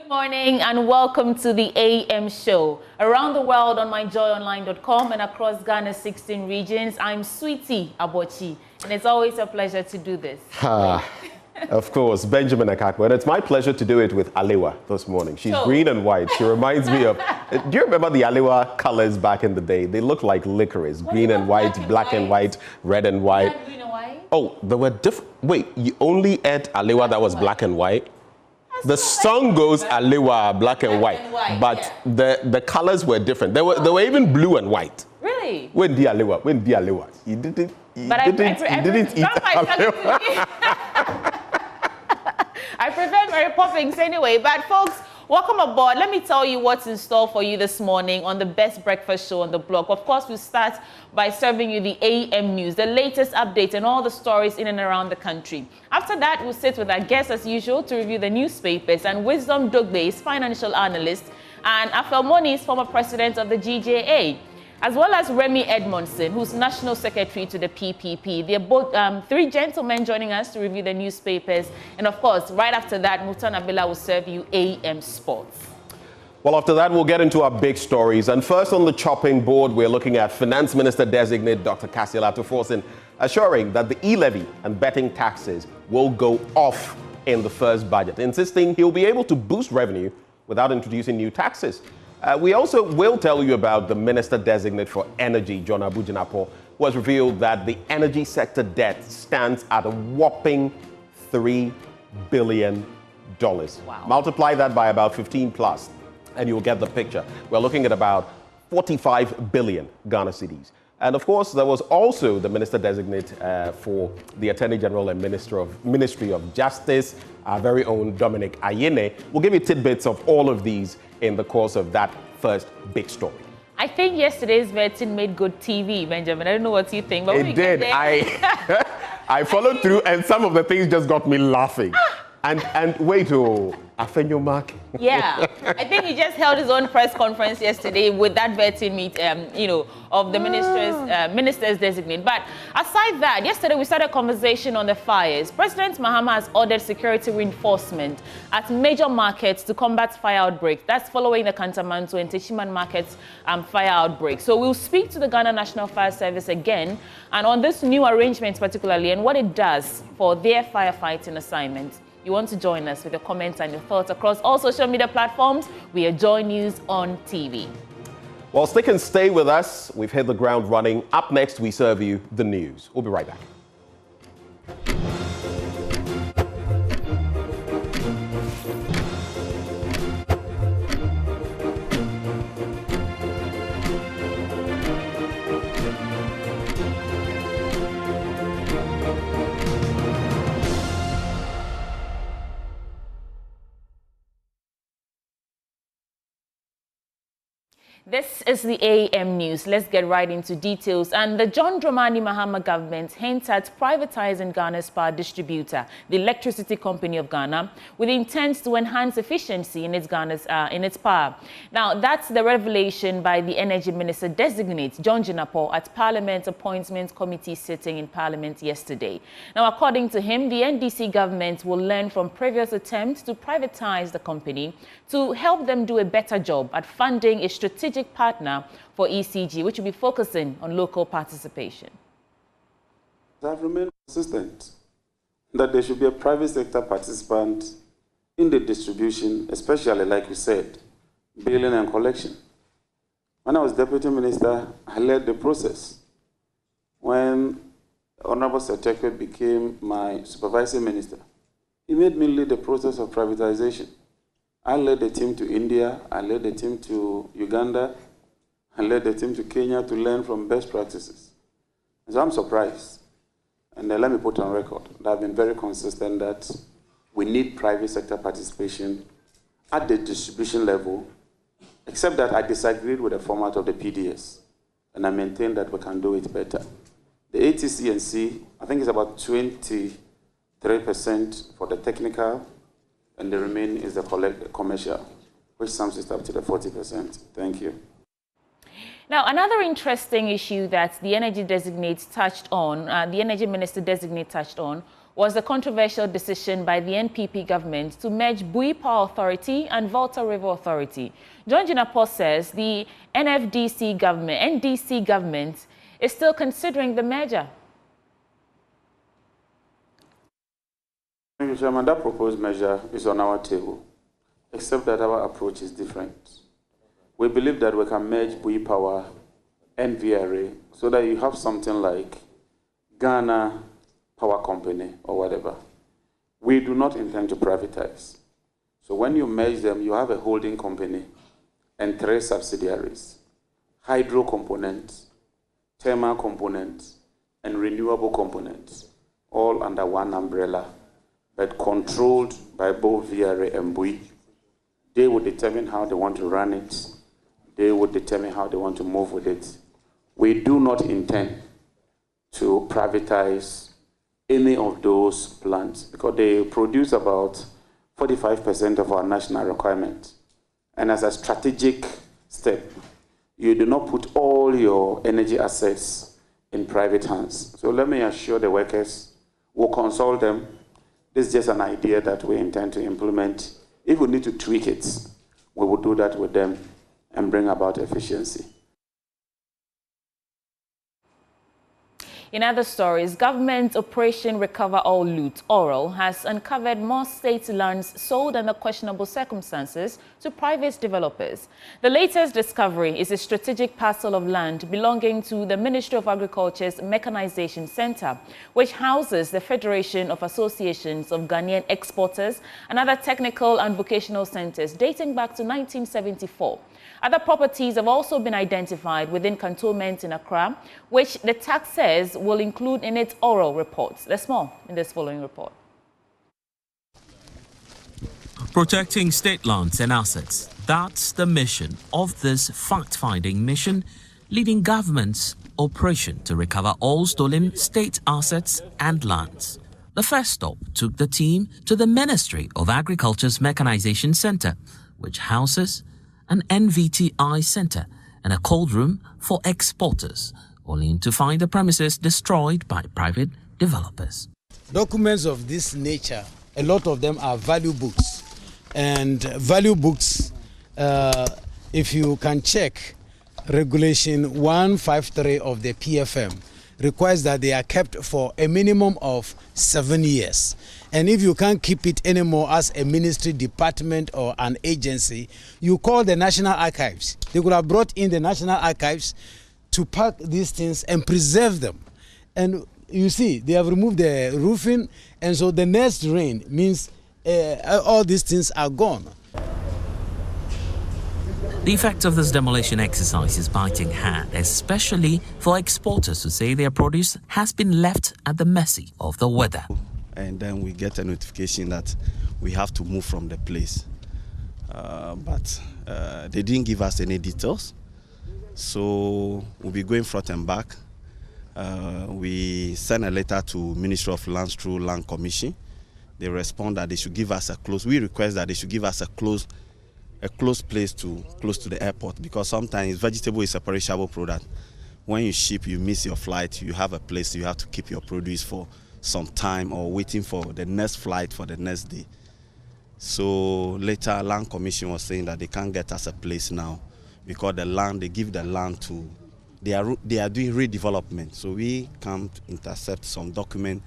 Good morning and welcome to the AM show. Around the world on myjoyonline.com and across Ghana's 16 regions, I'm Sweetie Abochi, and it's always a pleasure to do this. Of course, Benjamin Akakwa. And it's my pleasure to do it with Alewa this morning. She's green and white. She reminds me of... Do you remember the Alewa colors back in the day? They look like licorice. Green and white, black and white, red and white. Green and white? Oh, there were different... Wait, you only ate Alewa that was black and white? The song goes Alewa, black and white. But the colors were different. They were even blue and white. Really? When the Alewa? You didn't eat Alewa. I prefer Mary Poppins anyway. But folks, welcome aboard. Let me tell you what's in store for you this morning on the best breakfast show on the block. Of course, we'll start by serving you the AM news, the latest updates and all the stories in and around the country. After that, we'll sit with our guests as usual to review the newspapers, and Wisdom Dogbe is financial analyst, and Afel Moni is former president of the GJA, as well as Remy Edmondson, who's National Secretary to the PPP. They're both three gentlemen joining us to review the newspapers. And of course, right after that, Mutan Abila will serve you AM Sports. Well, after that, we'll get into our big stories. And first on the chopping board, we're looking at Finance Minister-designate Dr. Kasiel Atuforsen assuring that the e-levy and betting taxes will go off in the first budget, insisting he'll be able to boost revenue without introducing new taxes. We also will tell you about the Minister-designate for Energy, John Abujinapo, who has revealed that the energy sector debt stands at a whopping $3 billion. Wow. Multiply that by about 15 plus, and you'll get the picture. We're looking at about 45 billion Ghana cedis. And of course, there was also the Minister-designate for the Attorney General and Ministry of Justice, our very own Dominic Ayine. We'll give you tidbits of all of these in the course of that first big story. I think yesterday's vetting made good TV, Benjamin. I don't know what you think, but it did. I followed through, and some of the things just got me laughing. And wait, Afenyo Mark. Yeah, I think he just held his own press conference yesterday with that vetting meet, of the ministers designate. But aside that, yesterday we started a conversation on the fires. President Mahama has ordered security reinforcement at major markets to combat fire outbreaks. That's following the Kantamanto and Teiman markets fire outbreak. So we'll speak to the Ghana National Fire Service again and on this new arrangement particularly and what it does for their firefighting assignments. You want to join us with your comments and your thoughts across all social media platforms. We are Joy News on TV. Well, stick and stay with us. We've hit the ground running. Up next, we serve you the news. We'll be right back. This is the AM News. Let's get right into details. And the John Dramani Mahama government hints at privatizing Ghana's power distributor, the Electricity Company of Ghana, with intent to enhance efficiency in its power. Now, that's the revelation by the Energy Minister designate, John Jinapo, at Parliament Appointments Committee sitting in Parliament yesterday. Now, according to him, the NDC government will learn from previous attempts to privatize the company to help them do a better job at funding a strategic partner for ECG, which will be focusing on local participation. I've remained consistent that there should be a private sector participant in the distribution, especially, like you said, billing and collection. When I was Deputy Minister, I led the process. When Honorable Setekwe became my supervising minister, he made me lead the process of privatization. I led the team to India, I led the team to Uganda, I led the team to Kenya to learn from best practices. So I'm surprised, and let me put on record that I've been very consistent that we need private sector participation at the distribution level, except that I disagreed with the format of the PDS, and I maintain that we can do it better. The ATC&C, I think it's about 23% for the technical, and the remaining is the commercial, which sums it up to the 40%. Thank you. Now, another interesting issue that the energy designate touched on, the energy minister designate touched on, was the controversial decision by the NPP government to merge Bui Power Authority and Volta River Authority. John Jinapor says the NDC government is still considering the merger. Mr. Chairman, that proposed measure is on our table, except that our approach is different. We believe that we can merge Bui Power and VRA so that you have something like Ghana Power Company or whatever. We do not intend to privatize. So when you merge them, you have a holding company and 3 subsidiaries: hydro components, thermal components, and renewable components, all under one umbrella, but controlled by both VRA and Bui. They will determine how they want to run it. They will determine how they want to move with it. We do not intend to privatize any of those plants because they produce about 45% of our national requirement. And as a strategic step, you do not put all your energy assets in private hands. So let me assure the workers, we'll consult them. This is just an idea that we intend to implement. If we need to tweak it, we will do that with them and bring about efficiency. In other stories, government Operation Recover All Loot, ORAL, has uncovered more state lands sold under questionable circumstances to private developers. The latest discovery is a strategic parcel of land belonging to the Ministry of Agriculture's Mechanization Center, which houses the Federation of Associations of Ghanaian Exporters and other technical and vocational centers dating back to 1974. Other properties have also been identified within cantonments in Accra, which the tax says will include in its oral reports. There's more in this following report. Protecting state lands and assets. That's the mission of this fact-finding mission, leading government's operation to recover all stolen state assets and lands. The first stop took the team to the Ministry of Agriculture's Mechanization Center, which houses an NVTI center and a cold room for exporters, only to find the premises destroyed by private developers. Documents of this nature, a lot of them are value books. And value books, if you can check, Regulation 153 of the PFM requires that they are kept for a minimum of 7 years. And if you can't keep it anymore as a ministry, department, or an agency, you call the National Archives. They could have brought in the National Archives to pack these things and preserve them. And you see, they have removed the roofing, and so the next rain means all these things are gone. The effect of this demolition exercise is biting hard, especially for exporters who say their produce has been left at the mercy of the weather. And then we get a notification that we have to move from the place. But they didn't give us any details. So we'll be going front and back. We sent a letter to Ministry of Lands through Land Commission. They respond that they should give us a close. We request that they should give us a close place close to the airport, because sometimes vegetable is a perishable product. When you ship, you miss your flight, you have a place you have to keep your produce for some time or waiting for the next flight for the next day. So later, Land Commission was saying that they can't get us a place now because the land, they give the land to, they are doing redevelopment. So we come to intercept some document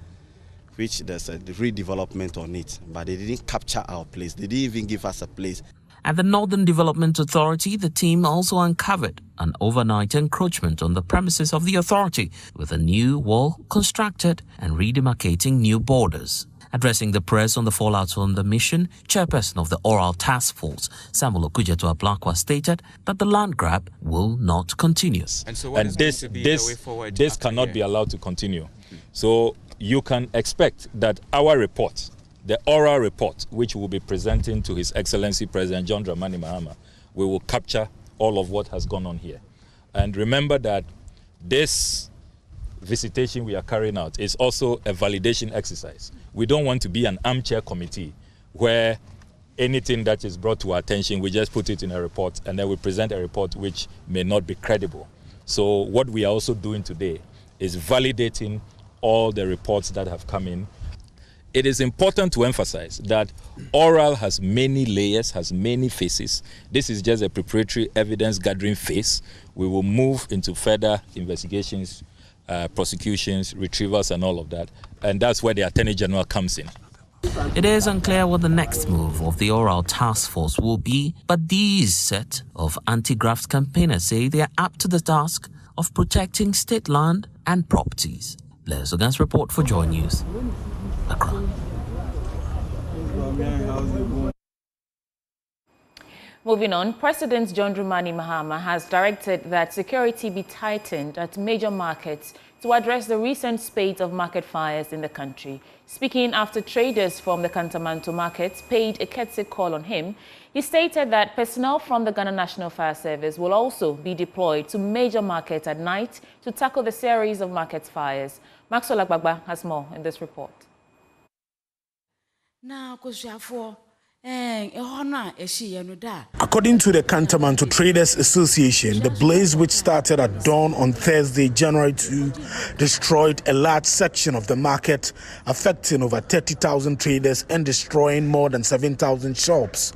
which there's a redevelopment on it, but they didn't capture our place. They didn't even give us a place. At the Northern Development Authority, the team also uncovered an overnight encroachment on the premises of the authority, with a new wall constructed and redemarcating new borders. Addressing the press on the fallout from the mission, chairperson of the Oral Task Force, Samuel Okujeto-Ablakwa, stated that the land grab will not continue. And this cannot be allowed to continue. So you can expect that our report, the oral report, which we'll be presenting to His Excellency President John Dramani Mahama, we will capture all of what has gone on here. And remember that this visitation we are carrying out is also a validation exercise. We don't want to be an armchair committee where anything that is brought to our attention, we just put it in a report and then we present a report which may not be credible. So what we are also doing today is validating all the reports that have come in. it is important to emphasize that oral has many layers, has many phases. This is just a preparatory evidence gathering phase. We will move into further investigations, prosecutions, retrievals, and all of that. And that's where the Attorney General comes in. It is unclear what the next move of the oral task force will be, but these set of anti-graft campaigners say they are up to the task of protecting state land and properties. Blaise Ogan's report for Joy News. Accra. Moving on, President John Dramani Mahama has directed that security be tightened at major markets to address the recent spate of market fires in the country. Speaking after traders from the Kantamanto markets paid a courtesy call on him, he stated that personnel from the Ghana National Fire Service will also be deployed to major markets at night to tackle the series of market fires. Maxwell Agbagba has more in this report. According to the Kantamanto Traders Association, the blaze, which started at dawn on Thursday, January 2, destroyed a large section of the market, affecting over 30,000 traders and destroying more than 7,000 shops.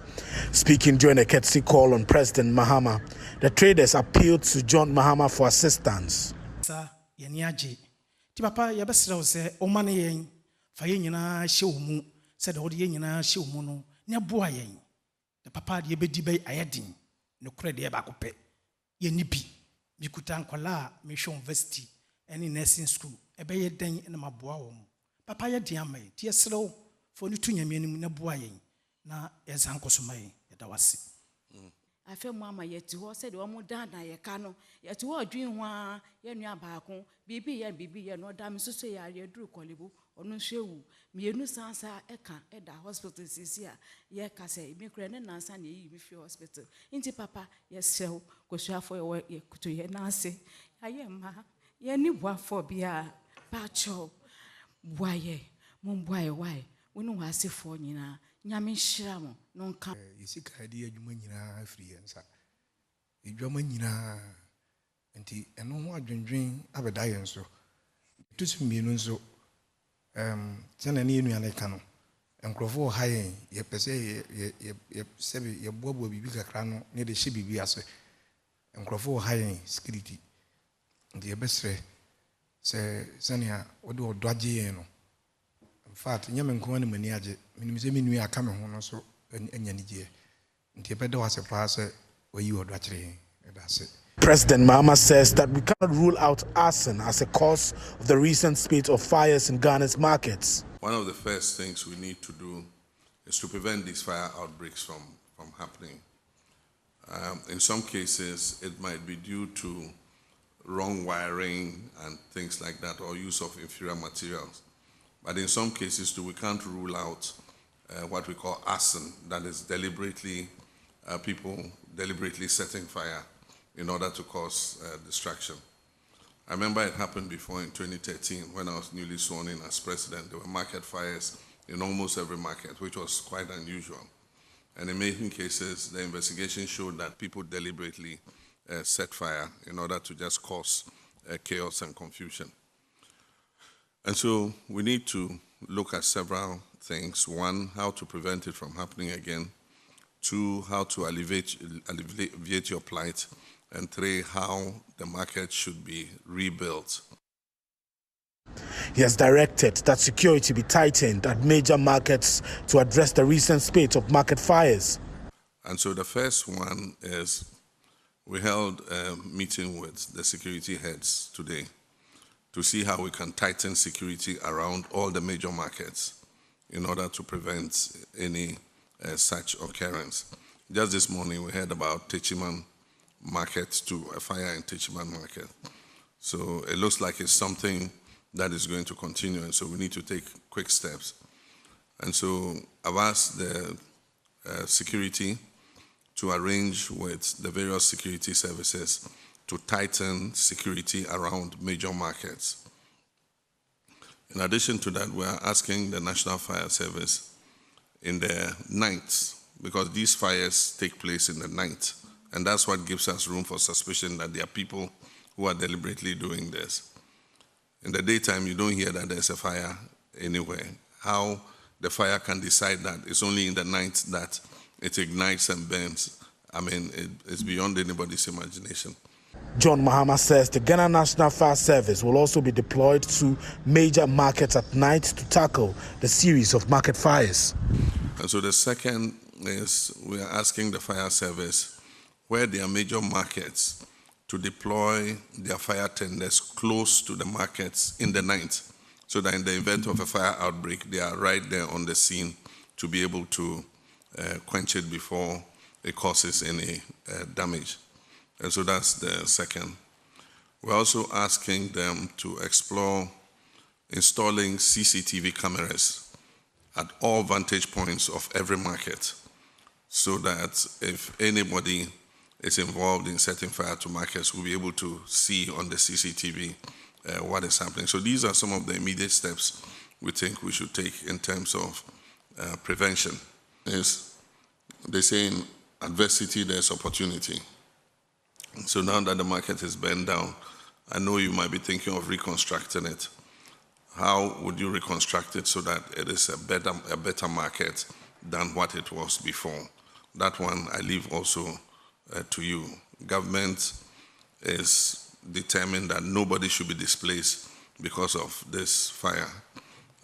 Speaking during a courtesy call on President Mahama, the traders appealed to John Mahama for assistance. The papa de be dibe ayedin no kure de ba kope ye nibi mi kuta nkwala me hwe university any nursing school e be ye den na maboa wo papa ye din amai ti esrew fo ni tunyame anim na boa yen na ezan kosoma yen ye da wase afa mu ama yeti ho se de o mu dan dan ye ka no yeti ho adwin ho a ye nua baako bibi ye no da me soso ya re duru kolebo onu hwewu mienu sansa eka eda hospital sisi a ye ka se mi kure ne nansa na yi mi fi hospital inti papa ye sew kosuafo ye kuto ye nanse aye ma ye ni boafo bia pa cho boaye mon boaye why wonu wasefo nyina nyame hira mo no nka yisika de adwuma nyina afiri yensa adwuma nyina nti eno ho adwendwen abeda yenso tusu mienu nso tena ni enu ale kanu enkrofo ha yen ye pese ye sebe ye bobo bibi kakra no ne de hye bibi ase enkrofo ha yen security ndi ye besre se sania odo odoaje yen no in fact nyame nko na mani age minim se minu aka me ho no so anya nige ndi be de wase pa se oyi odo akire yen edase. President Mahama says that we cannot rule out arson as a cause of the recent spate of fires in Ghana's markets. One of the first things we need to do is to prevent these fire outbreaks from happening. In some cases, it might be due to wrong wiring and things like that, or use of inferior materials. But in some cases, too, we can't rule out what we call arson, that is deliberately, people deliberately setting fire in order to cause destruction. I remember it happened before in 2013 when I was newly sworn in as president. There were market fires in almost every market, which was quite unusual. And in many cases, the investigation showed that people deliberately set fire in order to just cause chaos and confusion. And so we need to look at several things. One, how to prevent it from happening again. Two, how to alleviate your plight. And three, how the market should be rebuilt. He has directed that security be tightened at major markets to address the recent spate of market fires. And so the first one is we held a meeting with the security heads today to see how we can tighten security around all the major markets in order to prevent any such occurrence. Just this morning, we heard about Teiman market, to a fire in Teiman market. So it looks like it's something that is going to continue, and so we need to take quick steps. And so I've asked the security to arrange with the various security services to tighten security around major markets. In addition to that, we are asking the National Fire Service in the night, because these fires take place in the night, and that's what gives us room for suspicion that there are people who are deliberately doing this. In the daytime, you don't hear that there's a fire anywhere. how the fire can decide that it's only in the night that it ignites and burns. I mean, it's beyond anybody's imagination. John Mahama says the Ghana National Fire Service will also be deployed to major markets at night to tackle the series of market fires. And so the second is we are asking the fire service where there are major markets to deploy their fire tenders close to the markets in the night, so that in the event of a fire outbreak, they are right there on the scene to be able to quench it before it causes any damage. And so that's the second. We're also asking them to explore installing CCTV cameras at all vantage points of every market, so that if anybody is involved in setting fire to markets, we'll be able to see on the CCTV what is happening. So these are some of the immediate steps we think we should take in terms of prevention. They say in adversity there's opportunity. So now that the market is burned down, I know you might be thinking of reconstructing it. How would you reconstruct it so that it is a better market than what it was before? That one I leave also to you. Government is determined that nobody should be displaced because of this fire.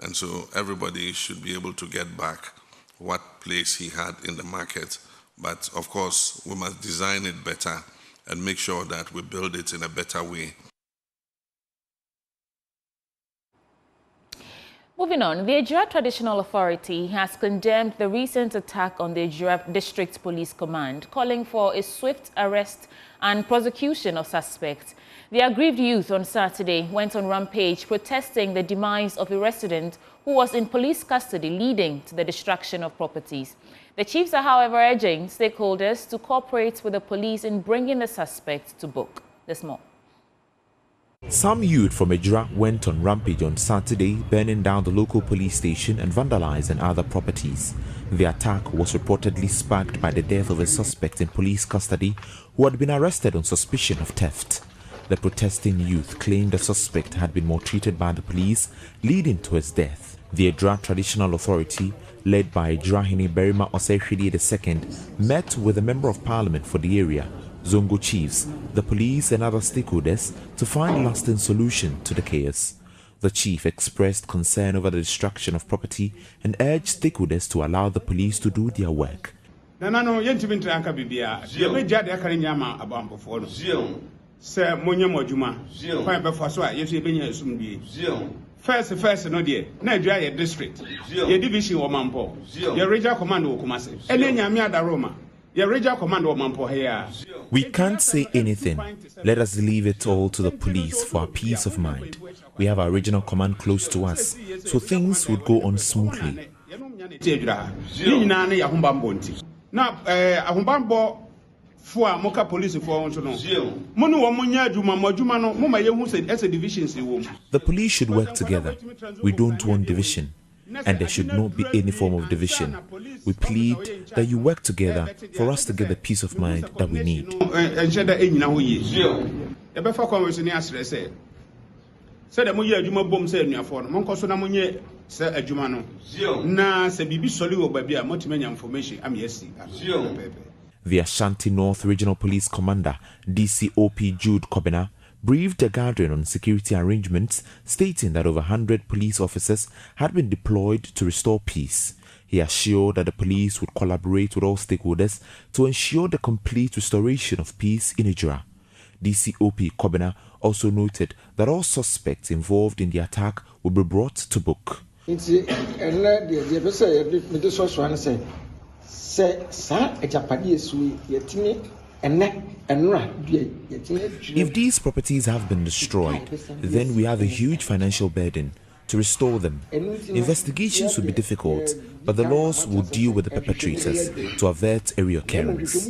And so everybody should be able to get back what place he had in the market. But of course, we must design it better and make sure that we build it in a better way. Moving on, the Ejura Traditional Authority has condemned the recent attack on the Ejura District Police Command, calling for a swift arrest and prosecution of suspects. The aggrieved youth on Saturday went on rampage protesting the demise of a resident who was in police custody, leading to the destruction of properties. The chiefs are, however, urging stakeholders to cooperate with the police in bringing the suspects to book. There's more. Some youth from Ejura went on rampage on Saturday, burning down the local police station and vandalizing other properties. The attack was reportedly sparked by the death of a suspect in police custody who had been arrested on suspicion of theft. The protesting youth claimed the suspect had been maltreated by the police, leading to his death. The Ejura Traditional Authority, led by Ejurahini Berima Osehwidi II, met with a member of parliament for the area, Zongo chiefs, the police and other stakeholders to find a lasting solution to the chaos. The chief expressed concern over the destruction of property and urged stakeholders to allow the police to do their work. First, no dear. Nigeria district. Your division or Mampo. Your regional command or Kumasi. And then Yamia Roma. Your regional command or Mampo here. We can't say anything. Let us leave it all to the police for our peace of mind. We have our regional command close to us, so things would go on smoothly. Now, for moka police for The police should work together. We don't want division, and there should not be any form of division. We plead that you work together for us to get the peace of mind that we need. The Ashanti North Regional Police Commander, DCOP Jude Kobena, briefed a gathering on security arrangements, stating that over 100 police officers had been deployed to restore peace. He assured that the police would collaborate with all stakeholders to ensure the complete restoration of peace in Ejura. DCOP Kobena also noted that all suspects involved in the attack will be brought to book. If these properties have been destroyed, then we have a huge financial burden to restore them. Investigations will be difficult, but the laws will deal with the perpetrators to avert a reoccurrence.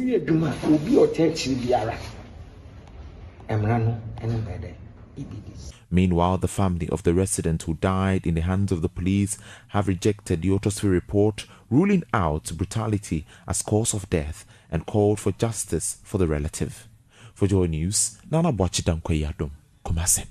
Meanwhile, the family of the resident who died in the hands of the police have rejected the autopsy report, ruling out brutality as cause of death and called for justice for the relative. For Joy News, Nana Bochidankwe Yadom, Kumasi.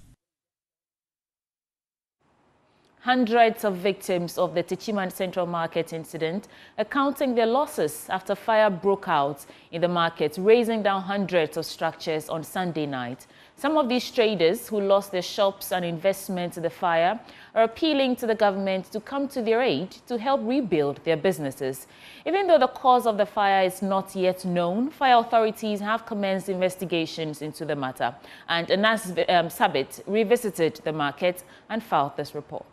Hundreds of victims of the Teiman Central Market incident are counting their losses after fire broke out in the market, raising down hundreds of structures on Sunday night. Some of these traders who lost their shops and investments in the fire are appealing to the government to come to their aid to help rebuild their businesses. Even though the cause of the fire is not yet known, fire authorities have commenced investigations into the matter. And Adansi Sabit revisited the market and filed this report.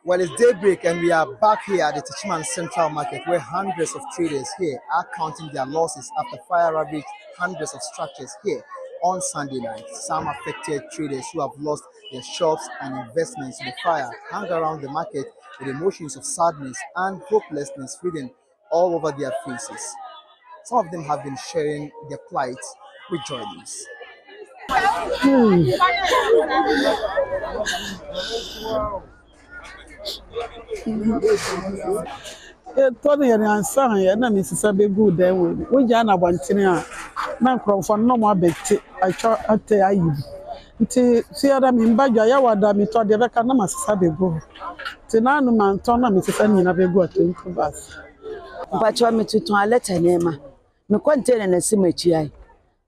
Well, it's daybreak and we are back here at the Teiman Central Market where hundreds of traders here are counting their losses after fire ravaged hundreds of structures here on Sunday night. Some affected traders who have lost their shops and investments in the fire hang around the market with emotions of sadness and hopelessness written all over their faces. Some of them have been sharing their plight with Joy News. Tony and son, and Mrs. Abe good there. We Jana Bantina, Nancro for no more betty. I shot at the Ayi. See Adam in Baja, Wadami told the Vekanama Sabe go. Tinano Mantona, Mrs. Anina Bego to Bas. But you want me to toilet and Emma. No contain and a cemetery.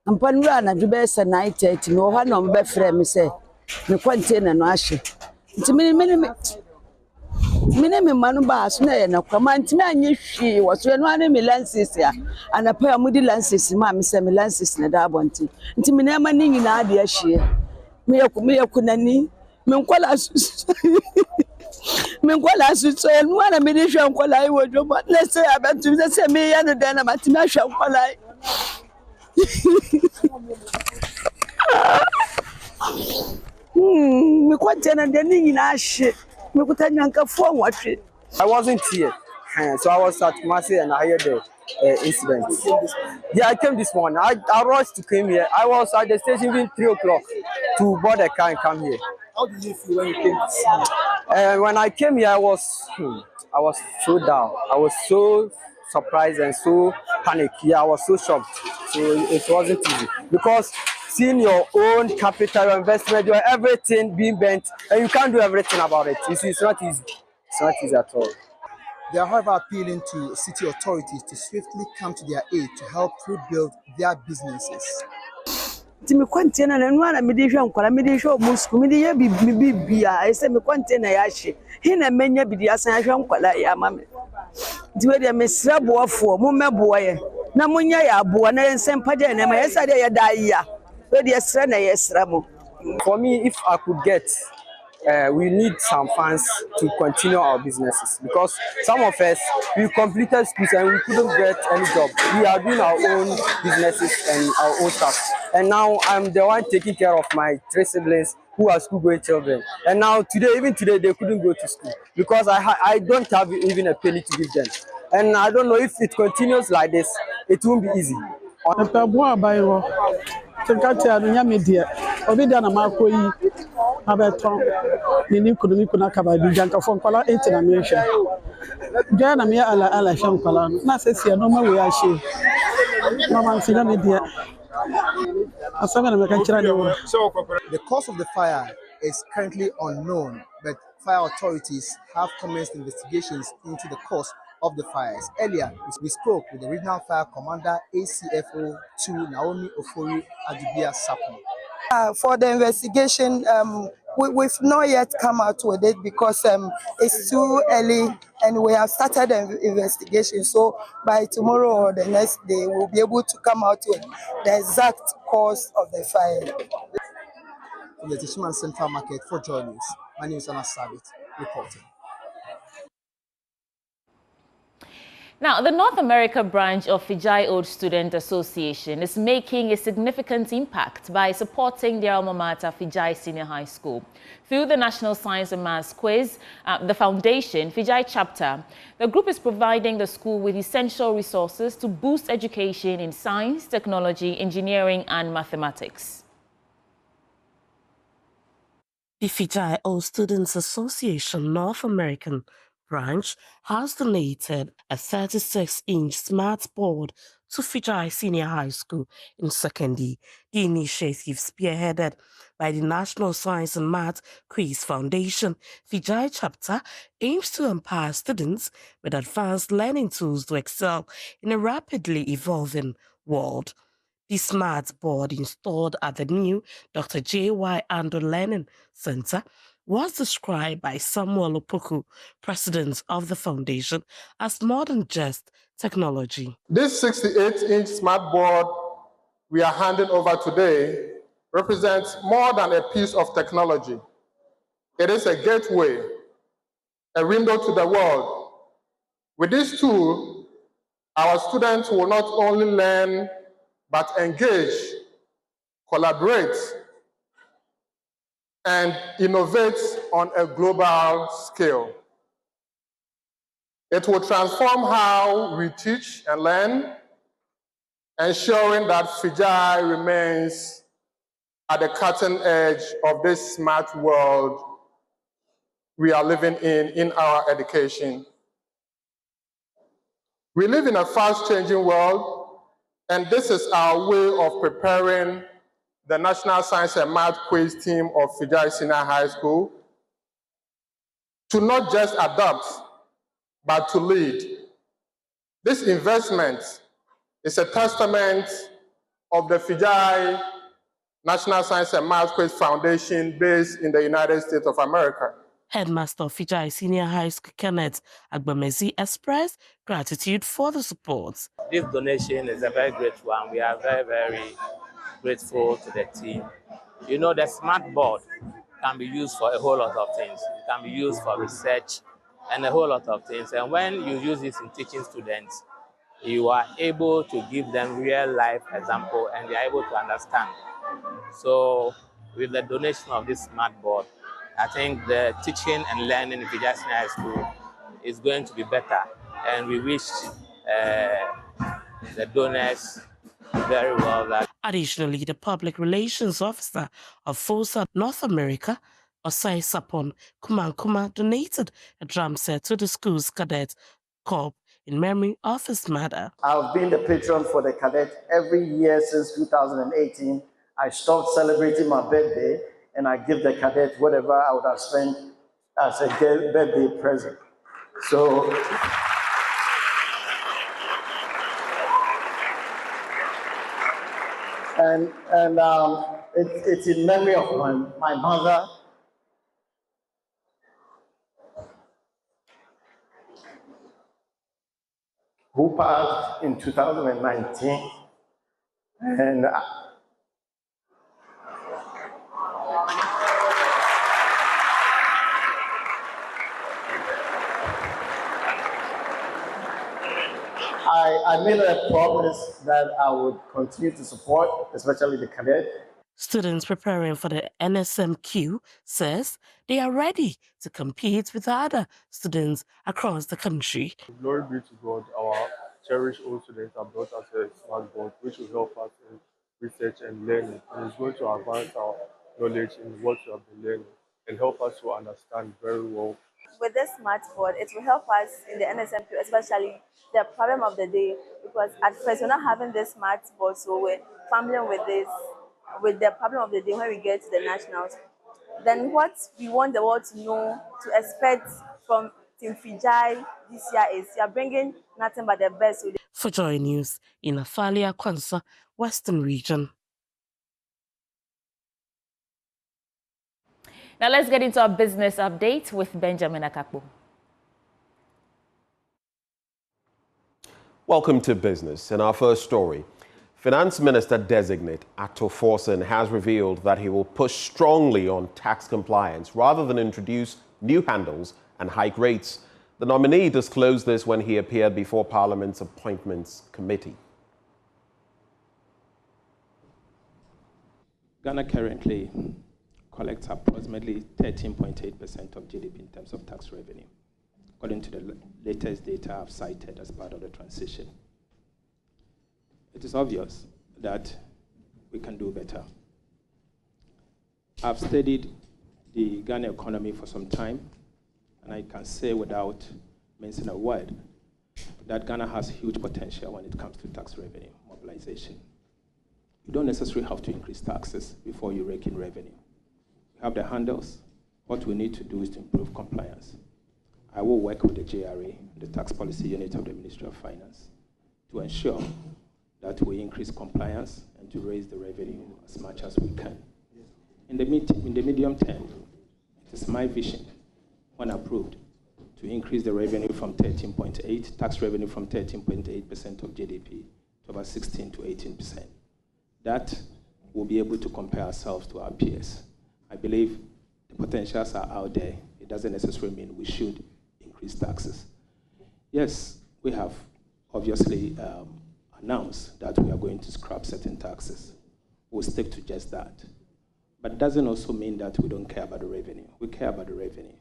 And Panrana, the best and night, no one on bed frame, say. No contain and wash it. To me, Minemi manuba asuna na kwama ntimi anye hwie woso no ane me lenses ya anapa amudi lenses ma me se me lenses na da abonti ntimi na ma ni nyina ade ahie me yaku nani me nkola so no ana me de hwe nkola ai wodo ba na se abentu se me ya no da na matimi ahwe nkola ai me kwantena de ni nyina ahie. I wasn't here, so I was at Marseille and I heard the incident. Yeah, I came this morning. I rushed to come here. I was at the station even 3 o'clock to board a car and come here. How did you feel when you came to see? When I came here, I was so down. I was so surprised and so panicked. Yeah, I was so shocked. So it wasn't easy because seeing your own capital, your investment, your everything being bent, and you can't do everything about it. You see, it's not easy. It's not easy at all. They are, however, appealing to city authorities to swiftly come to their aid to help rebuild their businesses. Timi container na nwa na medihwe nkwara medihwe musku mediye bibia I say me container ya hye he na menya bidi asan ahwe nkwara ya mame diwe de mesra boafo mo mebo ye na munya ya boa na ensempade na ma yesa de ya daia we de esra na yesra mo. For me, if I could get we need some funds to continue our businesses because some of us, we completed schools and we couldn't get any job. We are doing our own businesses and our own stuff. And now I'm the one taking care of my 3 siblings who are school-going children. And now even today, they couldn't go to school because I don't have even a penny to give them. And I don't know if it continues like this, it won't be easy. Abeton ni kuna kabadi janka fon kwala 8 na mesha jana me ala shan kwala na sesi no ma we ahye mama nsina me dia asanga na meka kira ne. The cause of the fire is currently unknown, but fire authorities have commenced investigations into the cause of the fires. Earlier, we spoke with the regional fire commander ACFO 2 Naomi Ofori Adubia Sapo. For the investigation, we've not yet come out with it because it's too early and we have started the investigation. So by tomorrow or the next day, we'll be able to come out with the exact cause of the fire. From the Teiman Central Market for Joy News, my name is Adansi reporting. Now, the North America branch of Fijai Old Student Association is making a significant impact by supporting their alma mater, Fijai Senior High School. Through the National Science and Maths Quiz, the Foundation, Fijai chapter, the group is providing the school with essential resources to boost education in science, technology, engineering, and mathematics. The Fijai Old Students Association North American branch has donated a 36-inch smart board to Fijai Senior High School in Sekondi. The initiative, spearheaded by the National Science and Math Quiz Foundation, Fijai chapter aims to empower students with advanced learning tools to excel in a rapidly evolving world. The smart board, installed at the new Dr. J.Y. Ando Learning Center, was described by Samuel Opoku, president of the foundation, as more than just technology. This 68-inch smart board we are handing over today represents more than a piece of technology. It is a gateway, a window to the world. With this tool, our students will not only learn, but engage, collaborate, and innovate on a global scale. It will transform how we teach and learn, ensuring that Fijai remains at the cutting edge of this smart world we are living in our education. We live in a fast-changing world, and this is our way of preparing the National Science and Math Quiz team of Fijai Senior High School to not just adapt, but to lead. This investment is a testament of the Fijai National Science and Math Quiz Foundation based in the United States of America. Headmaster of Fijai Senior High School, Kenneth Agbamezi, expressed gratitude for the support. This donation is a very great one. We are very, very grateful to the team. You know, the smart board can be used for a whole lot of things. It can be used for research and a whole lot of things. And when you use this in teaching students, you are able to give them real-life example and they are able to understand. So with the donation of this smart board, I think the teaching and learning in Fijai Senior High School is going to be better. And we wish the donors very well. Additionally, the public relations officer of FOSA North America, Osai Sapon Kumankuma, donated a drum set to the school's cadet corps in memory of his mother. I've been the patron for the cadet every year since 2018. I stopped celebrating my birthday and I give the cadet whatever I would have spent as a birthday present. So it's in memory of my mother. Who passed in 2019, and I made a promise that I would continue to support, especially the cadet. Students preparing for the NSMQ says they are ready to compete with other students across the country. Glory be to God, our cherished old students have brought us a smart board which will help us in research and learning, and it's going to advance our knowledge in what we have been learning and help us to understand very well. With this smart board, it will help us in the NSMQ, especially the problem of the day, because at first we're not having this smart board, so we're fumbling with the problem of the day when we get to the nationals. Then what we want the world to know, to expect from Team Fijai this year is we are bringing nothing but the best. For Joy News in Afalia, Kwanza, Western Region. Now let's get into our business update with Benjamin Akakpo. Welcome to Business. In our first story, Finance Minister Designate Ato Forson has revealed that he will push strongly on tax compliance rather than introduce new handles and hike rates. The nominee disclosed this when he appeared before Parliament's Appointments Committee. Ghana currently collects approximately 13.8% of GDP in terms of tax revenue, according to the latest data I've cited as part of the transition. It is obvious that we can do better. I've studied the Ghana economy for some time, And I can say without mentioning a word that Ghana has huge potential when it comes to tax revenue mobilization. You don't necessarily have to increase taxes before you rake in revenue. You have the handles. What we need to do is to improve compliance. I will work with the JRA, the Tax Policy Unit of the Ministry of Finance, to ensure that we increase compliance and to raise the revenue as much as we can. In the medium term, it is my vision, when approved, to increase the revenue from 13.8, tax revenue from 13.8% of GDP to about 16 to 18%. That will be able to compare ourselves to our peers. I believe the potentials are out there. It doesn't necessarily mean we should increase taxes. Yes, we have obviously announced that we are going to scrap certain taxes. We'll stick to just that. But it doesn't also mean that we don't care about the revenue. We care about the revenue.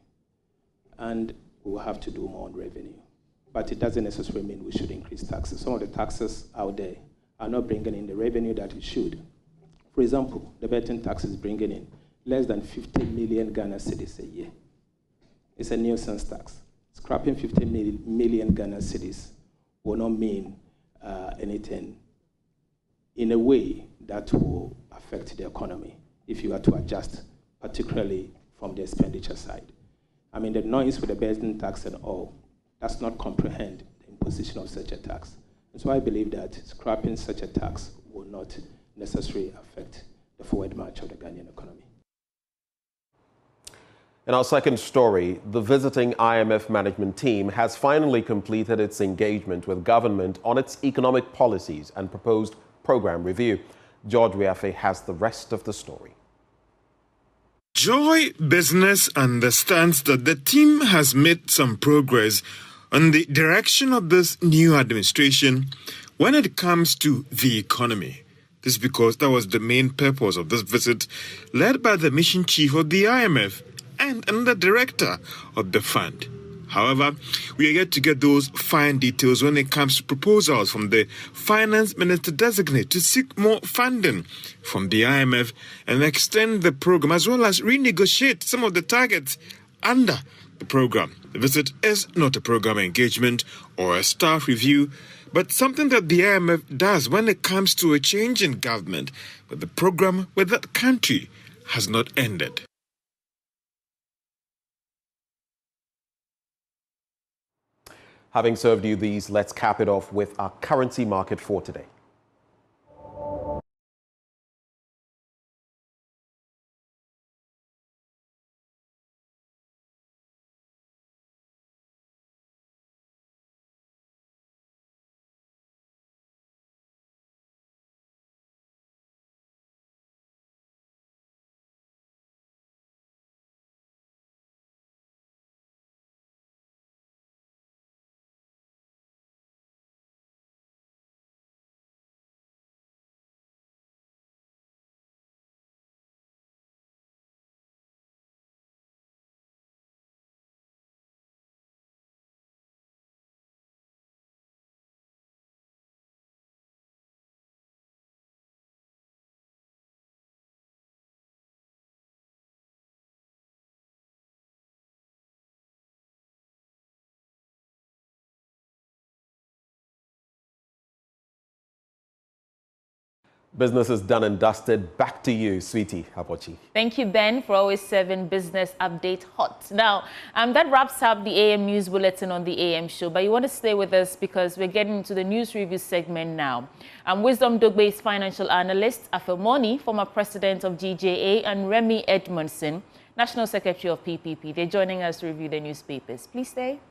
And we will have to do more on revenue. But it doesn't necessarily mean we should increase taxes. Some of the taxes out there are not bringing in the revenue that it should. For example, the betting tax is bringing in less than 50 million Ghana cedis a year. It's a nuisance tax. Scrapping 50 million Ghana cedis will not mean anything in a way that will affect the economy if you are to adjust, particularly from the expenditure side. I mean, the noise with the betting tax and all does not comprehend the imposition of such a tax. And so I believe that scrapping such a tax will not necessarily affect the forward march of the Ghanaian economy. In our second story, the visiting IMF management team has finally completed its engagement with government on its economic policies and proposed program review. George Riafe has the rest of the story. Joy Business understands that the team has made some progress on the direction of this new administration when it comes to the economy. This is because that was the main purpose of this visit, led by the mission chief of the IMF and another director of the fund. However, we are yet to get those fine details when it comes to proposals from the finance minister designate to seek more funding from the IMF and extend the program, as well as renegotiate some of the targets under the program. The visit is not a program engagement or a staff review, but something that the IMF does when it comes to a change in government. But the program with that country has not ended. Having served you these, let's cap it off with our currency market for today. Business is done and dusted. Back to you, sweetie Hapochi. Thank you, Ben, for always serving business update hot. Now, that wraps up the AM News Bulletin on the AM show, but you want to stay with us because we're getting into the news review segment now. Wisdom Dogbe's financial analyst, Afemoni, former president of GJA, and Remy Edmondson, national secretary of PPP. They're joining us to review the newspapers. Please stay.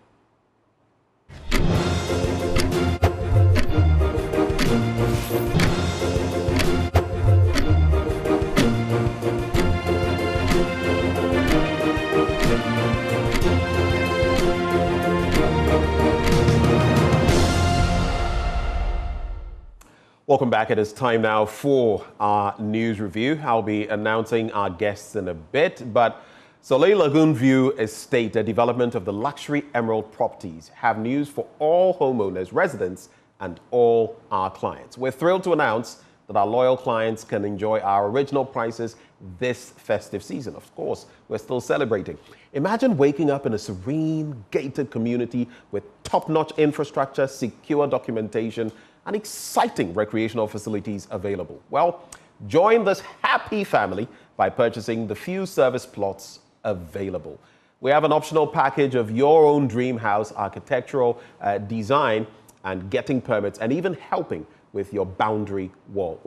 Welcome back. It is time now for our news review. I'll be announcing our guests in a bit, but Soleil Lagoon View Estate, a development of the luxury emerald properties, have news for all homeowners, residents, and all our clients. We're thrilled to announce that our loyal clients can enjoy our original prices this festive season. Of course, we're still celebrating. Imagine waking up in a serene, gated community with top-notch infrastructure, secure documentation, and exciting recreational facilities available. Well, join this happy family by purchasing the few service plots available. We have an optional package of your own dream house architectural design and getting permits and even helping with your boundary wall.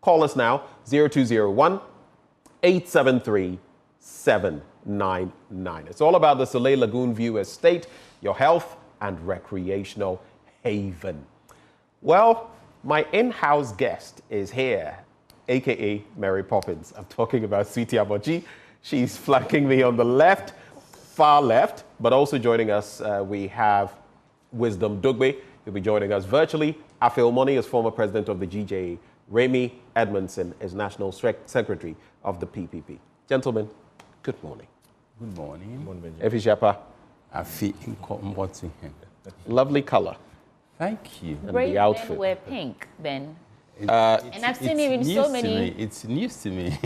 Call us now, 0201 873 799. It's all about the Soleil Lagoon View Estate, your health and recreational haven. Well, my in-house guest is here, aka Mary Poppins. I'm talking about Sweetie Abochi. She's flanking me on the left, far left, but also joining us, we have Wisdom Dugbe. He'll be joining us virtually. Afil Moni is former president of the GJA. Remy Edmondson is national secretary of the PPP. Gentlemen, good morning. Good morning. Efi Shapa. Afi Lovely color. Thank you. And the outfit. Men wear pink, then. And I've seen it in so many. It's news to me.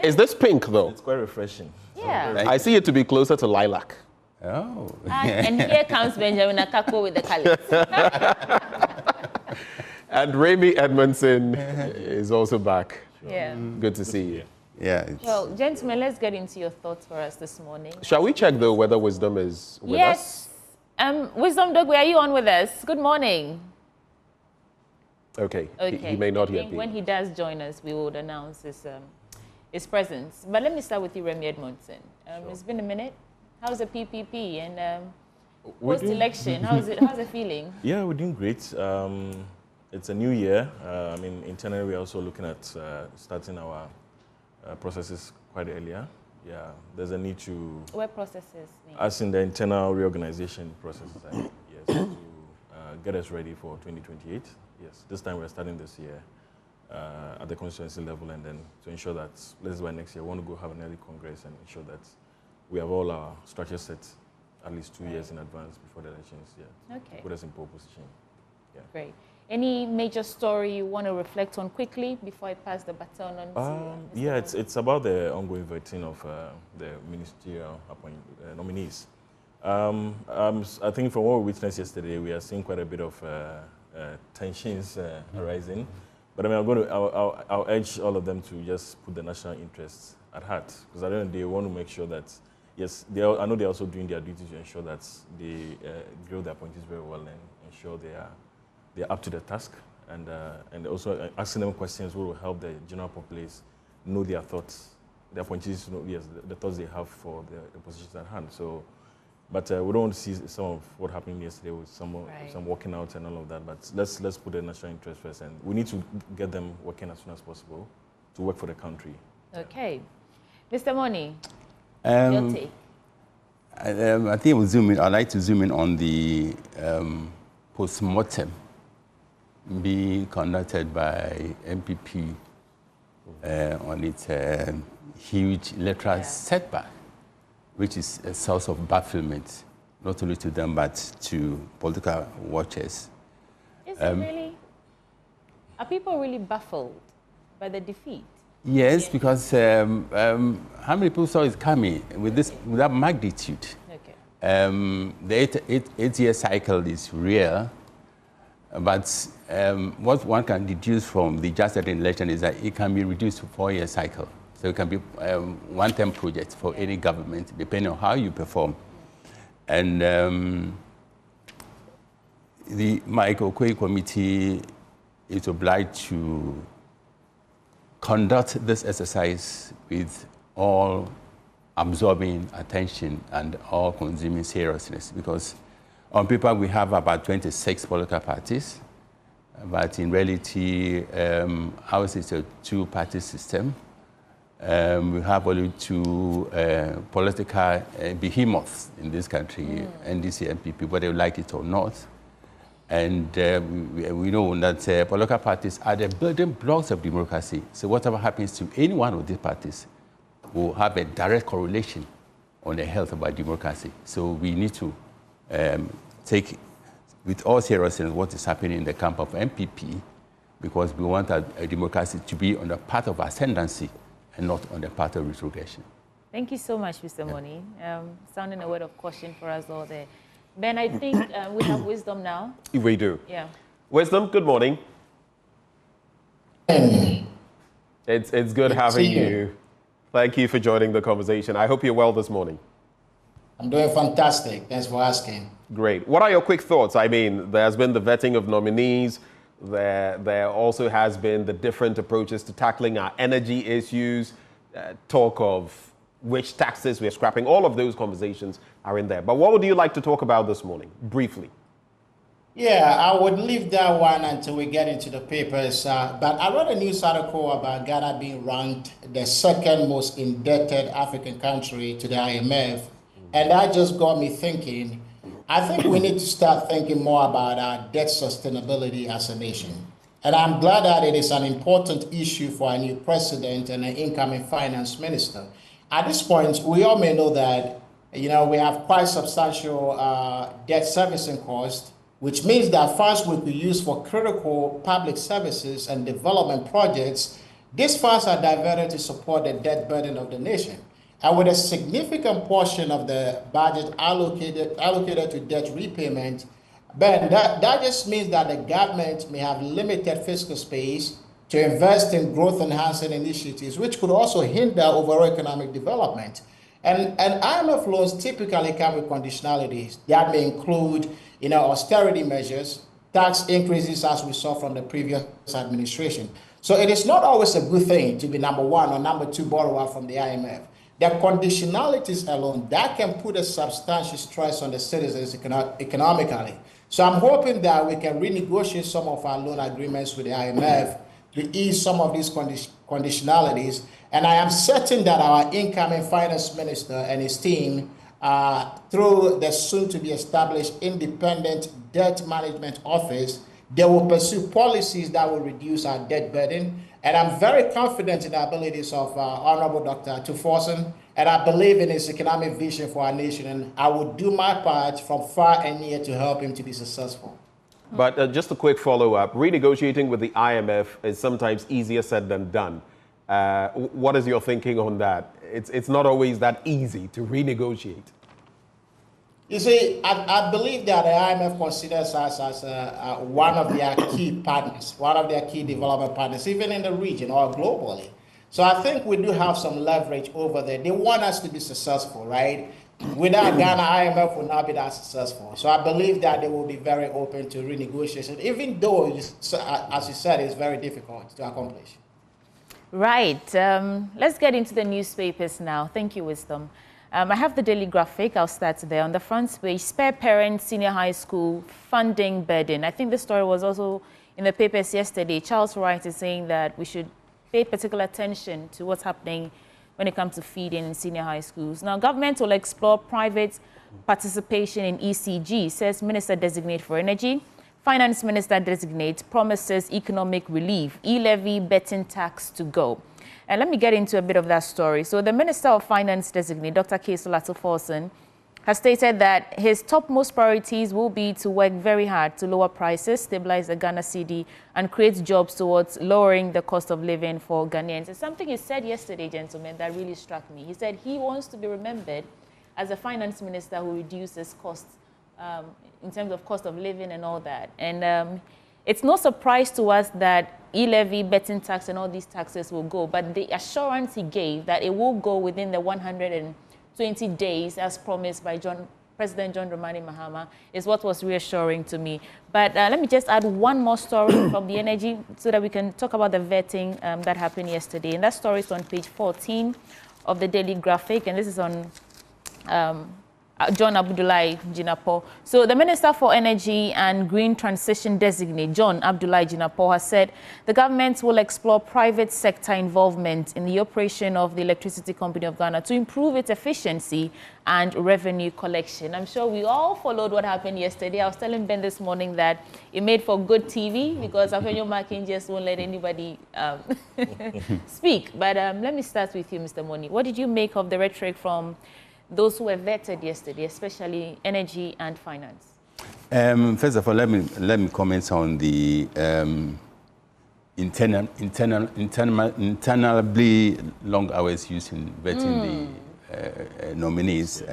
Is this pink, though? It's quite refreshing. Yeah. I see it to be closer to lilac. Oh. And here comes Benjamin Akako with the colors. And Remy Edmondson is also back. Yeah. Good to see you. Yeah. Well, gentlemen, let's get into your thoughts for us this morning. Shall we check, though, whether Wisdom is with us? Yes. Wisdom Dogwe, are you on with us? Good morning. Okay. He may not yet be. When he does join us, we will announce his presence. But let me start with you, Remy Edmondson. It's been a minute. How's the PPP? And post-election, how's it feeling? Yeah, we're doing great. It's a new year. I mean, internally, we're also looking at starting our processes quite earlier. Yeah, there's a need to... What processes? As in the internal reorganization processes, yes, to get us ready for 2028. Yes, this time we're starting this year at the constituency level, and then to ensure that, let's by next year, we want to go have an early congress and ensure that we have all our structure set at least 2 years in advance before the elections. Yeah. Okay. Put us in pole position. Yeah. Great. Any major story you want to reflect on quickly before I pass the baton on to Yeah, it's about the ongoing vetting of the ministerial nominees. I think from what we witnessed yesterday, we are seeing quite a bit of tensions arising. But I mean, I'll urge all of them to just put the national interests at heart, because at the end of the day, we want to make sure that, yes, I know they're also doing their duty to ensure that they grill their appointees very well and ensure they're up to the task, and also asking them questions will help the general populace know their thoughts, the appointees know, yes, the thoughts they have for the positions at hand. So, but we don't want to see some of what happened yesterday with some walking out and all of that. But let's put the national interest first, and we need to get them working as soon as possible to work for the country. Okay, Mr. Moni, your take. I think I'd like to zoom in on the post-mortem being conducted by MPP on its huge electoral setback, which is a source of bafflement, not only to them, but to political watchers. Is it really? Are people really baffled by the defeat? Yes, because how many people saw it coming with that magnitude? Okay. The eight-year cycle is real, but what one can deduce from the just election is that it can be reduced to 4-year cycle. So it can be one-term project for any government, depending on how you perform. And the Mike Okoye Committee is obliged to conduct this exercise with all absorbing attention and all consuming seriousness, because on paper we have about 26 political parties, but in reality ours is a two-party system. We have only two political behemoths in this country, NDC and PPP, whether they like it or not. And we know that political parties are the building blocks of democracy. So whatever happens to any one of these parties will have a direct correlation on the health of our democracy. So we need to take with all seriousness what is happening in the camp of MPP because we want a democracy to be on the path of ascendancy and not on the path of retrogression. Thank you so much, Mr. Moni. Sounding a word of caution for us all there. Ben, I think we have Wisdom now. We do. Yeah. Wisdom, good morning. It's good having you. Thank you for joining the conversation. I hope you're well this morning. I'm doing fantastic. Thanks for asking. Great. What are your quick thoughts? I mean, there's been the vetting of nominees. There also has been the different approaches to tackling our energy issues, talk of which taxes we're scrapping. All of those conversations are in there. But what would you like to talk about this morning, briefly? Yeah, I would leave that one until we get into the papers. But I read a news article about Ghana being ranked the second most indebted African country to the IMF. And that just got me thinking, I think we need to start thinking more about our debt sustainability as a nation. And I'm glad that it is an important issue for a new president and an incoming finance minister. At this point, we all may know that, we have quite substantial debt servicing costs, which means that funds we could use for critical public services and development projects, these funds are diverted to support the debt burden of the nation. And with a significant portion of the budget allocated to debt repayment, Ben, that just means that the government may have limited fiscal space to invest in growth-enhancing initiatives, which could also hinder overall economic development. And IMF loans typically come with conditionalities that may include, austerity measures, tax increases, as we saw from the previous administration. So it is not always a good thing to be number one or number two borrower from the IMF. The conditionalities alone, that can put a substantial stress on the citizens economically. So I'm hoping that we can renegotiate some of our loan agreements with the IMF to ease some of these conditionalities. And I am certain that our incoming finance minister and his team, through the soon-to-be established independent debt management office, they will pursue policies that will reduce our debt burden. And I'm very confident in the abilities of Honorable Dr. Tuforson, and I believe in his economic vision for our nation, and I will do my part from far and near to help him to be successful. But just a quick follow-up. Renegotiating with the IMF is sometimes easier said than done. What is your thinking on that? It's not always that easy to renegotiate. You see, I believe that the IMF considers us as one of their key partners, one of their key development partners, even in the region or globally. So I think we do have some leverage over there. They want us to be successful, right? Without Ghana, IMF will not be that successful. So I believe that they will be very open to renegotiation, even though, as you said, it's very difficult to accomplish. Right. Let's get into the newspapers now. Thank you, Wisdom. I have the Daily Graphic. I'll start there. On the front page, spare parents, senior high school funding burden. I think the story was also in the papers yesterday. Charles Wright is saying that we should pay particular attention to what's happening when it comes to feeding in senior high schools. Now, government will explore private participation in ECG, says Minister Designate for Energy. Finance Minister Designate promises economic relief, e-levy betting tax to go. And let me get into a bit of that story. So the Minister of Finance Designate, Dr. Kasula Tuforson, has stated that his topmost priorities will be to work very hard to lower prices, stabilize the Ghana cedi, and create jobs towards lowering the cost of living for Ghanaians. It's something he said yesterday, gentlemen, that really struck me. He said he wants to be remembered as a finance minister who reduces costs in terms of cost of living and all that. And it's no surprise to us that e-levy, betting tax, and all these taxes will go. But the assurance he gave that it will go within the 120 days, as promised by President John Dramani Mahama, is what was reassuring to me. But let me just add one more story from the Energy so that we can talk about the vetting that happened yesterday. And that story is on page 14 of the Daily Graphic, and this is on John Abdullahi Jinapor. So the Minister for Energy and Green Transition Designate, John Abdullahi Jinapor, has said the government will explore private sector involvement in the operation of the Electricity Company of Ghana to improve its efficiency and revenue collection. I'm sure we all followed what happened yesterday. I was telling Ben this morning that it made for good TV because Afenyo Makin just won't let anybody speak. But let me start with you, Mr. Moni. What did you make of the rhetoric from those who were vetted yesterday, especially energy and finance? First of all, let me comment on the internally long hours used in vetting the nominees.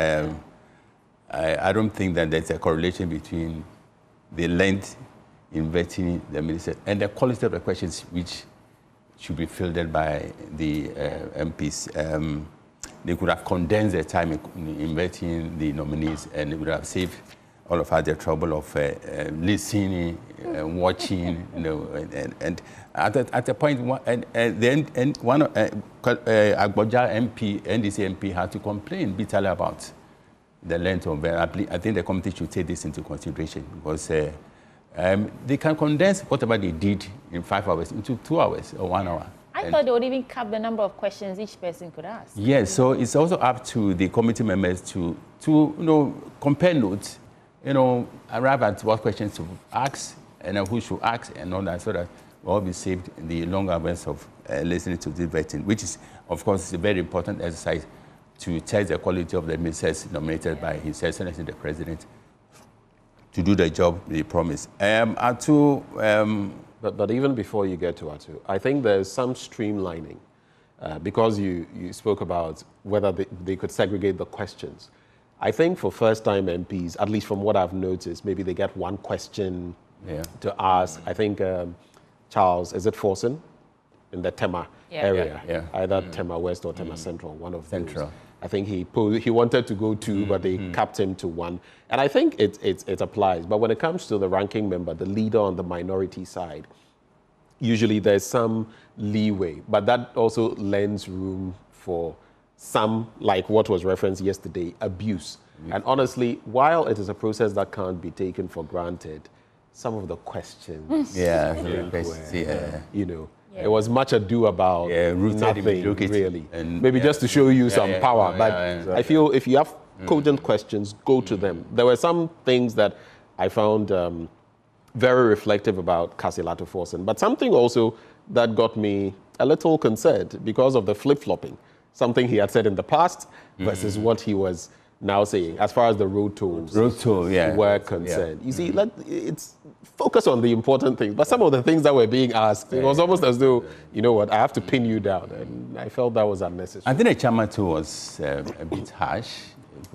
I don't think that there's a correlation between the length in vetting the minister and the quality of the questions which should be fielded by the MPs. They could have condensed their time in vetting the nominees, and it would have saved all of us the trouble of listening, watching, and at a point, then one Agboja MP, NDC MP, had to complain bitterly about the length of it. I think the committee should take this into consideration, because they can condense whatever they did in 5 hours into 2 hours or 1 hour. I thought they would even cap the number of questions each person could ask. Yes, so it's also up to the committee members to compare notes, arrive at what questions to ask and who should ask and all that, so that we'll all be saved the long hours of listening to the vetting, which is, of course, a very important exercise to test the quality of the ministers nominated by His Excellency the President to do the job they promised. But even before you get to Atu, I think there's some streamlining because you spoke about whether they could segregate the questions. I think for first-time MPs, at least from what I've noticed, maybe they get one question to ask. I think Charles, is it Forsen in the Tema area? Either Tema West or Tema Central, one of those. I think he wanted to go 2, but they capped him to 1. And I think it applies. But when it comes to the ranking member, the leader on the minority side, usually there's some leeway. But that also lends room for some, like what was referenced yesterday, abuse. And honestly, while it is a process that can't be taken for granted, some of the questions, it was much ado about nothing, really. And maybe just to show you some power. But I feel if you have cogent questions, go to them. There were some things that I found very reflective about Kasilato Forsen, but something also that got me a little concerned because of the flip-flopping. Something he had said in the past versus what he was now saying, as far as the road tolls were concerned. You see, it's focus on the important things. But some of the things that were being asked, it was almost as though, you know what, I have to pin you down. And I felt that was unnecessary. I think the chairman too was a bit harsh.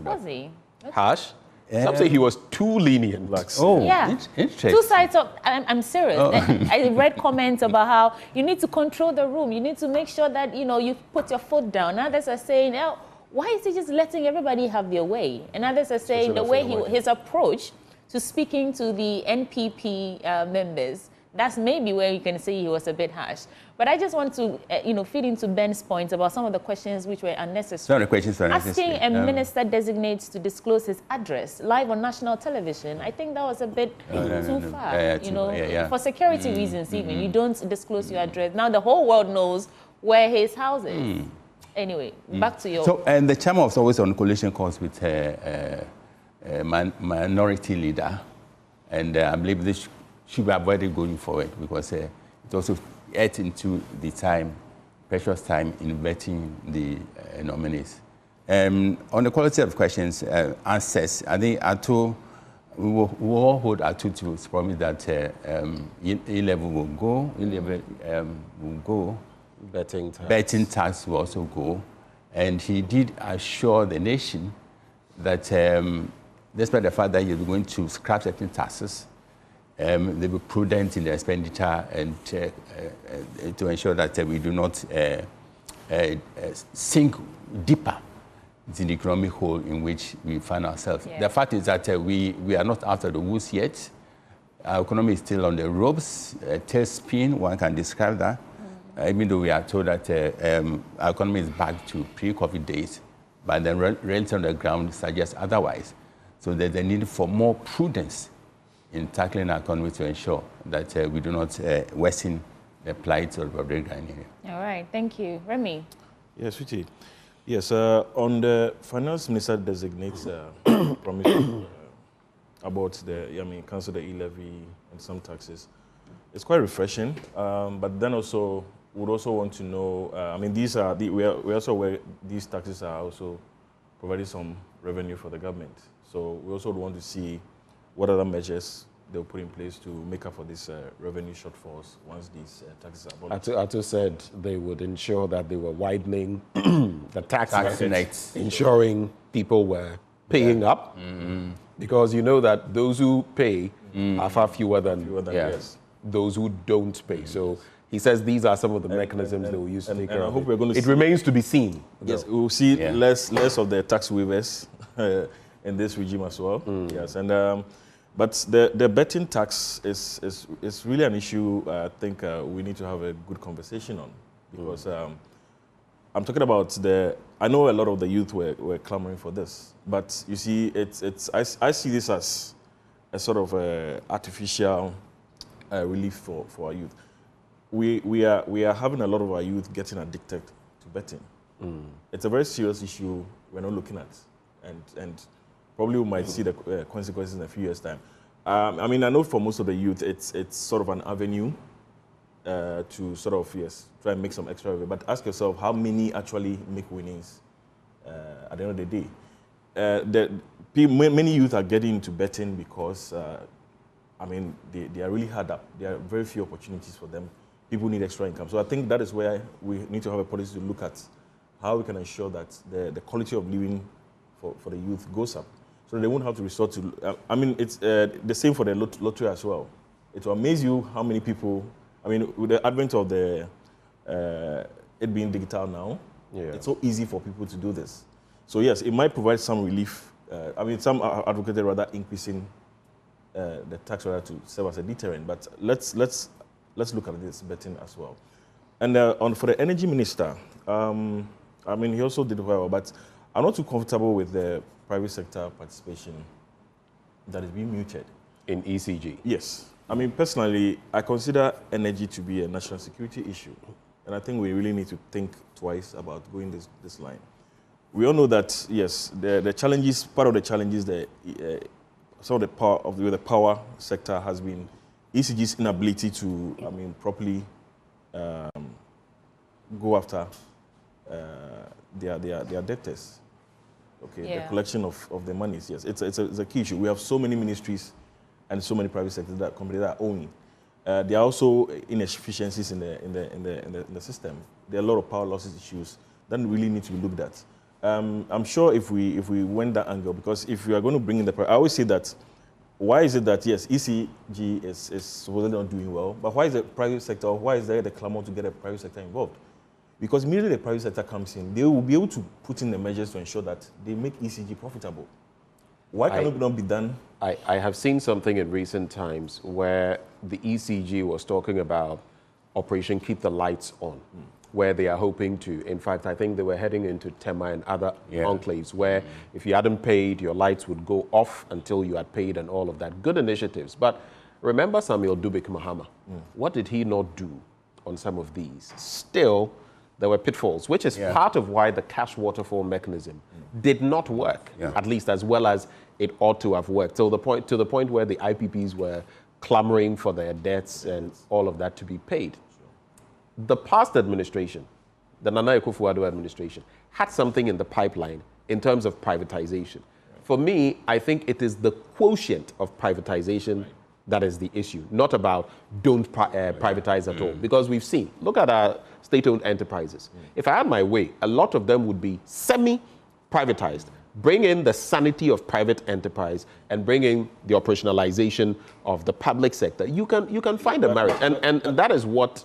Was he? Harsh? Some say he was too lenient. Interesting. 2 sides of, I'm serious. I read comments about how you need to control the room. You need to make sure that, you put your foot down. Others are saying, why is he just letting everybody have their way? And others are saying the way his approach to speaking to the NPP members, that's maybe where you can say he was a bit harsh. But I just want to, feed into Ben's point about some of the questions which were unnecessary. Some of the questions were unnecessary. Asking a minister designate to disclose his address live on national television, I think that was a bit too far. For security reasons even, you don't disclose your address. Now the whole world knows where his house is. Anyway, back to your... So, and the chairman was always on coalition calls with a minority leader. And I believe this should be avoided going forward, because it also ate into the precious time in vetting the nominees. On the quality of questions, answers, I think we all hold Atu to promise that E-level will go, E-level will go. Betting tax will also go. And he did assure the nation that despite the fact that you're going to scrap certain taxes, they will be prudent in the expenditure and to ensure that we do not sink deeper into the economic hole in which we find ourselves. The fact is that we are not out of the woods yet. Our economy is still on the ropes, tailspin, one can describe that. Even though we are told that our economy is back to pre-COVID days, but the reality on the ground suggests otherwise. So there's a need for more prudence in tackling our economy to ensure that we do not worsen the plight of the public area. All right, thank you. Remy? Yes, Richie. Yes, on the finance minister designates promise about cancel the e-levy and some taxes. It's quite refreshing, but then also would also want to know. We also where these taxes are also providing some revenue for the government. So we also want to see what other measures they'll put in place to make up for these revenue shortfalls once these taxes are abolished. Ato said they would ensure that they were widening the tax nets, ensuring people were paying up, because you know that those who pay are far fewer than those who don't pay. So he says these are some of the mechanisms they will use to take care of it. It remains to be seen. Yes, we will see less of the tax waivers in this regime as well. Yes, and but the betting tax is really an issue I think we need to have a good conversation on, because I'm talking about I know a lot of the youth were clamoring for this, but you see, I see this as a sort of artificial relief for our youth. We are having a lot of our youth getting addicted to betting. It's a very serious issue we're not looking at, and probably we might see the consequences in a few years' time. I mean, I know for most of the youth, it's sort of an avenue to sort of, try and make some extra revenue. But ask yourself, how many actually make winnings at the end of the day? Many youth are getting into betting because, I mean, they are really hard up. There are very few opportunities for them. People need extra income. So I think that is where we need to have a policy to look at how we can ensure that the quality of living for the youth goes up, so they won't have to resort to, I mean, it's the same for the lottery as well. It will amaze you how many people, I mean, with the advent of it being digital now, it's so easy for people to do this. So yes, it might provide some relief. I mean, some are advocated rather increasing the tax rather to serve as a deterrent, but let's look at this betting as well. And for the energy minister, I mean, he also did well, but I'm not too comfortable with the private sector participation that is being muted. In ECG? Yes. I mean, personally, I consider energy to be a national security issue. And I think we really need to think twice about going this line. We all know that, yes, the challenges, part of the challenges, some of the power sector has been ECG's inability to, I mean, properly go after their debtors. Okay, the collection of the monies. Yes, it's a key issue. We have so many ministries and so many private sectors that companies that are owning. There are also inefficiencies in the system. There are a lot of power losses issues that really need to be looked at. I'm sure if we went that angle, because if we are going to bring in I always say that, why is it that, yes, ECG is supposedly not doing well, but why is the private sector, why is there the clamor to get a private sector involved? Because immediately the private sector comes in, they will be able to put in the measures to ensure that they make ECG profitable. Why can it not be done? I have seen something in recent times where the ECG was talking about Operation Keep the Lights On, where they are hoping to, in fact, I think they were heading into Teiman and other enclaves where if you hadn't paid, your lights would go off until you had paid and all of that. Good initiatives. But remember Samuel Dubik Mahama. What did he not do on some of these? Still, there were pitfalls, which is part of why the cash waterfall mechanism did not work, at least as well as it ought to have worked. So to the point where the IPPs were clamoring for their debts and all of that to be paid. The past administration, the Nana Akufo-Addo administration, had something in the pipeline in terms of privatization. For me, I think it is the quotient of privatization that is the issue, not about don't privatize at all. Because we've seen, look at our state-owned enterprises. If I had my way, a lot of them would be semi-privatized. Bring in the sanity of private enterprise and bring in the operationalization of the public sector. You can find a merit. And that is what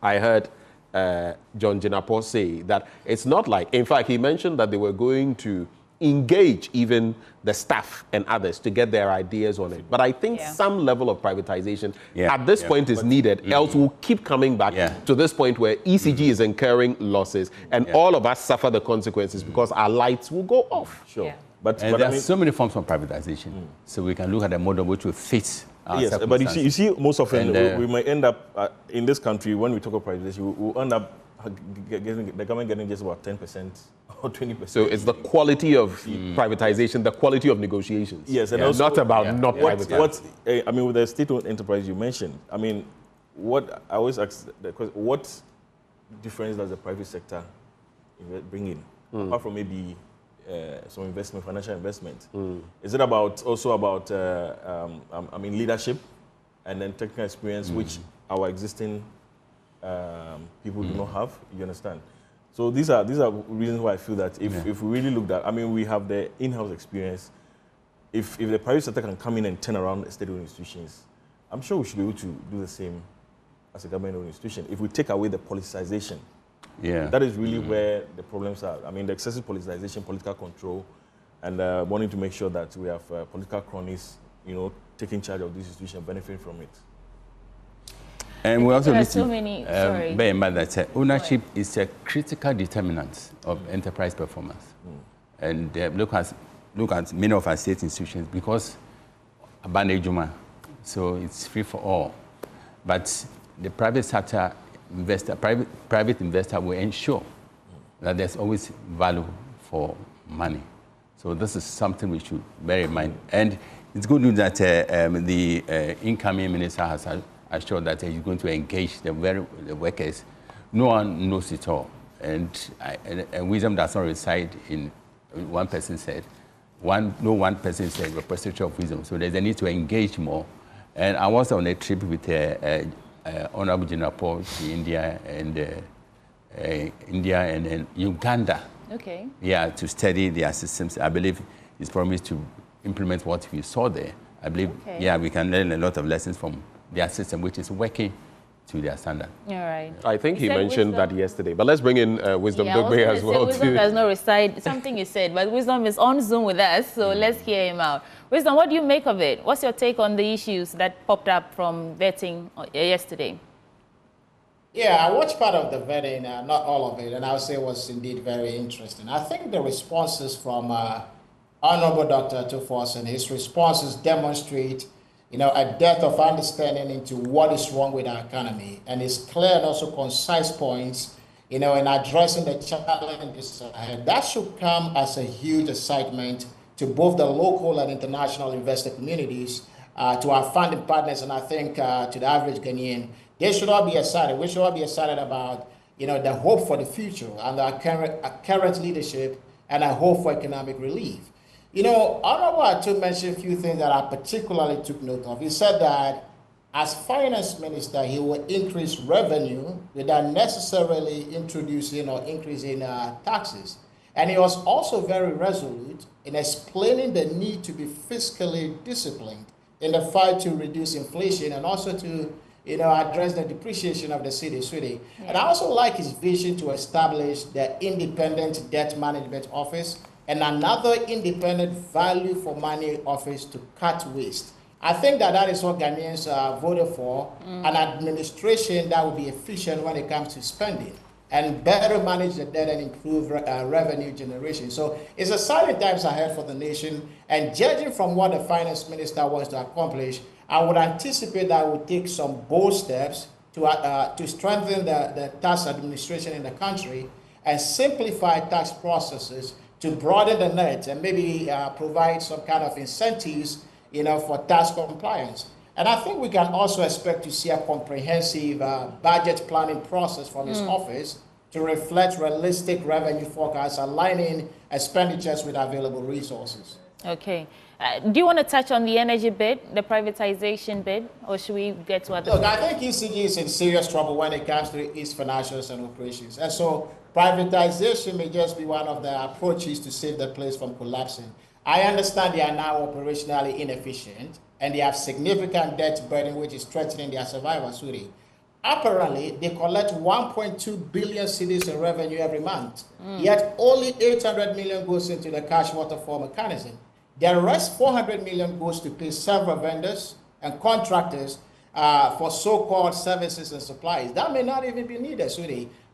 I heard John Jinapo say, that it's not like, in fact, he mentioned that they were going to engage even the staff and others to get their ideas on it. But I think some level of privatization at this point is needed, else we'll keep coming back to this point where ECG is incurring losses and all of us suffer the consequences because our lights will go off. But there are so many forms of privatization. So we can look at a model which will fit our but you see, most often we might end up in this country, when we talk about privatization, we'll end up getting the government getting just about 10% or 20%. So it's the quality of privatization, the quality of negotiations. Yes, and also, not about not privatizing. I mean, with the state-owned enterprise you mentioned, I mean, what I always ask the question: what difference does the private sector bring in, apart from maybe some investment, financial investment. Is it also about leadership and then technical experience, which our existing people do not have? You understand? So these are reasons why I feel that if we really look at, we have the in-house experience. If the private sector can come in and turn around state-owned institutions, I'm sure we should be able to do the same as a government-owned institution. If we take away the politicization, that is really where the problems are. The excessive politicization, political control, and wanting to make sure that we have political cronies, taking charge of this institution, benefiting from it. And we also need so to bear in mind that ownership is a critical determinant of enterprise performance. And look at many of our state institutions, because Abanejuma, so it's free for all. But the private sector investor, private investor will ensure that there's always value for money. So this is something we should bear in mind. And it's good news that the incoming minister has assured that he's going to engage the workers. No one knows it all. And wisdom does not reside in one person said. No one person said repository of wisdom. So there's a need to engage more. And I was on a trip with Honorable General Paul to India and Uganda. Okay. Yeah, to study their systems. I believe he's promised to implement what we saw there. I believe, we can learn a lot of lessons from their system, which is working to their standard. All right. I think he mentioned that yesterday, but let's bring in Wisdom Dogbe as well. Wisdom does not reside, something you said, but Wisdom is on Zoom with us, so let's hear him out. Wisdom, what do you make of it? What's your take on the issues that popped up from vetting yesterday? Yeah, I watched part of the vetting, not all of it, and I would say it was indeed very interesting. I think the responses from Honorable Dr. Tufos and his responses demonstrate a depth of understanding into what is wrong with our economy, and his clear and also concise points, in addressing the challenges ahead. That should come as a huge excitement to both the local and international investor communities, to our funding partners, and I think to the average Ghanaian. They should all be excited. We should all be excited about, the hope for the future and our current leadership and a hope for economic relief. Honorable Atu mentioned a few things that I particularly took note of. He said that as finance minister, he will increase revenue without necessarily introducing or increasing taxes. And he was also very resolute in explaining the need to be fiscally disciplined in the fight to reduce inflation and also to address the depreciation of the city. And I also like his vision to establish the Independent Debt Management Office and another independent value for money office to cut waste. I think that is what Ghanaians voted for, an administration that will be efficient when it comes to spending and better manage the debt and improve revenue generation. So it's exciting times ahead for the nation, and judging from what the finance minister wants to accomplish, I would anticipate that we'll take some bold steps to strengthen the tax administration in the country and simplify tax processes to broaden the net and maybe provide some kind of incentives, for tax compliance. And I think we can also expect to see a comprehensive budget planning process from his office to reflect realistic revenue forecasts, aligning expenditures with available resources. Okay. Do you want to touch on the energy bit, the privatization bit, or should we get to other? Look, I think ECG is in serious trouble when it comes to its financials and operations. And so privatization may just be one of the approaches to save the place from collapsing. I understand they are now operationally inefficient and they have significant debt burden which is threatening their survival. Apparently, they collect 1.2 billion cedis in revenue every month, yet only 800 million goes into the cash waterfall mechanism. The rest 400 million goes to pay several vendors and contractors for so-called services and supplies. That may not even be needed,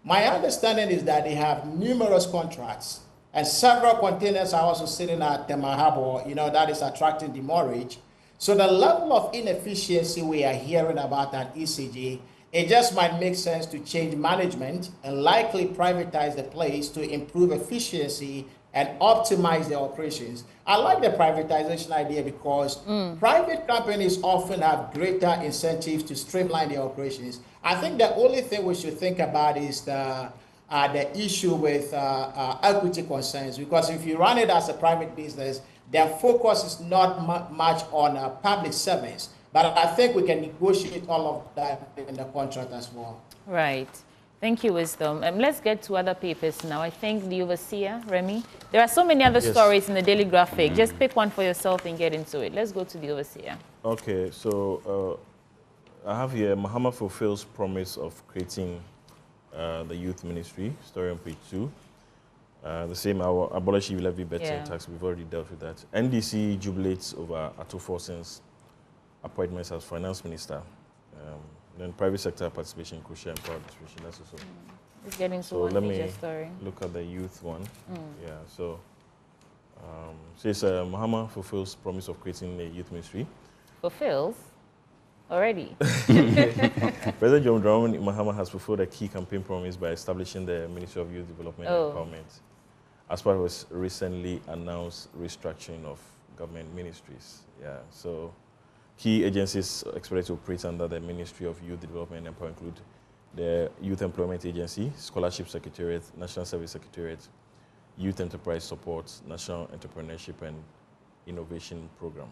My understanding is that they have numerous contracts and several containers are also sitting at Teiman Harbor, that is attracting demurrage. So the level of inefficiency we are hearing about at ECG, it just might make sense to change management and likely privatize the place to improve efficiency and optimize their operations. I like the privatization idea because private companies often have greater incentives to streamline their operations. I think the only thing we should think about is the the issue with equity concerns, because if you run it as a private business, their focus is not much on public service. But I think we can negotiate all of that in the contract as well. Right. Thank you, Wisdom. Let's get to other papers now. I think the Overseer, Remy. There are so many other stories in the Daily Graphic. Just pick one for yourself and get into it. Let's go to the Overseer. Okay, so I have here Mahama fulfills promise of creating the youth ministry, story on page 2. The same, our abolish levy betting tax, we've already dealt with that. NDC jubilates over Ato Forson's appointments as finance minister. Then private sector participation, crucial and power distribution, that's also. Let's get into so one let major me story. Look at the youth one. Yeah, so says Mahama fulfills promise of creating a youth ministry. Fulfills? Already. President John Dramani Mahama has fulfilled a key campaign promise by establishing the Ministry of Youth Development and Empowerment as part of his recently announced restructuring of government ministries. Yeah, so key agencies expected to operate under the Ministry of Youth Development and Empowerment include the Youth Employment Agency, Scholarship Secretariat, National Service Secretariat, Youth Enterprise Support, National Entrepreneurship and Innovation Program.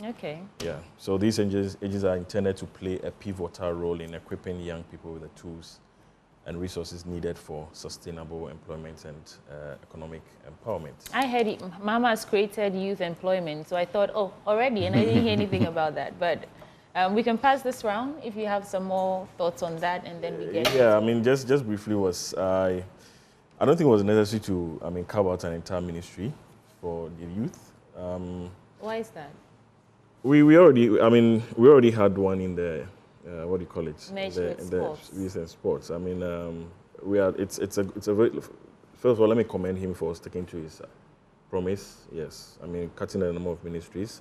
Okay. Yeah, so these agencies are intended to play a pivotal role in equipping young people with the tools and resources needed for sustainable employment and economic empowerment. I heard it. Mama has created youth employment, so I thought, oh, already, and I didn't hear anything about that. But we can pass this round if you have some more thoughts on that, and then we get. Yeah, I mean, just briefly I don't think it was necessary to, carve out an entire ministry for the youth. Why is that? We already had one in the what do you call it? Sports. Youth and sports. I mean, it's a very. First of all, let me commend him for sticking to his promise. Yes, I mean, cutting the number of ministries.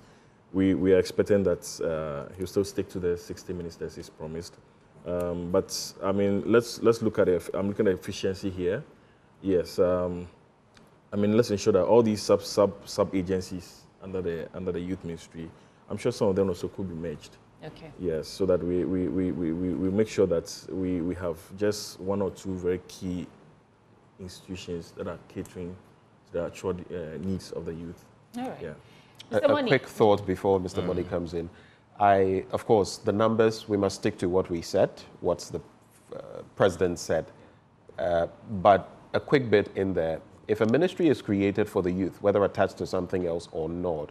We are expecting that he'll still stick to the 60 ministers he's promised. But I mean, let's look at it. I'm looking at efficiency here. Yes. I mean, let's ensure that all these sub agencies under the youth ministry, I'm sure some of them also could be merged. Okay. Yes, so that we make sure that we have just one or two very key institutions that are catering to the actual needs of the youth. All right. Yeah. A quick thought before Mr. Money comes in. Of course, the numbers, we must stick to what we said, what the president said. But a quick bit in there. If a ministry is created for the youth, whether attached to something else or not,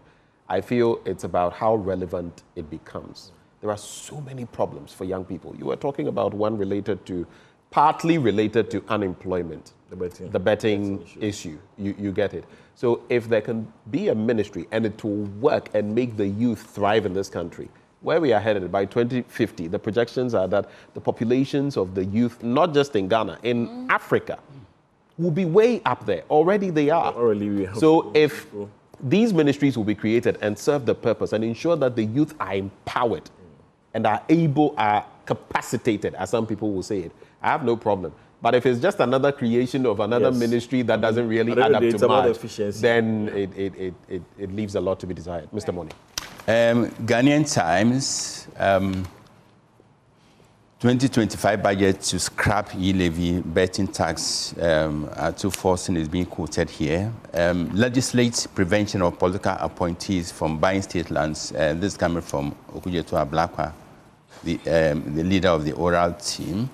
I feel it's about how relevant it becomes. There are so many problems for young people. You were talking about one partly related to unemployment, the betting issue. You get it. So if there can be a ministry and it will work and make the youth thrive in this country, where we are headed by 2050, the projections are that the populations of the youth, not just in Ghana, in Africa, will be way up there. Already they are. So if these ministries will be created and serve the purpose and ensure that the youth are empowered and are capacitated, as some people will say it, I have no problem. But if it's just another creation of another ministry that doesn't really add up to much, then it leaves a lot to be desired. Mr. Money. Ghanaian Times, 2025 budget to scrap e-levy betting tax to forcing is being quoted here. Legislate prevention of political appointees from buying state lands. This coming from Okujeto Ablakwa, the leader of the oral team.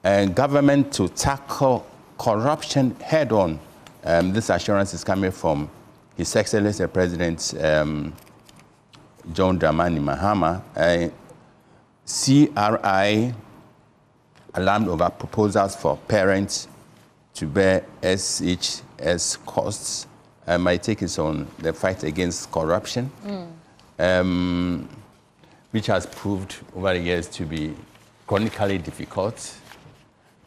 Government to tackle corruption head-on. This assurance is coming from His Excellency President John Dramani Mahama. CRI alarmed over proposals for parents to bear SHS costs. My take is on the fight against corruption, which has proved over the years to be chronically difficult.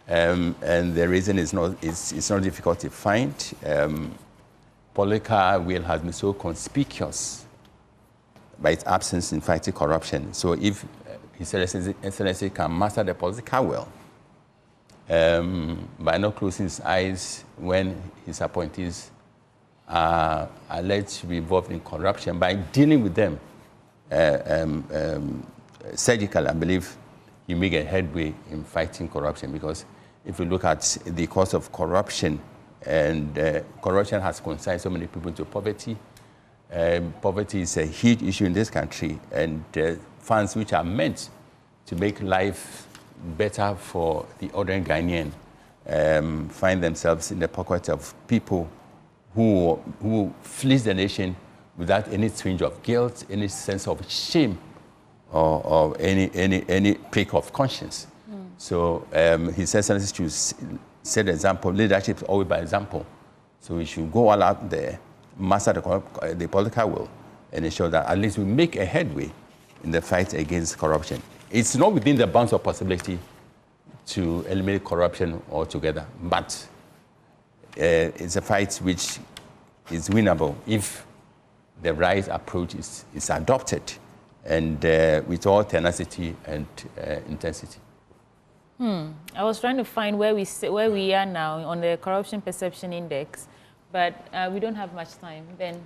And the reason is it's not difficult to find. Political will has been so conspicuous by its absence in fighting corruption. So if His Excellency can master the political will by not closing his eyes when his appointees are alleged to be involved in corruption, by dealing with them surgically, I believe you make a headway in fighting corruption, because if you look at the cause of corruption, and corruption has consigned so many people into poverty. Poverty is a huge issue in this country, and funds which are meant to make life better for the ordinary Ghanaian find themselves in the pocket of people who fleece the nation without any twinge of guilt, any sense of shame, or any prick of conscience. So His Excellency should set the example. Leadership is always by example. So we should go all out there, master the political will, and ensure that at least we make a headway in the fight against corruption. It's not within the bounds of possibility to eliminate corruption altogether, but it's a fight which is winnable if the right approach is adopted, and with all tenacity and intensity. I was trying to find where we are now on the Corruption Perception Index, but we don't have much time. Ben.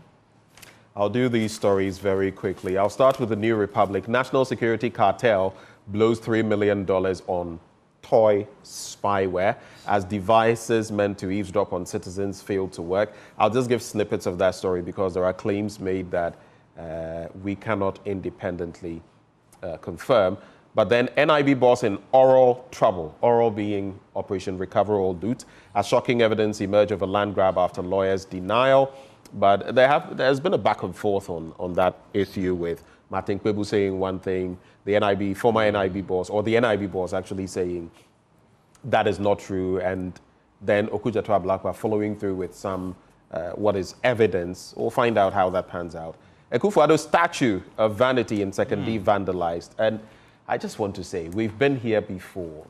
I'll do these stories very quickly. I'll start with the New Republic. National Security Cartel blows $3 million on toy spyware as devices meant to eavesdrop on citizens failed to work. I'll just give snippets of that story because there are claims made that we cannot independently confirm. But then NIB boss in oral trouble, oral being Operation Recover All Loot, as shocking evidence emerged of a land grab after lawyers' denial. But there's been a back and forth on that issue with Martin Kwebu saying one thing, the former NIB boss, or the NIB boss actually saying that is not true, and then Okudzeto Ablakwa following through with some, what is evidence. We'll find out how that pans out. Akufo-Addo's statue of vanity in Second D vandalized. And I just want to say, we've been here before.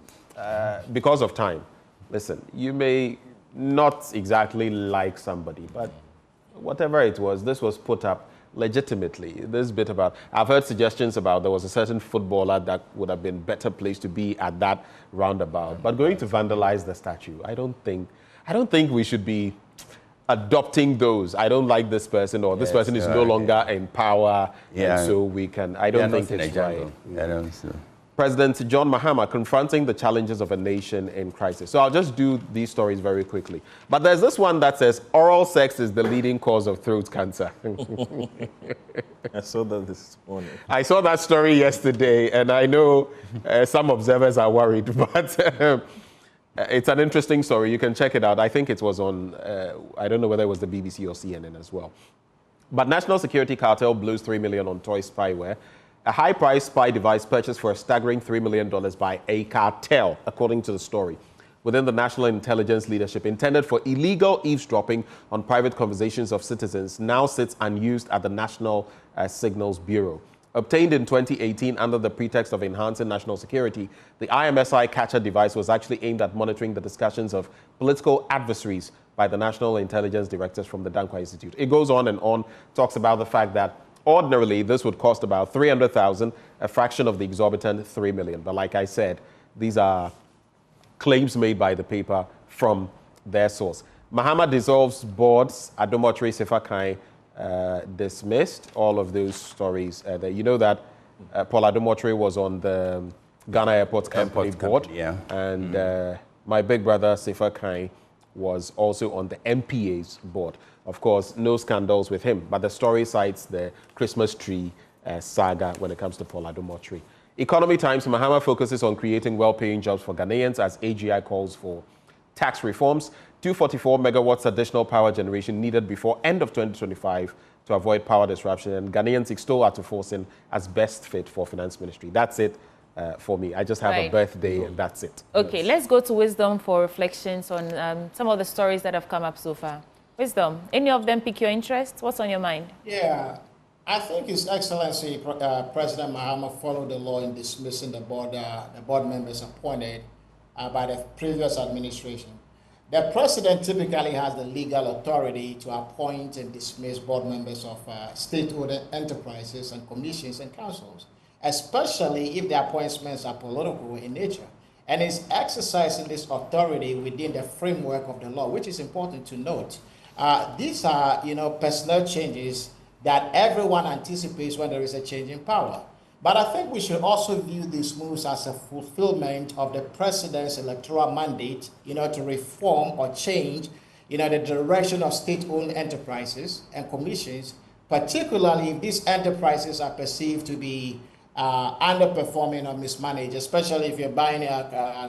Because of time, listen, you may not exactly like somebody, but whatever it was, this was put up legitimately. This bit about, I've heard suggestions about there was a certain footballer that would have been better placed to be at that roundabout. But going to vandalize the statue, I don't think we should be adopting those. I don't like this person, or this person is no longer in power, and so we can. I don't think it's right. President John Mahama confronting the challenges of a nation in crisis. So I'll just do these stories very quickly. But there's this one that says oral sex is the leading cause of throat cancer. I saw that this morning. I saw that story yesterday, and I know some observers are worried, but it's an interesting story. You can check it out. I think it was on, I don't know whether it was the BBC or CNN as well. But National Security Cartel blows $3 million on toy spyware. A high-priced spy device purchased for a staggering $3 million by a cartel, according to the story, within the National Intelligence Leadership, intended for illegal eavesdropping on private conversations of citizens, now sits unused at the National Signals Bureau. Obtained in 2018 under the pretext of enhancing national security, the IMSI catcher device was actually aimed at monitoring the discussions of political adversaries by the National Intelligence Directors from the Dankwa Institute. It goes on and on, talks about the fact that ordinarily this would cost about $300,000, a fraction of the exorbitant $3 million. But like I said, these are claims made by the paper from their source. Mahama dissolves boards, Adomotri Sefakai dismissed. All of those stories. You know that Paul Adomotri was on the Ghana Airport Company board, and my big brother Sefakai was also on the MPA's board. Of course, no scandals with him, but the story cites the Christmas tree saga when it comes to Paul Adomotri. Economy Times, Mahama focuses on creating well-paying jobs for Ghanaians as AGI calls for tax reforms. 244 megawatts additional power generation needed before end of 2025 to avoid power disruption, and Ghanaians extol Atuforsen as best fit for finance ministry. That's it for me. I just have a birthday and that's it. Okay, let's go to Wisdom for reflections on some of the stories that have come up so far. Wisdom, any of them pique your interest? What's on your mind? Yeah, I think His Excellency President Mahama followed the law in dismissing the board members appointed by the previous administration. The president typically has the legal authority to appoint and dismiss board members of state-owned enterprises and commissions and councils, especially if the appointments are political in nature, and is exercising this authority within the framework of the law, which is important to note. These are, personnel changes that everyone anticipates when there is a change in power. But I think we should also view these moves as a fulfillment of the president's electoral mandate, to reform or change, the direction of state-owned enterprises and commissions, particularly if these enterprises are perceived to be underperforming or mismanaged, especially if you're buying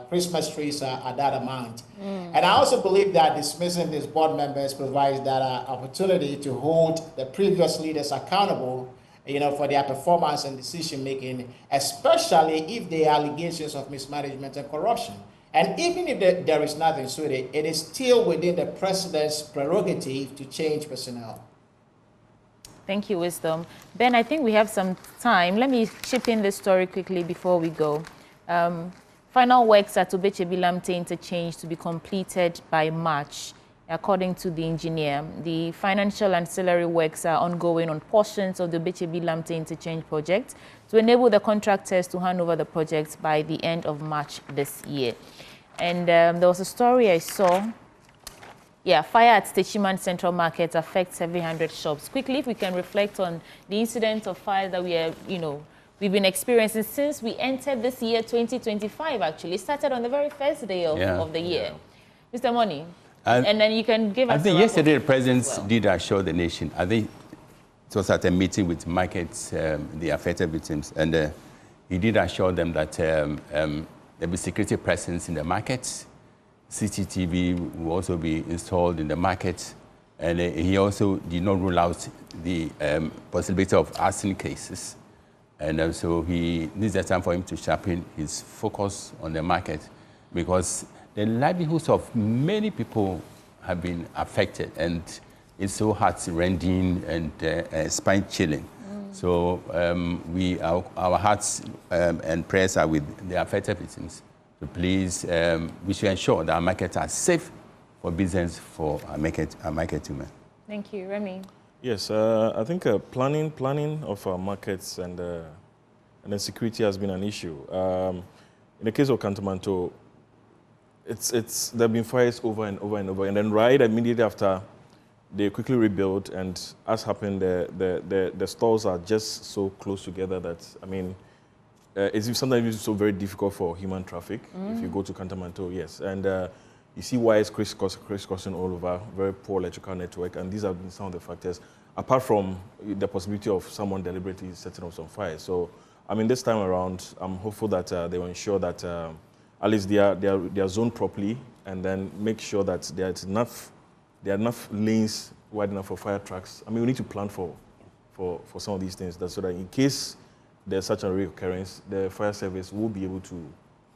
Christmas trees at that amount. And I also believe that dismissing these board members provides that opportunity to hold the previous leaders accountable, for their performance and decision making, especially if there are allegations of mismanagement and corruption. And even if there is nothing suited, it is still within the president's prerogative to change personnel. Thank you, Wisdom. Ben, I think we have some time. Let me chip in this story quickly before we go. Final works at Obeche-Bilamte interchange to be completed by March. According to the engineer, the financial ancillary works are ongoing on portions of the Obeche-Bilamte interchange project to enable the contractors to hand over the project by the end of March this year. And there was a story I saw. Yeah, fire at Teiman Central Market affects 700 shops. Quickly, if we can reflect on the incident of fire that we've been experiencing since we entered this year, 2025, actually. It started on the very first day of the year. Mr. Money, and then you can give us I think yesterday the President did assure the nation. I think it was at a meeting with markets, the affected victims, and he did assure them that there'll be security presence in the markets. CCTV will also be installed in the market, and he also did not rule out the possibility of arson cases. And so he needs a time for him to sharpen his focus on the market, because the livelihoods of many people have been affected, and it's so heart-rending and spine-chilling. So our hearts and prayers are with the affected victims. So please, we should ensure that our markets are safe for business, for our market women. Thank you. Remy? Yes, I think planning of our markets and then security has been an issue. In the case of Kantamanto, there have been fires over and over and over, and then right immediately after, they quickly rebuild, and as happened, the stores are just so close together that, I mean, sometimes it's so very difficult for human traffic if you go to Kantamanto, yes. And you see wires crisscrossing all over, very poor electrical network, and these have been some of the factors, apart from the possibility of someone deliberately setting off some fire. So, I mean, this time around, I'm hopeful that they will ensure that at least they are zoned properly, and then make sure that there are enough lanes wide enough for fire trucks. I mean, we need to plan for some of these things, so that in case there's such a reoccurrence, the fire service will be able to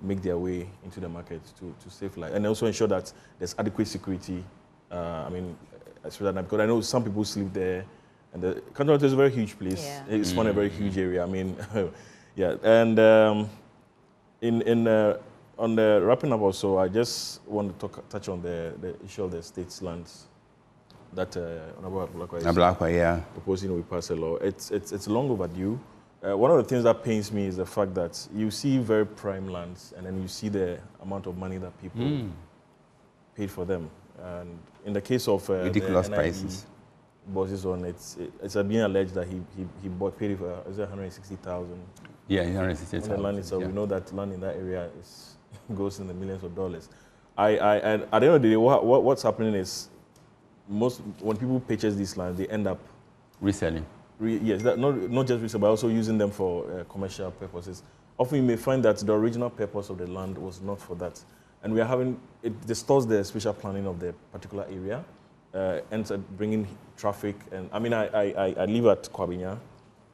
make their way into the market to save life, and also ensure that there's adequate security. I mean, because I know some people sleep there, and the Kantamanto is a very huge place. Yeah. It's a very huge area. I mean, yeah. And on the wrapping up also, I just want to touch on the issue of the state's lands that Honorable Ablakwa is proposing we pass a law. It's long overdue. One of the things that pains me is the fact that you see very prime lands, and then you see the amount of money that people paid for them. And in the case of ridiculous prices, bosses on it's being alleged that he paid it for 160,000. Yeah, 160,000. land itself, we know that land in that area goes in the millions of dollars. And at the end of the day, what's happening is when people purchase these lands, they end up reselling. Yes, not just reselling, but also using them for commercial purposes. Often you may find that the original purpose of the land was not for that. And we are having, it distorts the spatial planning of the particular area, ends up bringing traffic. And I mean, I live at Kwabinya.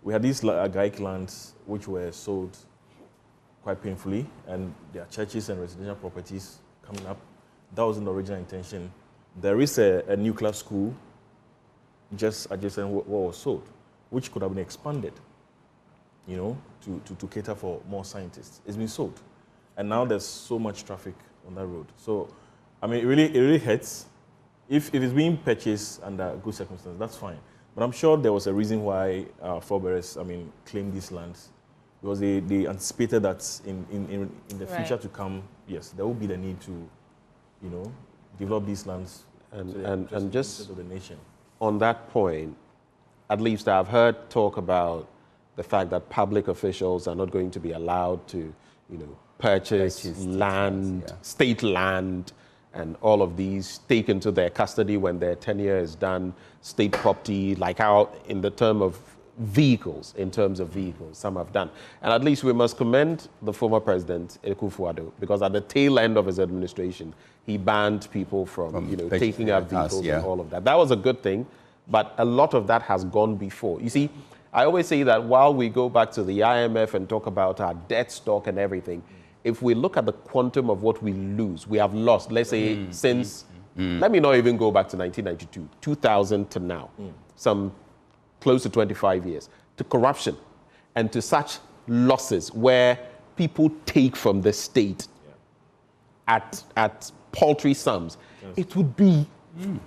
We had these agaic lands which were sold quite painfully, and there are churches and residential properties coming up. That wasn't the original intention. There is a nuclear school just adjacent what was sold, which could have been expanded, to cater for more scientists. It's been sold. And now there's so much traffic on that road. So, I mean, it really hurts. If it's being purchased under good circumstances, that's fine. But I'm sure there was a reason why our forebears, claimed these lands, because they anticipated that in the future to come, yes, there will be the need to, develop these lands and just of the nation. On that point, at least I've heard talk about the fact that public officials are not going to be allowed to, purchase land, state land, and all of these take into their custody when their tenure is done, state property, like how in the term of vehicles, some have done. And at least we must commend the former president, Akufo-Addo, because at the tail end of his administration, he banned people from taking out vehicles and all of that. That was a good thing, but a lot of that has gone before. You see, I always say that while we go back to the IMF and talk about our debt stock and everything, if we look at the quantum of what we lose, we have lost, let's say, since, let me not even go back to 1992, 2000 to now, some close to 25 years, to corruption and to such losses where people take from the state at paltry sums. It would be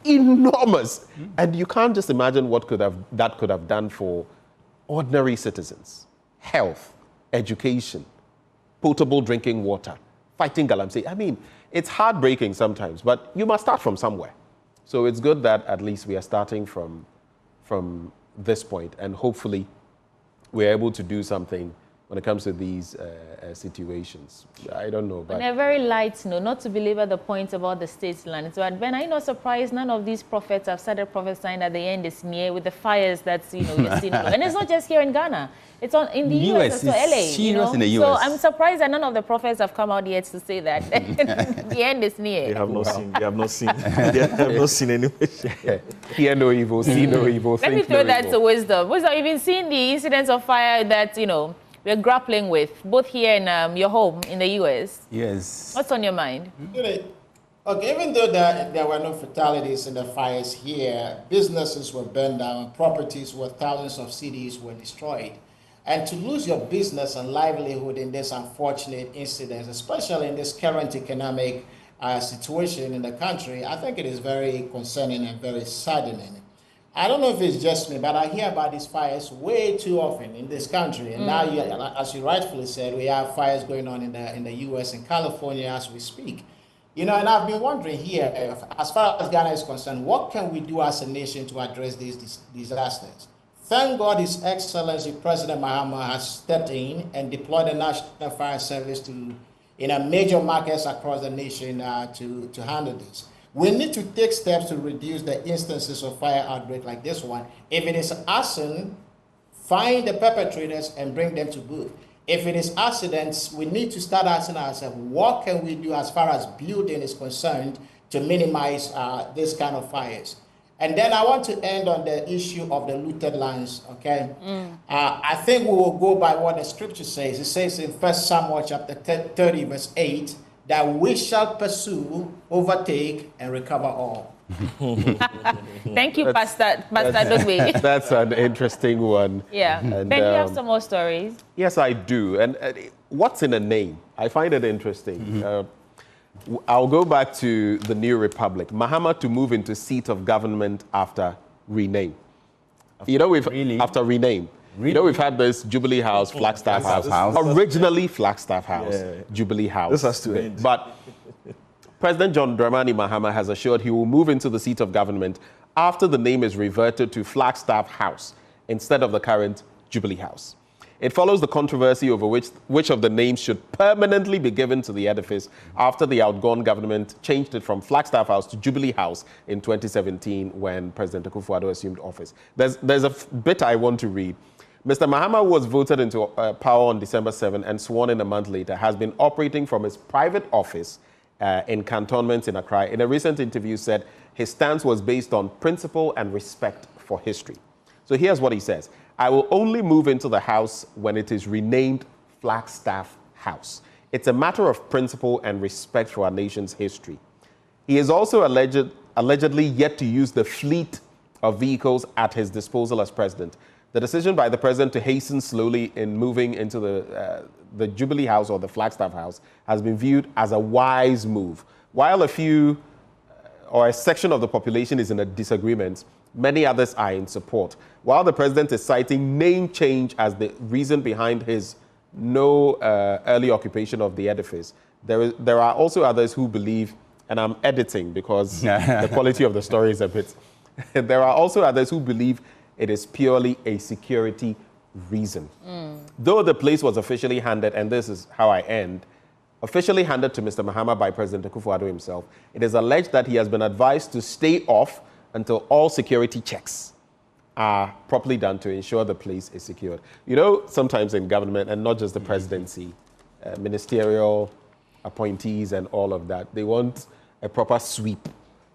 enormous. And you can't just imagine what that could have done for ordinary citizens. Health, education, potable drinking water, fighting galamsey. I mean, it's heartbreaking sometimes, but you must start from somewhere. So it's good that at least we are starting from this point, and hopefully we're able to do something when it comes to these situations. I don't know. But on a very light note, not to belabor the point about the state's land, so Ben, are you not surprised none of these prophets have started prophesying that the end is near with the fires that's, you're seeing? And it's not just here in Ghana. It's in the US as well, LA. In the US. So I'm surprised that none of the prophets have come out yet to say that the end is near. They have not seen. They have not seen. They have not seen anything. Hear no evil, see no evil. Let me throw that to Wisdom. Wisdom, you've been seeing the incidents of fire that, we're grappling with, both here in your home in the US. Yes. What's on your mind? Okay, even though there were no fatalities in the fires here, businesses were burned down, properties worth thousands of cedis were destroyed. And to lose your business and livelihood in this unfortunate incident, especially in this current economic situation in the country, I think it is very concerning and very saddening. I don't know if it's just me, but I hear about these fires way too often in this country. And now, as you rightfully said, we have fires going on in the US and California as we speak. And I've been wondering here, as far as Ghana is concerned, what can we do as a nation to address these disasters? Thank God His Excellency President Mahama has stepped in and deployed the National Fire Service to major markets across the nation to handle this. We need to take steps to reduce the instances of fire outbreak like this one. If it is arson, find the perpetrators and bring them to book. If it is accidents, we need to start asking ourselves, what can we do as far as building is concerned to minimize this kind of fires? And then I want to end on the issue of the looted lands, okay? I think we will go by what the scripture says. It says in 1 Samuel chapter 30, verse 8, that we shall pursue, overtake, and recover all. Thank you, Pastor Dogbe. That's an interesting one. Yeah. And, Ben, you have some more stories? Yes, I do. And what's in a name? I find it interesting. I'll go back to the New Republic. Mahama to move into seat of government after rename. After rename. Really? We've had this Jubilee House, Flagstaff House. Originally Flagstaff House, Jubilee House. This has to end. But President John Dramani Mahama has assured he will move into the seat of government after the name is reverted to Flagstaff House instead of the current Jubilee House. It follows the controversy over which of the names should permanently be given to the edifice after the outgone government changed it from Flagstaff House to Jubilee House in 2017 when President Akufo-Addo assumed office. There's a bit I want to read. Mr. Mahama was voted into power on December 7 and sworn in a month later, has been operating from his private office in cantonments in Accra. In a recent interview said his stance was based on principle and respect for history. So here's what he says. I will only move into the house when it is renamed Flagstaff House. It's a matter of principle and respect for our nation's history. He is also allegedly yet to use the fleet of vehicles at his disposal as president. The decision by the president to hasten slowly in moving into the Jubilee House or the Flagstaff House has been viewed as a wise move. While a few or a section of the population is in a disagreement, many others are in support. While the president is citing name change as the reason behind his no early occupation of the edifice, there are also others who believe, and I'm editing because the quality of the story is a bit, there are also others who believe it is purely a security reason. Though the place was officially handed, and this is how I end, officially handed to Mr. Mahama by President Akufo-Addo himself, it is alleged that he has been advised to stay off until all security checks are properly done to ensure the place is secured. You know, sometimes in government, and not just the presidency, ministerial appointees and all of that, they want a proper sweep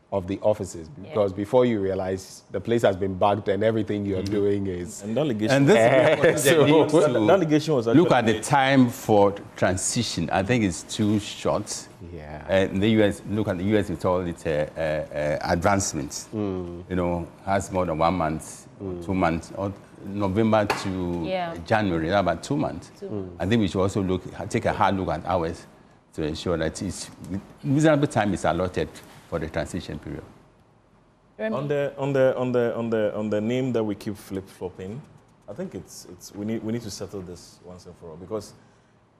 of the offices, because before you realize the place has been bugged and everything you're doing is... And delegation. And this delegation was look at the time for transition. I think it's too short. Yeah. And the US, look at the US, it's all its advancements. You know, has more than 1 month, 2 months, or November to January, about 2 months. I think we should also take a hard look at ours to ensure that it's reasonable time is allotted for the transition period. On the name that we keep flip-flopping, I think we need to settle this once and for all, because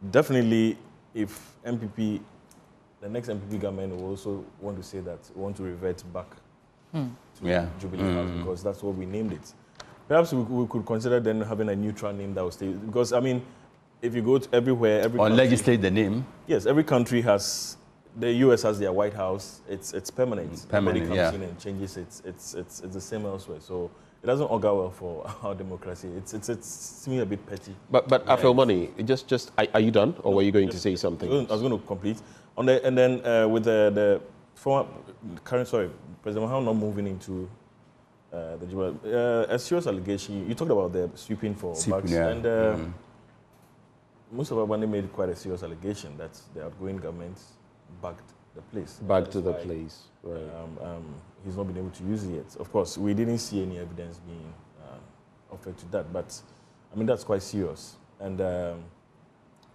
definitely if MPP, the next MPP government will also want to say that we want to revert back to Jubilee House, because that's what we named it. Perhaps we could consider then having a neutral name that will stay, because I mean, if you go to everywhere, or legislate the name. Yes, every country has. The US has their White House. It's permanent. Nobody comes in and changes it. It's the same elsewhere. So it doesn't augur well for our democracy. It's to me a bit petty. But Afel Money, just are you done, or were you going to say something? I was going to complete on the, and then with the former current President Mahama not moving into the Jubilee, a serious allegation. You talked about the sweeping for bugs, and most of our money made quite a serious allegation that the outgoing government bagged the place. Back to the place, right. He's not been able to use it yet. Of course, we didn't see any evidence being offered to that, but I mean, that's quite serious. And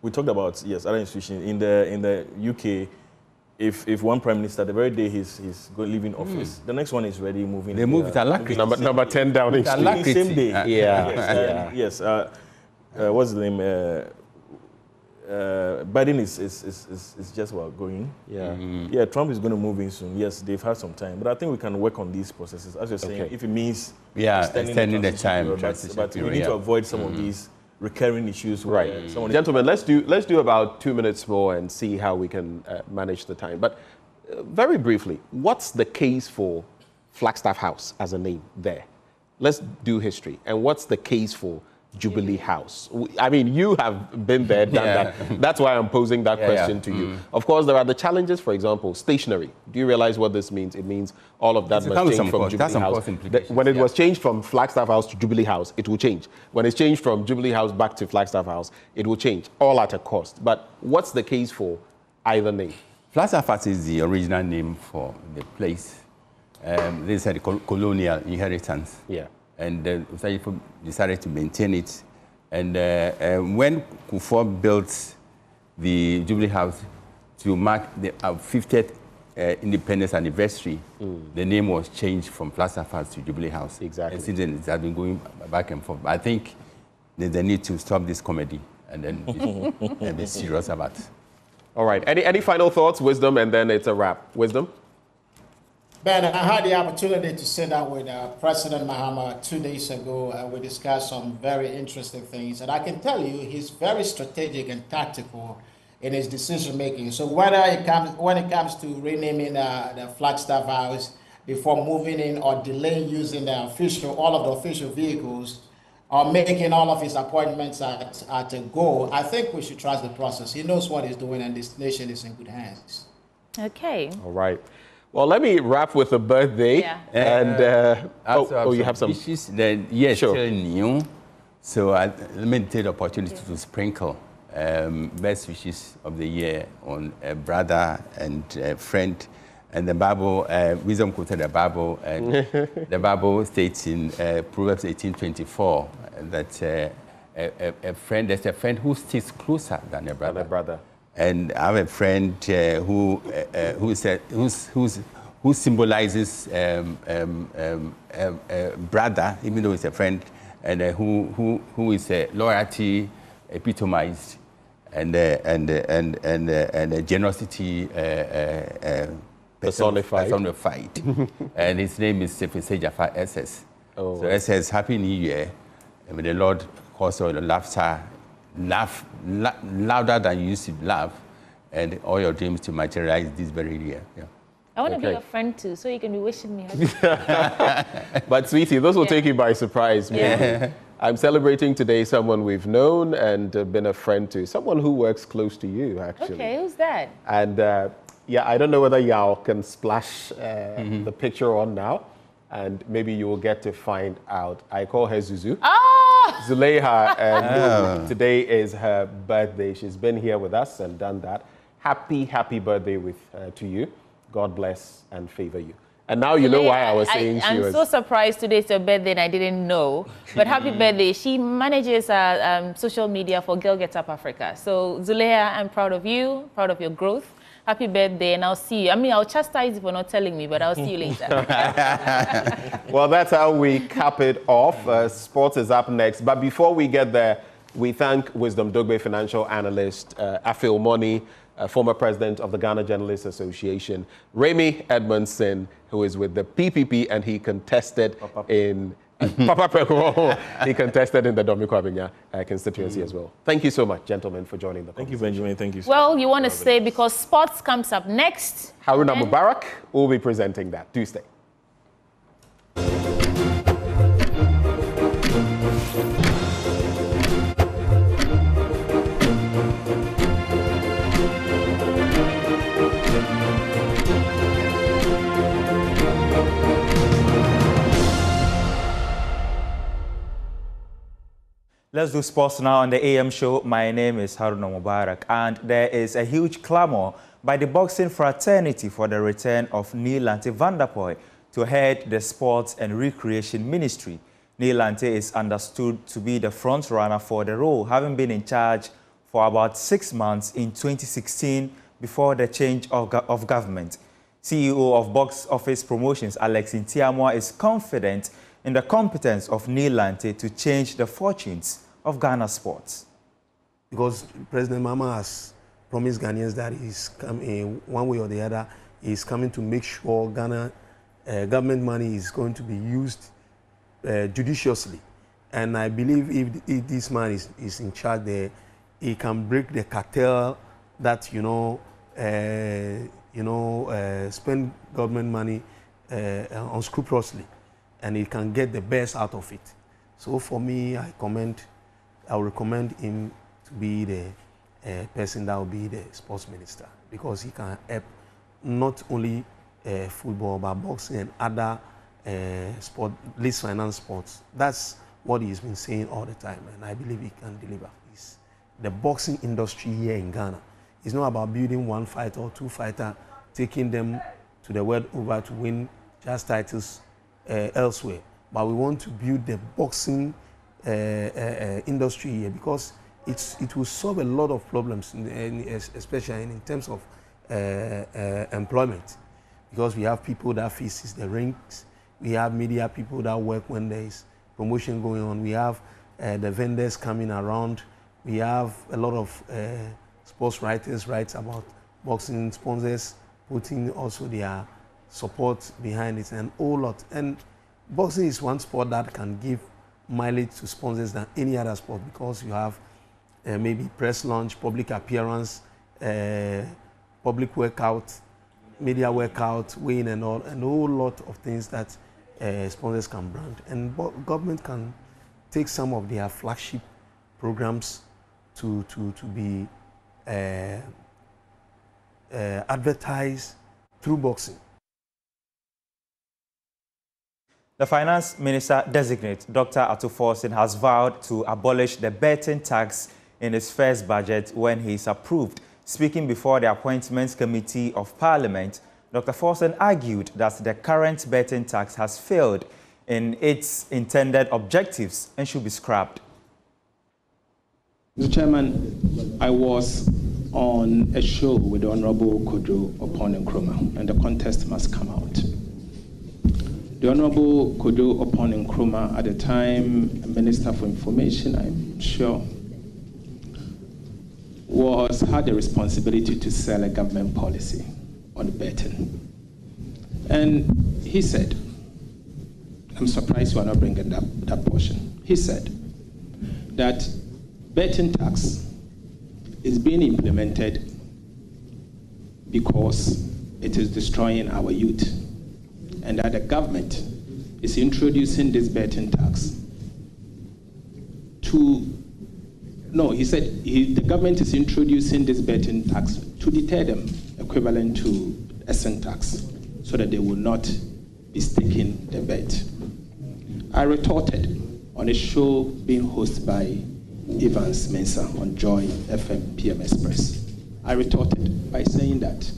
we talked about, other institutions. In the UK, if one prime minister, the very day he's leaving office, the next one is ready, moving. They move it alacrity. Number 10 Downing Street. Same day. Yes. What's the name? Biden is just about going. Yeah, Trump is going to move in soon. Yes, they've had some time, but I think we can work on these processes. As you're saying, if it means extending the time, but we need to avoid some of these recurring issues. Right, gentlemen, let's do about 2 minutes more and see how we can manage the time. But very briefly, what's the case for Flagstaff House as a name there? Let's do history. And what's the case for Jubilee House? I mean, you have been there, done that. That's why I'm posing that question to you. Of course, there are the challenges, for example, stationery. Do you realize what this means? It means all of that must change from Jubilee House. When it was changed from Flagstaff House to Jubilee House, it will change. When it's changed from Jubilee House back to Flagstaff House, it will change, all at a cost. But what's the case for either name? Flagstaff House is the original name for the place. They said colonial inheritance. Yeah. And decided to maintain it. And when Kufuor built the Jubilee House to mark the 50th independence anniversary, the name was changed from Flagstaff House to Jubilee House. Exactly. And since then, it has been going back and forth. I think there's a need to stop this comedy and then be serious about it. All right. Any final thoughts, Wisdom, and then it's a wrap. Wisdom? Ben, I had the opportunity to sit down with President Mahama 2 days ago. We discussed some very interesting things. And I can tell you, he's very strategic and tactical in his decision making. So when it comes to renaming the Flagstaff House before moving in or delaying using all of the official vehicles, or making all of his appointments at a go, I think we should trust the process. He knows what he's doing, and this nation is in good hands. Okay. All right. Well, let me wrap with a birthday. Yeah. And you have some wishes. Yes, sure. Still new. So let me take the opportunity to sprinkle best wishes of the year on a brother and a friend. And the Bible, Wisdom quoted the Bible, and the Bible states in Proverbs 18:24 that there's a friend who sticks closer than a brother. And I have a friend who symbolizes brother, even though he's a friend, and who is loyalty epitomized, and generosity personified. And his name is Sefisejafa SS. So SS, Happy New Year, and may the Lord cause all the laughter, louder than you used to laugh, and all your dreams to materialize this very year. Yeah. I want to be your friend too, so you can be wishing me. But sweetie, those will take you by surprise. Yeah. I'm celebrating today someone we've known and been a friend to, someone who works close to you, actually. Okay, who's that? And yeah, I don't know whether Yao can splash the picture on now, and maybe you will get to find out. I call her Zuzu. Ah! Zuleiha, and today is her birthday. She's been here with us and done that. Happy, happy birthday to you. God bless and favor you. And now you know why I was saying she was... I'm so surprised today's your birthday and I didn't know. But happy birthday. She manages social media for Girl Get Up Africa. So Zuleiha, I'm proud of you, proud of your growth. Happy birthday, and I'll see you. I mean, I'll chastise you for not telling me, but I'll see you later. Well, that's how we cap it off. Sports is up next. But before we get there, we thank Wisdom Dogbe financial analyst, Afil Money, former president of the Ghana Journalists Association, Remy Edmondson, who is with the PPP, and he contested in Papa Preko. He contested in the Dominico Abinya constituency as well. Thank you so much, gentlemen, for joining the Thank you, Benjamin. Thank you. Well, you want to stay because sports comes up next. Haruna Mubarak will be presenting that. Do stay. Let's do sports now on the AM show. My name is Haruna Mubarak, and there is a huge clamor by the boxing fraternity for the return of Neil Lante Vanderpoy to head the Sports and Recreation Ministry. Neil Lante is understood to be the front runner for the role, having been in charge for about 6 months in 2016 before the change of government. CEO of Box Office Promotions, Alex Ntiamwa, is confident in the competence of Neil Lante to change the fortunes of Ghana sports. Because President Mahama has promised Ghanaians that he's coming, one way or the other, he's coming to make sure Ghana government money is going to be used judiciously. And I believe if this man is in charge there, he can break the cartel that, spend government money unscrupulously, and he can get the best out of it. So for me, I will recommend him to be the person that will be the sports minister, because he can help not only football, but boxing and other sport, least finance sports. That's what he's been saying all the time, and I believe he can deliver. The boxing industry here in Ghana is not about building one fighter or two fighters, taking them to the world over to win just titles elsewhere. But we want to build the boxing industry here, because it will solve a lot of problems, especially in terms of employment. Because we have people that faces the rings, we have media people that work when there is promotion going on, we have the vendors coming around, we have a lot of sports writers write about boxing, sponsors putting also their support behind it, and a whole lot. And boxing is one sport that can give mileage to sponsors than any other sport, because you have maybe press launch, public appearance, public workout, media workout, weighing and all, and a whole lot of things that sponsors can brand. And government can take some of their flagship programs to be advertised through boxing. The Finance Minister designate, Dr. Ato Forson, has vowed to abolish the betting tax in his first budget when he is approved. Speaking before the Appointments Committee of Parliament, Dr. Forson argued that the current betting tax has failed in its intended objectives and should be scrapped. Mr. Chairman, I was on a show with the Honorable Kojo Opon Nkrumah, and the contest must come out. The Honorable Kojo Opon Nkrumah, at the time Minister for Information, I'm sure, had the responsibility to sell a government policy on betting. And he said, I'm surprised you are not bringing that portion. He said, that betting tax is being implemented because it is destroying our youth, and that the government is introducing this betting tax he said the government is introducing this betting tax to deter them, equivalent to essence tax, so that they will not be staking the bet. I retorted on a show being hosted by Evans Mensah on Joy FM PM Express. I retorted by saying that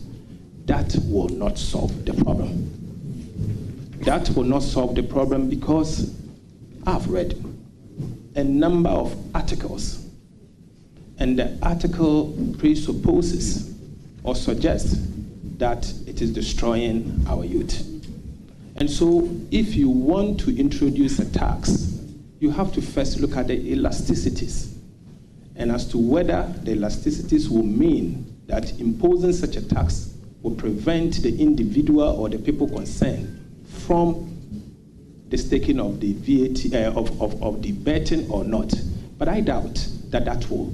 will not solve the problem. That will not solve the problem because I've read a number of articles, and the article presupposes or suggests that it is destroying our youth. And so if you want to introduce a tax, you have to first look at the elasticities, and as to whether the elasticities will mean that imposing such a tax will prevent the individual or the people concerned from the staking of the VAT, of the betting or not. But I doubt that will.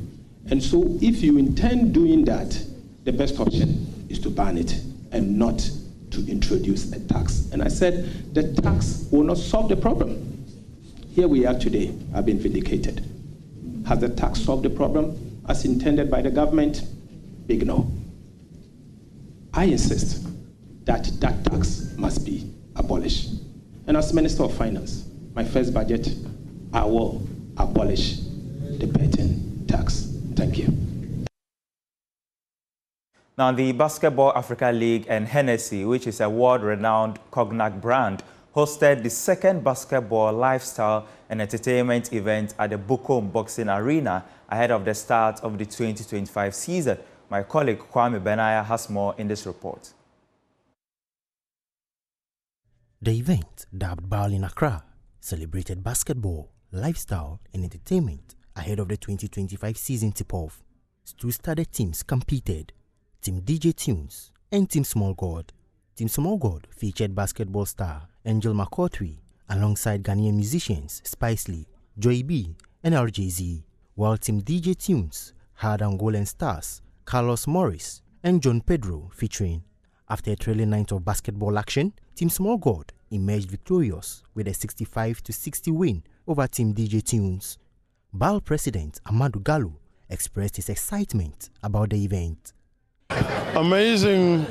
And so if you intend doing that, the best option is to ban it and not to introduce a tax. And I said the tax will not solve the problem. Here we are today, I've been vindicated. Has the tax solved the problem as intended by the government? Big no. I insist that that tax must be abolished. And as Minister of Finance, my first budget, I will abolish the betting tax. Thank you. Now, the Basketball Africa League and Hennessy, which is a world-renowned cognac brand, hosted the second basketball lifestyle and entertainment event at the Bukom Boxing Arena ahead of the start of the 2025 season. My colleague Kwame Benaya has more in this report. The event, dubbed Ball in Accra, celebrated basketball, lifestyle, and entertainment ahead of the 2025 season tip-off. Two studded teams competed, Team DJ Tunes and Team Small God. Team Small God featured basketball star Angel McCourtry alongside Ghanaian musicians Spice Lee, Joy B, and RJZ, while Team DJ Tunes had Angolan stars Carlos Morris and John Pedro featuring. After a thrilling night of basketball action, Team Small God emerged victorious with a 65-60 win over Team DJ Tunes. BAL President Amadou Gallo expressed his excitement about the event. Amazing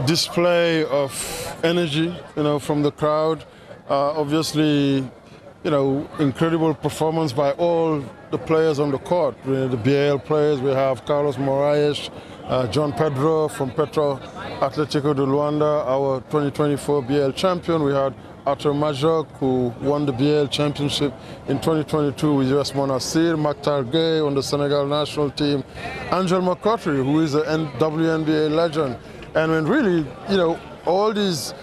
display of energy, from the crowd. Obviously, incredible performance by all the players on the court. The BAL players, we have Carlos Moraes, John Pedro from Petro Atletico de Luanda, our 2024 BAL champion. We had Arthur Majok, who won the BAL championship in 2022 with US Monastir, Maktar Gueye on the Senegal national team, Angel McCourtry, who is a WNBA legend. And when really, all these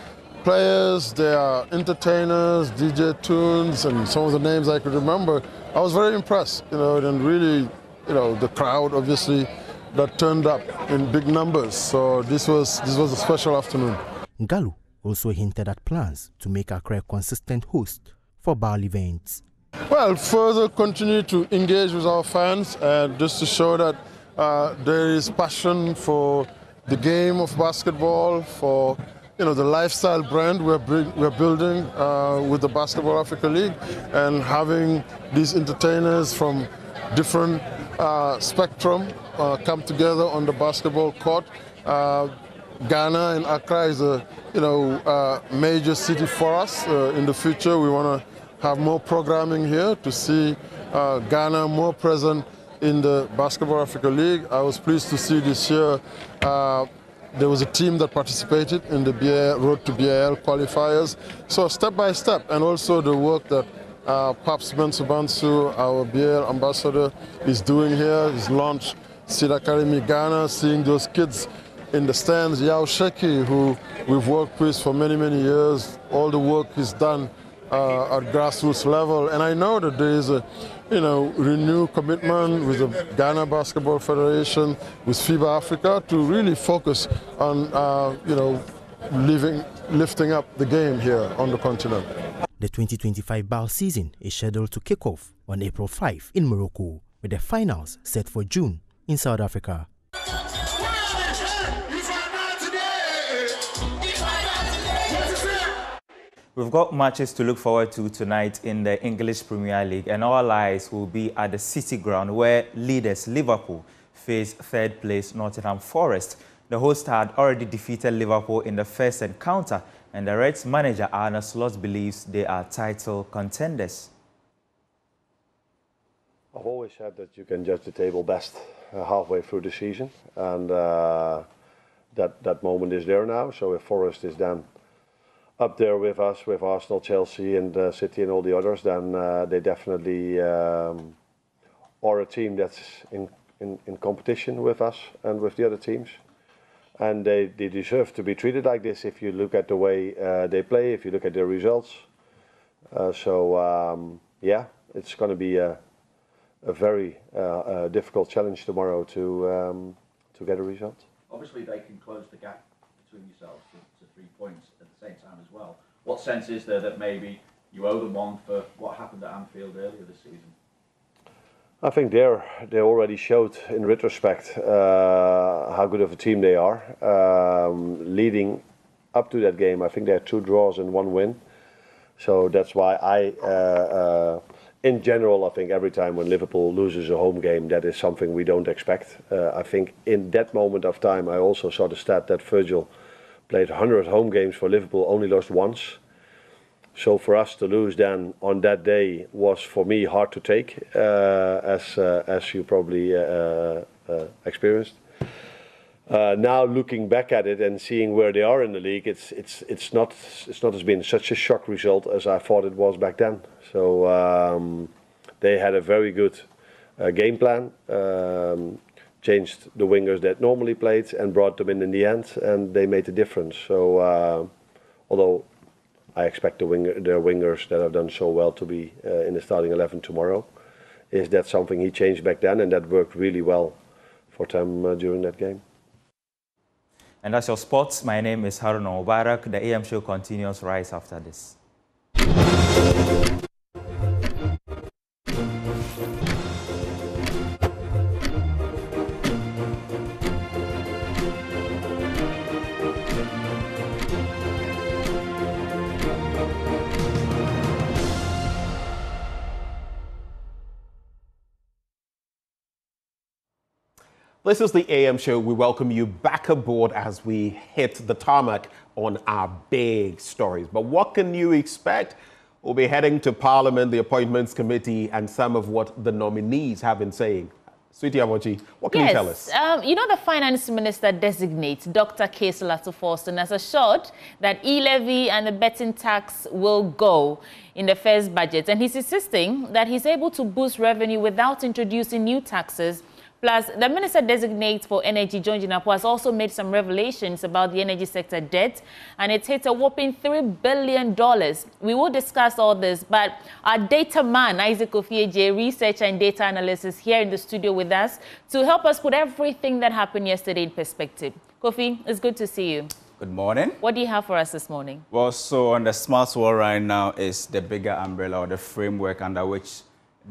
players, they are entertainers, DJ Tunes, and some of the names I could remember, I was very impressed, and really, the crowd, obviously, that turned up in big numbers. So this was a special afternoon. Gallo also hinted at plans to make Accra a consistent host for BAL events. Well, further continue to engage with our fans, just to show that there is passion for the game of basketball, for the lifestyle brand we're building with the Basketball Africa League, and having these entertainers from different spectrum come together on the basketball court. Ghana and Accra is a major city for us. In the future, we want to have more programming here to see Ghana more present in the Basketball Africa League. I was pleased to see this year there was a team that participated in the Road to BAL qualifiers. So step by step, and also the work that Paps Bensubansu, our BAL ambassador, is doing here. He's launched Seed Academy Ghana, seeing those kids in the stands. Yao Sheki, who we've worked with for many, many years, all the work he's done at grassroots level. And I know that there is a renewed commitment with the Ghana Basketball Federation, with FIBA Africa, to really focus on lifting up the game here on the continent. The 2025 BAL season is scheduled to kick off on April 5 in Morocco, with the finals set for June in South Africa. We've got matches to look forward to tonight in the English Premier League, and all eyes will be at the City Ground, where leaders Liverpool face third place Nottingham Forest. The host had already defeated Liverpool in the first encounter, and the Reds manager Arne Slot believes they are title contenders. I've always said that you can judge the table best halfway through the season, and that moment is there now. So if Forest is then up there with us, with Arsenal, Chelsea and City and all the others, then they definitely are a team that's in competition with us and with the other teams. And they deserve to be treated like this if you look at the way they play, if you look at their results. Yeah, it's going to be a very difficult challenge tomorrow to get a result. Obviously they can close the gap between yourselves to 3 points at the same time as well. What sense is there that maybe you owe them one for what happened at Anfield earlier this season? I think they already showed in retrospect how good of a team they are. Leading up to that game, I think they had 2 draws and 1 win. So that's why in general, I think every time when Liverpool loses a home game, that is something we don't expect. I think in that moment of time, I also saw the stat that Virgil played 100 home games for Liverpool, only lost once. So for us to lose then on that day was for me hard to take, as you probably experienced. Now looking back at it and seeing where they are in the league, it's not as been such a shock result as I thought it was back then. So they had a very good game plan, changed the wingers that normally played and brought them in the end, and they made a difference. So although I expect their wingers that have done so well to be in the starting 11 tomorrow, is that something he changed back then, and that worked really well for them during that game. And that's your sports. My name is Haruna Mubarak. The AM show continues right after this. This is the AM show. We welcome you back aboard as we hit the tarmac on our big stories. But what can you expect? We'll be heading to Parliament, the Appointments Committee, and some of what the nominees have been saying. Sweetie Amochi, what can you tell us? You know, the Finance Minister designate, Dr. Casey Forson, has assured that e-levy and the betting tax will go in the first budget. And he's insisting that he's able to boost revenue without introducing new taxes. Plus, the Minister-designate for Energy, John Jinapua, has also made some revelations about the energy sector debt, and it hit a whopping $3 billion. We will discuss all this, but our data man, Isaac Ofieje, researcher and data analyst, is here in the studio with us to help us put everything that happened yesterday in perspective. Kofi, it's good to see you. Good morning. What do you have for us this morning? Well, so on the smart world right now is the bigger umbrella or the framework under which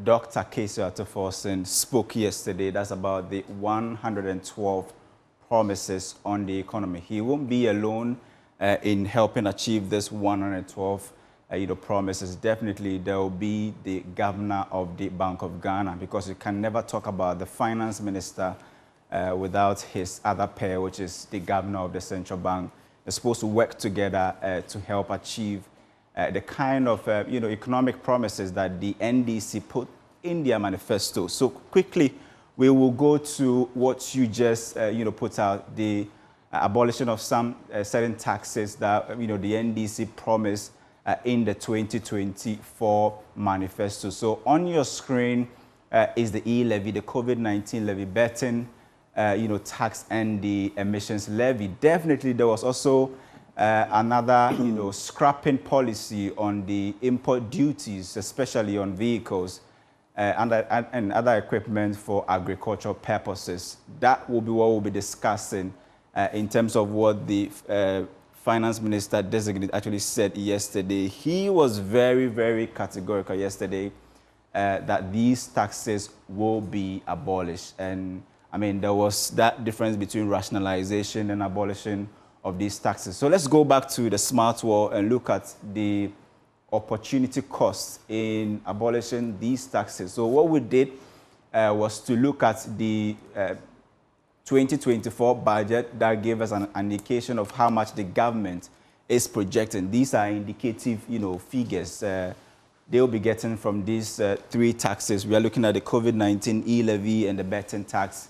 Dr. Casey Forson spoke yesterday. That's about the 112 promises on the economy. He won't be alone in helping achieve this 112 promises. Definitely, there will be the governor of the Bank of Ghana, because you can never talk about the finance minister without his other pair, which is the governor of the central bank. They're supposed to work together to help achieve the kind of economic promises that the NDC put in their manifesto. So quickly, we will go to what you just put out, the abolition of some certain taxes that the NDC promised in the 2024 manifesto. So on your screen is the e-levy, the COVID-19 levy, betting, tax, and the emissions levy. Definitely, there was also another, scrapping policy on the import duties, especially on vehicles and other equipment for agricultural purposes. That will be what we'll be discussing in terms of what the finance minister designate actually said yesterday. He was very, very categorical yesterday that these taxes will be abolished. And I mean, there was that difference between rationalization and abolition of these taxes. So let's go back to the smart wall and look at the opportunity costs in abolishing these taxes. So what we did was to look at the 2024 budget that gave us an indication of how much the government is projecting. These are indicative, figures they'll be getting from these three taxes. We are looking at the COVID-19 e-levy and the betting tax,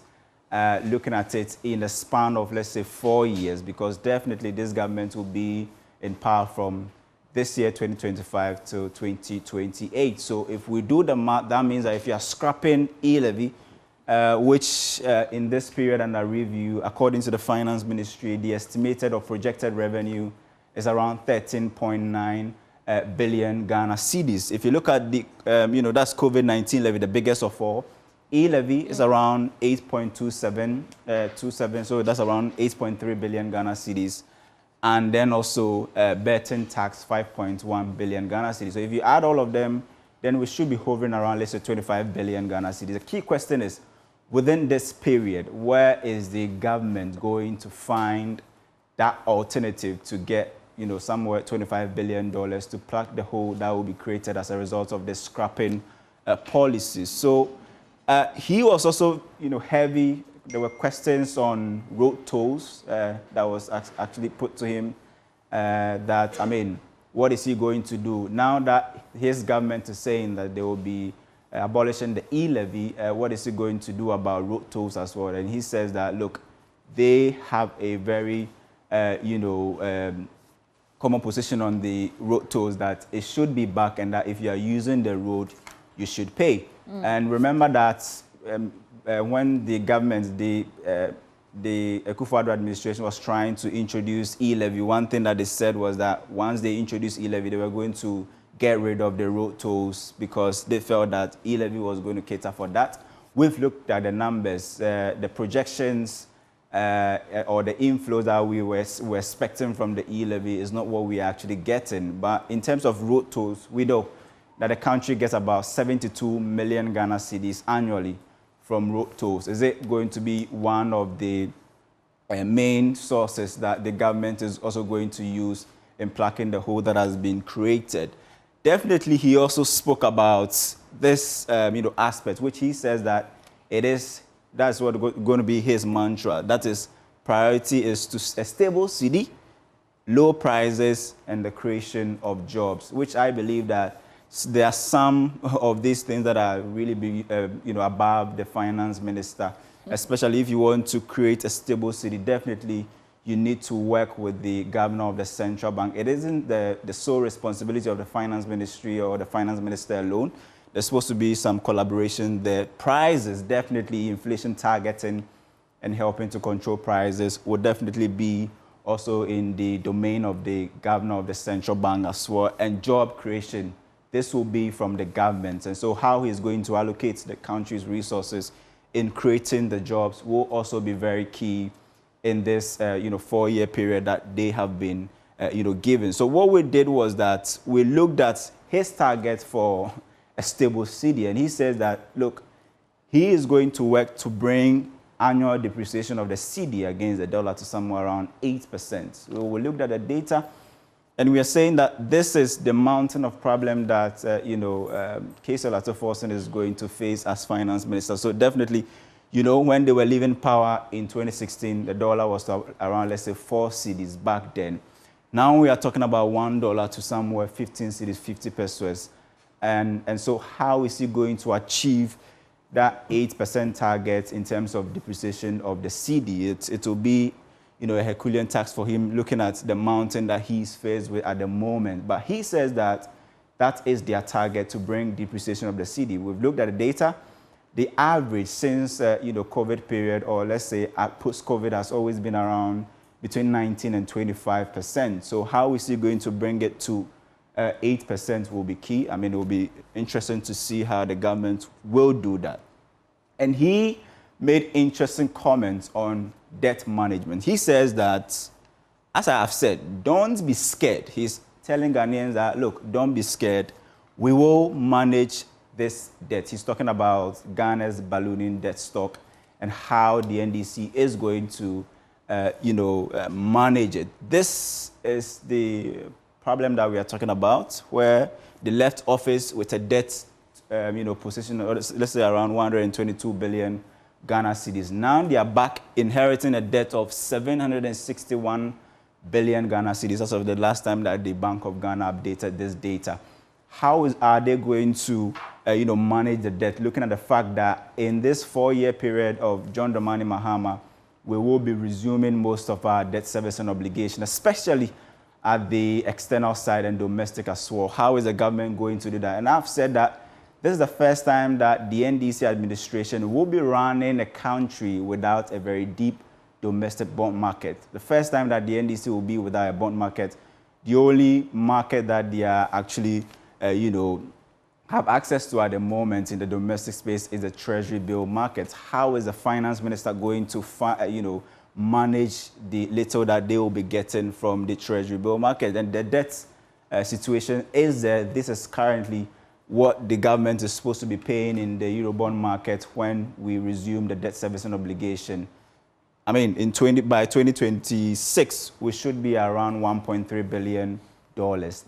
looking at it in a span of, let's say, 4 years, because definitely this government will be in power from this year, 2025, to 2028. So if we do the math, that means that if you are scrapping e-levy, which in this period under review, according to the Finance Ministry, the estimated or projected revenue is around 13.9 billion Ghana cedis. If you look at the, that's COVID-19 levy, the biggest of all. E-levy is around 8.27, so that's around 8.3 billion Ghana cedis. And then also betting tax, 5.1 billion Ghana cedis. So if you add all of them, then we should be hovering around, let's say, 25 billion Ghana cedis. The key question is, within this period, where is the government going to find that alternative to get, somewhere $25 billion to plug the hole that will be created as a result of the scrapping policies? So he was also, heavy. There were questions on road tolls that was actually put to him that, what is he going to do? Now that his government is saying that they will be abolishing the e-levy, what is he going to do about road tolls as well? And he says that, look, they have a very, common position on the road tolls that it should be back, and that if you are using the road, you should pay. And remember that when the government, the Akufo-Addo administration was trying to introduce e-levy, one thing that they said was that once they introduced e-levy, they were going to get rid of the road tolls because they felt that e-levy was going to cater for that. We've looked at the numbers, the projections, or the inflows that we were expecting from the e-levy is not what we are actually getting. But in terms of road tolls, we know that the country gets about 72 million Ghana cedis annually from road tolls. Is it going to be one of the main sources that the government is also going to use in plugging the hole that has been created? Definitely, he also spoke about this aspect, which he says that that's what going to be his mantra. That is, priority is to a stable cedi, low prices, and the creation of jobs, which I believe that there are some of these things that are really above the finance minister, especially if you want to create a stable cedi. Definitely, you need to work with the governor of the central bank. It isn't the sole responsibility of the finance ministry or the finance minister alone. There's supposed to be some collaboration there. Prices, definitely inflation targeting and helping to control prices will definitely be also in the domain of the governor of the central bank as well. And job creation, this will be from the government. And so how he's going to allocate the country's resources in creating the jobs will also be very key in this 4-year period that they have been given. So what we did was that we looked at his target for a stable cedi, and he says that, look, he is going to work to bring annual depreciation of the cedi against the dollar to somewhere around 8%. So we looked at the data, and we are saying that this is the mountain of problem that Kcee Lato-Forson is going to face as finance minister. So definitely, when they were leaving power in 2016, the dollar was around, let's say, 4 cedis back then. Now we are talking about $1 to somewhere 15 cedis, 50 pesos. And so how is he going to achieve that 8% target in terms of depreciation of the cedi? It will be, a Herculean task for him, looking at the mountain that he's faced with at the moment. But he says that that is their target, to bring depreciation of the cedi. We've looked at the data. The average since, COVID period, or let's say post-COVID, has always been around between 19 and 25%. So how is he going to bring it to 8% will be key. It will be interesting to see how the government will do that. And he made interesting comments on debt management. He says that, as I have said, don't be scared. He's telling Ghanaians that, look, don't be scared. We will manage this debt. He's talking about Ghana's ballooning debt stock and how the NDC is going to, manage it. This is the problem that we are talking about, where they left office with a debt, position, let's say around 122 billion Ghana cedis. Now they are back inheriting a debt of 761 billion Ghana cedis as of the last time that the Bank of Ghana updated this data. How are they going to, manage the debt? Looking at the fact that in this 4-year period of John Dramani Mahama, we will be resuming most of our debt servicing obligation, especially at the external side and domestic as well. How is the government going to do that? And I've said that this is the first time that the NDC administration will be running a country without a very deep domestic bond market. The first time that the NDC will be without a bond market. The only market that they are actually, have access to at the moment in the domestic space is the treasury bill market. How is the finance minister going to, manage the little that they will be getting from the treasury bill market? And the debt situation is there. This is currently what the government is supposed to be paying in the Eurobond market when we resume the debt servicing obligation. I mean, by 2026, we should be around $1.3 billion.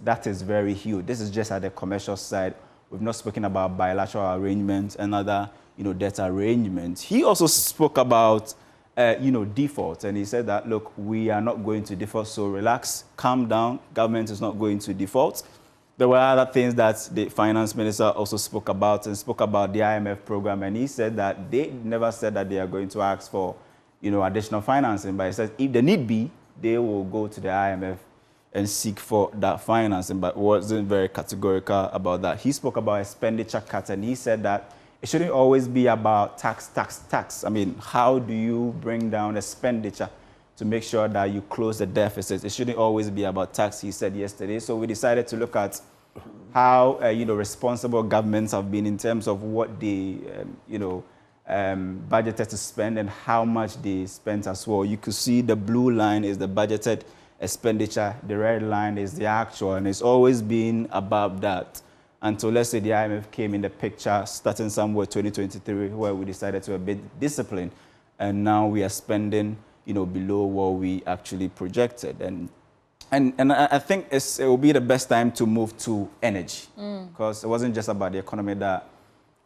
That is very huge. This is just at the commercial side. We've not spoken about bilateral arrangements and other, debt arrangements. He also spoke about, default, and he said that, look, we are not going to default, so relax, calm down. Government is not going to default. There were other things that the finance minister also spoke about, and spoke about the IMF program, and he said that they never said that they are going to ask for, additional financing, but he said if the need be, they will go to the IMF and seek for that financing, but wasn't very categorical about that. He spoke about expenditure cuts, and he said that it shouldn't always be about tax. I mean, how do you bring down expenditure to make sure that you close the deficits? It shouldn't always be about tax, he said yesterday. So we decided to look at how, responsible governments have been in terms of what they, budgeted to spend and how much they spent as well. You could see the blue line is the budgeted expenditure, the red line is the actual, and it's always been above that until, let's say, the IMF came in the picture starting somewhere 2023, where we decided to be a bit disciplined, and now we are spending, below what we actually projected. And I think it will be the best time to move to energy, because it wasn't just about the economy that,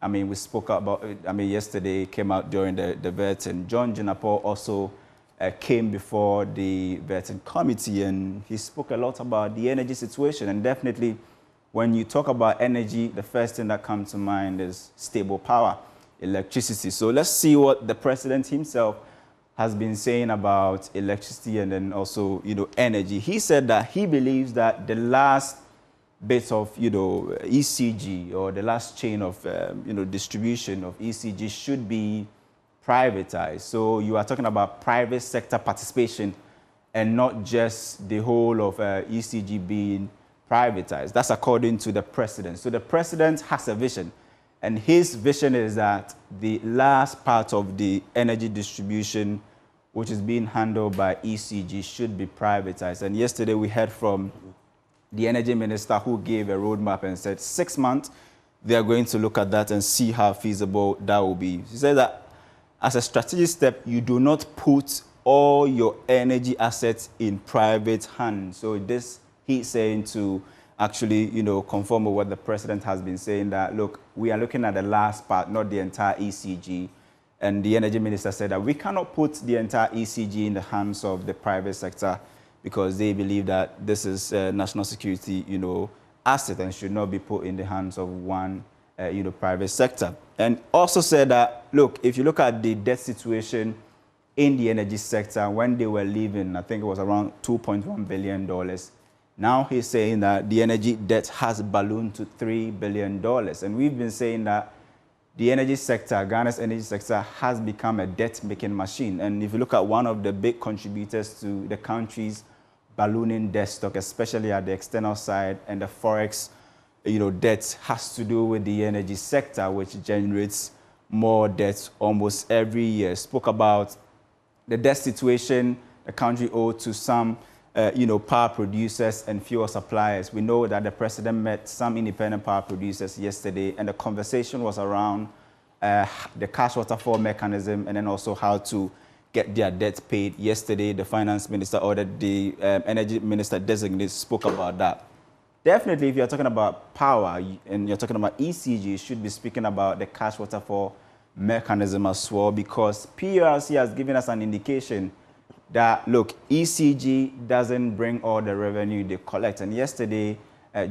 we spoke about. Yesterday came out during the vet, and John Jinapo also came before the vetting committee, and he spoke a lot about the energy situation. And definitely, when you talk about energy, the first thing that comes to mind is stable power, electricity. So let's see what the president himself has been saying about electricity and then also, energy. He said that he believes that the last bit of, ECG, or the last chain of, distribution of ECG should be privatized. So you are talking about private sector participation and not just the whole of ECG being privatized. That's according to the president. So the president has a vision, and his vision is that the last part of the energy distribution, which is being handled by ECG, should be privatized. And yesterday we heard from the energy minister, who gave a roadmap and said 6 months, they are going to look at that and see how feasible that will be. He said that as a strategic step, you do not put all your energy assets in private hands. So this, he's saying to actually, conform with what the president has been saying, that, look, we are looking at the last part, not the entire ECG. And the energy minister said that we cannot put the entire ECG in the hands of the private sector, because they believe that this is a national security, asset, and should not be put in the hands of one, private sector. And also said that, look, if you look at the debt situation in the energy sector, when they were leaving, I think it was around $2.1 billion. Now he's saying that the energy debt has ballooned to $3 billion. And we've been saying that the energy sector, Ghana's energy sector, has become a debt-making machine. And if you look at one of the big contributors to the country's ballooning debt stock, especially at the external side, and the forex, debt, has to do with the energy sector, which generates more debt almost every year. Spoke about the debt situation the country owed to some power producers and fuel suppliers. We know that the president met some independent power producers yesterday, and the conversation was around the cash waterfall mechanism and then also how to get their debt paid. Yesterday, the finance minister or the energy minister designate spoke about that. Definitely, if you're talking about power and you're talking about ECG, you should be speaking about the cash waterfall mechanism as well, because PRC has given us an indication that, look, ECG doesn't bring all the revenue they collect. And yesterday,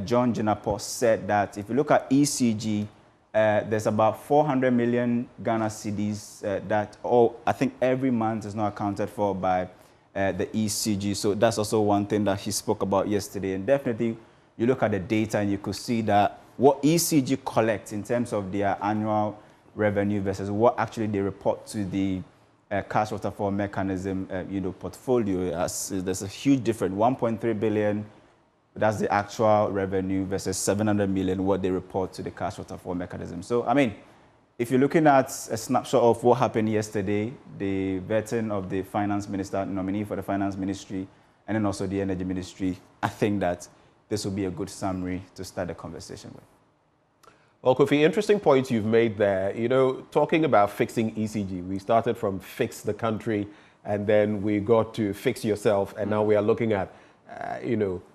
John Jinapor said that if you look at ECG, there's about 400 million Ghana cedis that, I think every month is not accounted for by the ECG. So that's also one thing that he spoke about yesterday. And definitely, you look at the data and you could see that what ECG collects in terms of their annual revenue versus what actually they report to the cash waterfall mechanism, portfolio. There's a huge difference. 1.3 billion, that's the actual revenue versus 700 million, what they report to the cash waterfall mechanism. So, I mean, if you're looking at a snapshot of what happened yesterday, the vetting of the finance minister, nominee for the finance ministry, and then also the energy ministry, I think that this will be a good summary to start the conversation with. Well, Kofi, interesting points you've made there. Talking about fixing ECG, we started from fix the country, and then we got to fix yourself, and now we are looking at,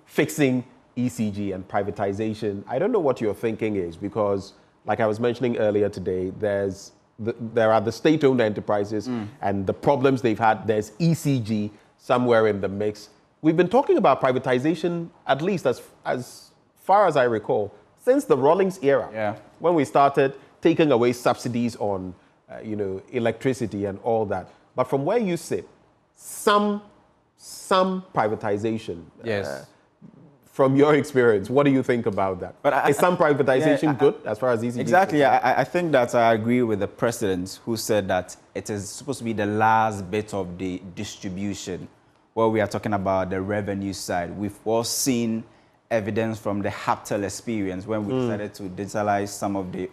fixing ECG and privatization. I don't know what your thinking is, because, like I was mentioning earlier today, there are the state-owned enterprises and the problems they've had. There's ECG somewhere in the mix. We've been talking about privatization, at least as far as I recall, since the Rawlings era, when we started taking away subsidies on, electricity and all that. But from where you sit, some privatization. Yes. From your experience, what do you think about that? Is some privatization good as far as ECG? Exactly. I think that I agree with the president who said that it is supposed to be the last bit of the distribution where we are talking about the revenue side. We've all seen evidence from the Haptel experience when we decided to digitalize some of the,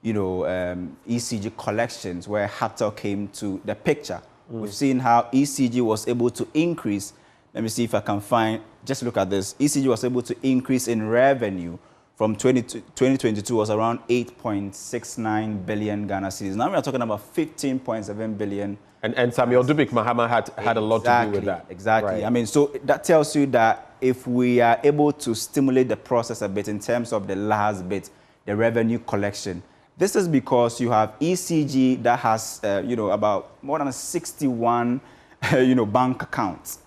ECG collections where Haptel came to the picture. We've seen how ECG was able to increase. Let me see if I can find, just look at this. ECG was able to increase in revenue from 2022 was around 8.69 billion Ghana cedis. Now we are talking about 15.7 billion. And Samuel Dubik Mahama had a lot to do with that. Exactly. Right. I mean, so that tells you that if we are able to stimulate the process a bit in terms of the last bit, the revenue collection, this is because you have ECG that has, about more than 61, bank accounts.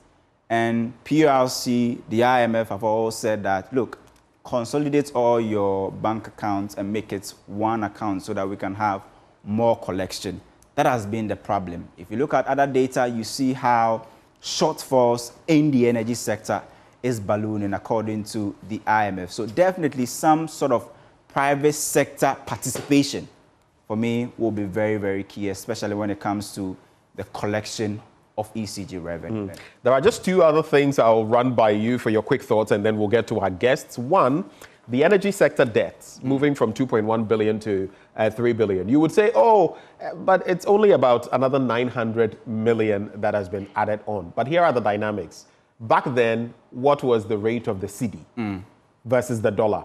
And PRC, the IMF have all said that, look, consolidate all your bank accounts and make it one account so that we can have more collection. That has been the problem. If you look at other data, you see how shortfalls in the energy sector is ballooning according to the IMF. So definitely some sort of private sector participation for me will be very, very key, especially when it comes to the collection of ECG revenue. There are just two other things I'll run by you for your quick thoughts, and then we'll get to our guests. One, the energy sector debts moving from 2.1 billion to 3 billion. You would say, but it's only about another 900 million that has been added on. But here are the dynamics. Back then, what was the rate of the cedi versus the dollar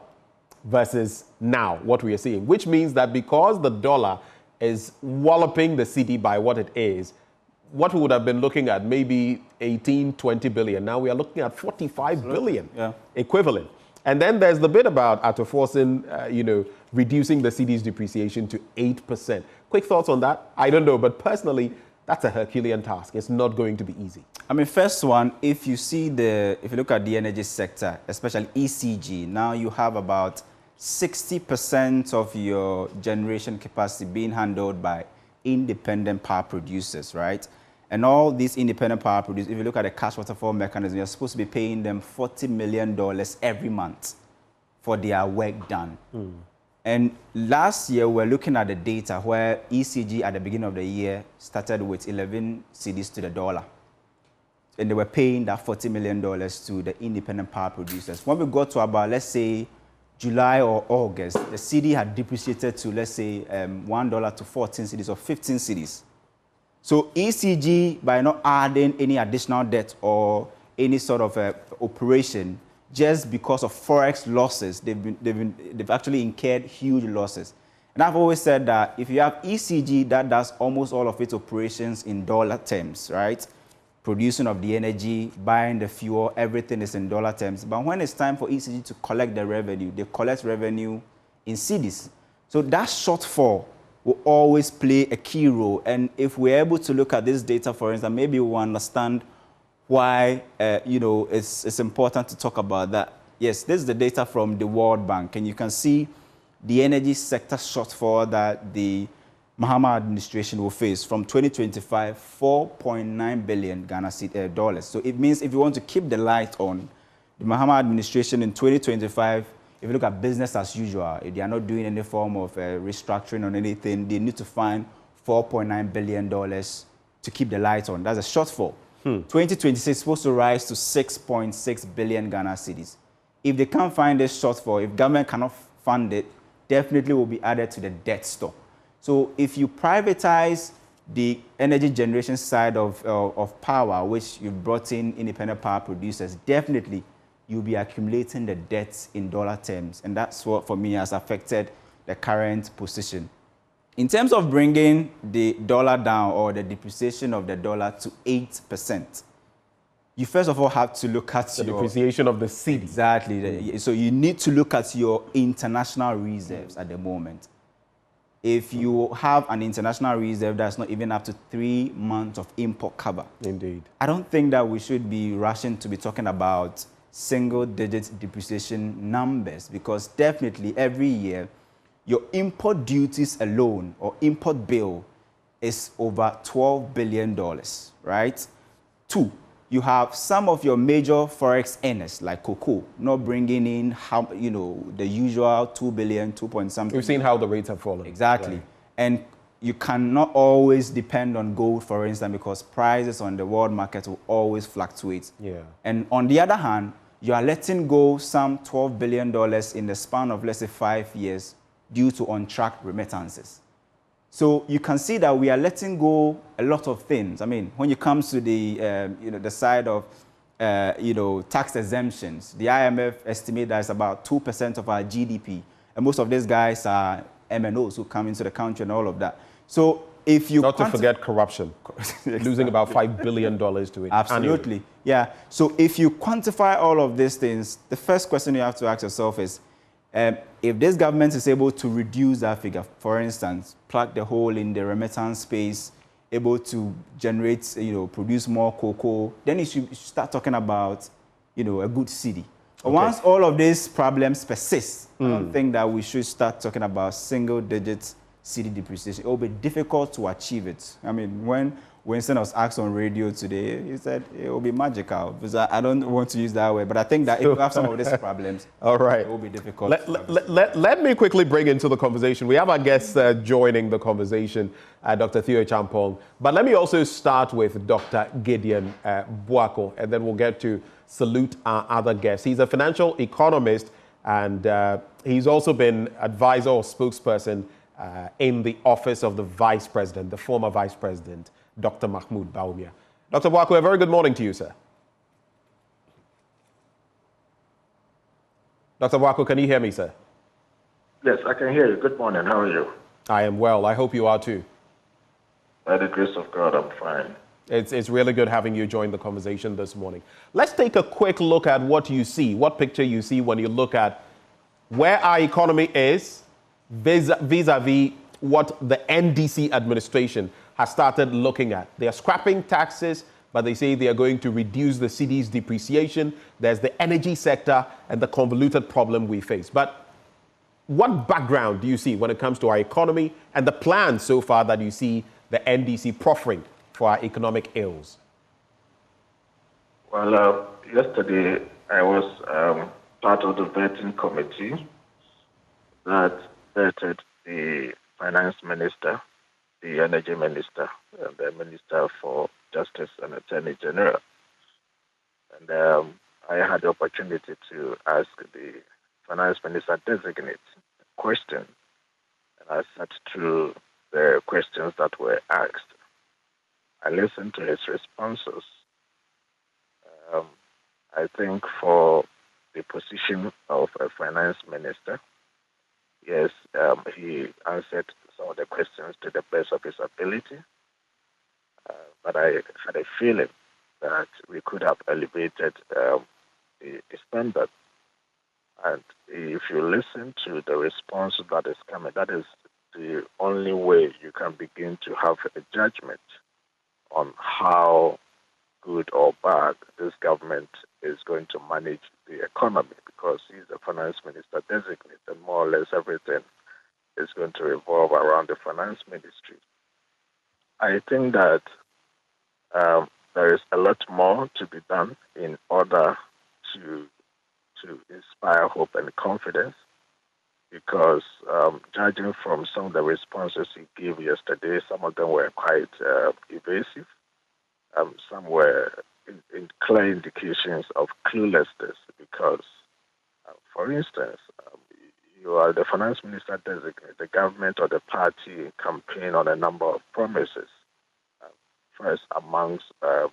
versus now, what we are seeing? Which means that because the dollar is walloping the cedi by what it is, what we would have been looking at, maybe 18, 20 billion. Now we are looking at 45 billion equivalent. And then there's the bit about Atoforsin, reducing the cedi's depreciation to 8%. Quick thoughts on that? I don't know, but personally, that's a Herculean task. It's not going to be easy. I mean, first one, if you look at the energy sector, especially ECG, now you have about 60% of your generation capacity being handled by independent power producers, right? And all these independent power producers, if you look at the cash waterfall mechanism, you're supposed to be paying them $40 million every month for their work done. And last year, we're looking at the data where ECG at the beginning of the year started with 11 cedis to the dollar. And they were paying that $40 million to the independent power producers. When we got to about, let's say, July or August, the cedi had depreciated to, let's say, $1 to 14 cedis or 15 cedis. So ECG, by not adding any additional debt or any sort of operation just because of forex losses. They've actually incurred huge losses. And I've always said that if you have ECG that does almost all of its operations in dollar terms, right? Producing of the energy, buying the fuel, everything is in dollar terms. But when it's time for ECG to collect the revenue, they collect revenue in cedis. So that shortfall will always play a key role. And if we're able to look at this data, for instance, maybe we'll understand why it's important to talk about that. Yes, this is the data from the World Bank, and you can see the energy sector shortfall that the Mahama administration will face from 2025, $4.9 billion Ghana dollars. So it means if you want to keep the light on, the Mahama administration in 2025, if you look at business as usual, if they are not doing any form of restructuring or anything, they need to find $4.9 billion to keep the light on. That's a shortfall. 2026 is supposed to rise to 6.6 billion Ghana cedis. If they can't find this shortfall, if government cannot fund it, definitely will be added to the debt stock. So if you privatize the energy generation side of power, which you've brought in independent power producers, definitely you'll be accumulating the debts in dollar terms. And that's what, for me, has affected the current position. In terms of bringing the dollar down or the depreciation of the dollar to 8%, you first of all have to look at the depreciation of the cedi. Exactly. So you need to look at your international reserves at the moment. If you have an international reserve that's not even up to 3 months of import cover. Indeed. I don't think that we should be rushing to be talking about single-digit depreciation numbers, because definitely every year your import duties alone or import bill is over $12 billion, right? 2, you have some of your major forex earners like cocoa not bringing in the usual 2 billion, 2 point something. We've seen how the rates have fallen. Exactly. Right. And you cannot always depend on gold, for instance, because prices on the world market will always fluctuate. Yeah. And on the other hand, you are letting go some $12 billion in the span of, let's say, 5 years due to on-track remittances. So you can see that we are letting go a lot of things. I mean, when it comes to the, the side of, tax exemptions, the IMF estimate that it's about 2% of our GDP. And most of these guys are MNOs who come into the country and all of that. So if you... Not to forget corruption, losing about $5 billion to it. Absolutely, annually. Yeah. So if you quantify all of these things, the first question you have to ask yourself is, if this government is able to reduce that figure, for instance, plug the hole in the remittance space, able to generate, produce more cocoa, then you should start talking about, a good cedi. But once all of these problems persist, I don't think that we should start talking about single-digit cedi depreciation. It will be difficult to achieve it. I mean, when Winston was asked on radio today, he said it will be magical. Because I don't want to use that word, but I think that if you have some of these problems, all right, it will be difficult. Let me quickly bring into the conversation. We have our guests joining the conversation, Dr. Theo Champong. But let me also start with Dr. Gideon Boako, and then we'll get to salute our other guests. He's a financial economist, and he's also been advisor or spokesperson in the office of the vice president, the former vice president, Dr. Mahmoud Bawumia. Dr. Boako, a very good morning to you, sir. Dr. Boako, can you hear me, sir? Yes, I can hear you. Good morning. How are you? I am well. I hope you are too. By the grace of God, I'm fine. It's really good having you join the conversation this morning. Let's take a quick look at what you see, what picture you see when you look at where our economy is vis-a-vis what the NDC administration has started looking at. They are scrapping taxes, but they say they are going to reduce the cedi's depreciation. There's the energy sector and the convoluted problem we face. But what background do you see when it comes to our economy and the plans so far that you see the NDC proffering for our economic ills? Well, yesterday I was part of the vetting committee that vetted the finance minister, the energy minister, and the minister for justice and attorney general. And I had the opportunity to ask the finance minister designate a question. And I sat through the questions that were asked. I listened to his responses. I think for the position of a finance minister, yes, he answered some of the questions to the best of his ability. But I had a feeling that we could have elevated the standard. And if you listen to the response that is coming, that is the only way you can begin to have a judgment on how good or bad this government is going to manage the economy, because he's the finance minister designated, and more or less everything is going to revolve around the finance ministry. I think that there is a lot more to be done in order to inspire hope and confidence, because judging from some of the responses he gave yesterday, some of them were quite evasive. Some were in clear indications of cluelessness, because, for instance, you are the finance minister designate. The government or the party campaign on a number of promises. First, amongst the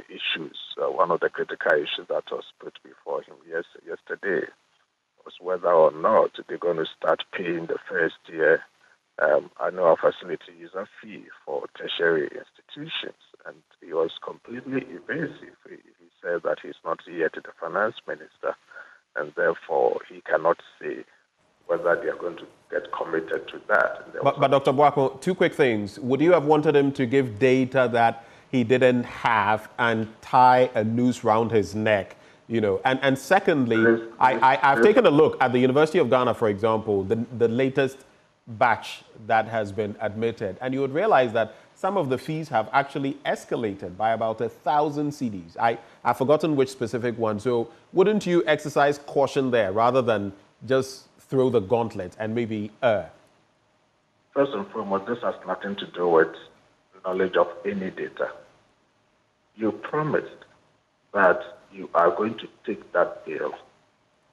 issues, one of the critical issues that was put before him yesterday was whether or not they're going to start paying the first year annual facility user fee for tertiary institutions. And he was completely evasive. He said that he's not yet the finance minister, and therefore he cannot say whether they are going to get committed to that. But Dr. Boako, two quick things. Would you have wanted him to give data that he didn't have and tie a noose round his neck? You know, and secondly, I've taken a look at the University of Ghana, for example, the latest batch that has been admitted, and you would realize that some of the fees have actually escalated by about 1,000 cedis. I've forgotten which specific one. So wouldn't you exercise caution there rather than just throw the gauntlet and maybe err? First and foremost, this has nothing to do with knowledge of any data. You promised that you are going to take that bill.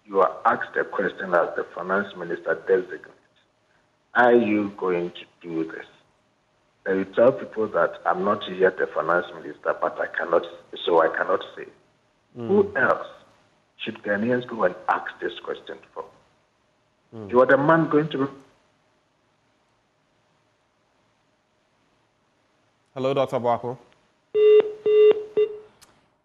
You are asked a question as the finance minister designate. Are you going to do this? And you tell people that I'm not yet the finance minister, but I cannot say. Who else should Ghanaians go and ask this question for? You are the man going to... Hello, Dr. Boako.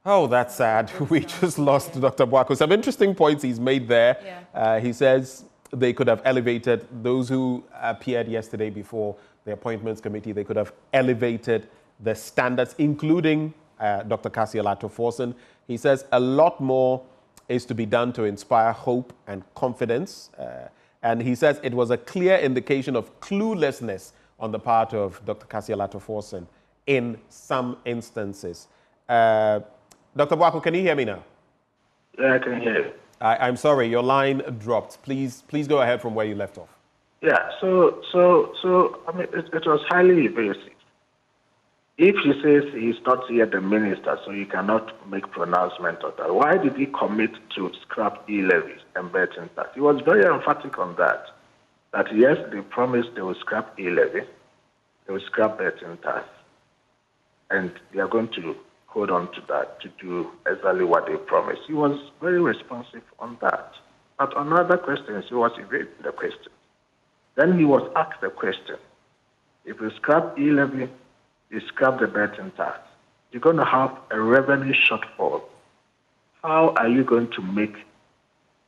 Oh, that's sad. We just lost Dr. Boako. Some interesting points he's made there. Yeah. He says they could have elevated those who appeared yesterday before the appointments committee. They could have elevated the standards, including Dr. Cassiel Forson. He says a lot more is to be done to inspire hope and confidence. And he says it was a clear indication of cluelessness on the part of Dr. Cassiel Forson in some instances. Dr. Boako, can you hear me now? Yeah, I can hear you. I'm sorry, your line dropped. Please go ahead from where you left off. Yeah, so I mean, it was highly evasive. If he says he's not yet the minister, so he cannot make pronouncement of that, why did he commit to scrap e-levies and betting tax? He was very emphatic on that. That yes, they promised they will scrap e-levy, they will scrap betting tax, and they are going to hold on to that to do exactly what they promised. He was very responsive on that. But on other questions, he was evading the question. Then he was asked the question, if you scrap e-levy, you scrap the betting tax, you're going to have a revenue shortfall. How are you going to make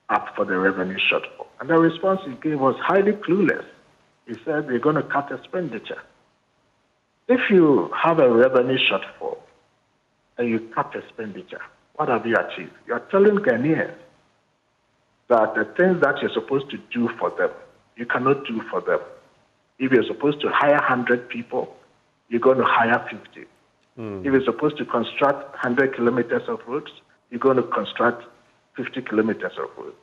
up for the revenue shortfall? And the response he gave was highly clueless. He said they're going to cut expenditure. If you have a revenue shortfall and you cut expenditure, what have you achieved? You are telling Ghanaians that the things that you're supposed to do for them, you cannot do for them. If you're supposed to hire 100 people, you're going to hire 50. If you're supposed to construct 100 kilometers of roads, you're going to construct 50 kilometers of roads.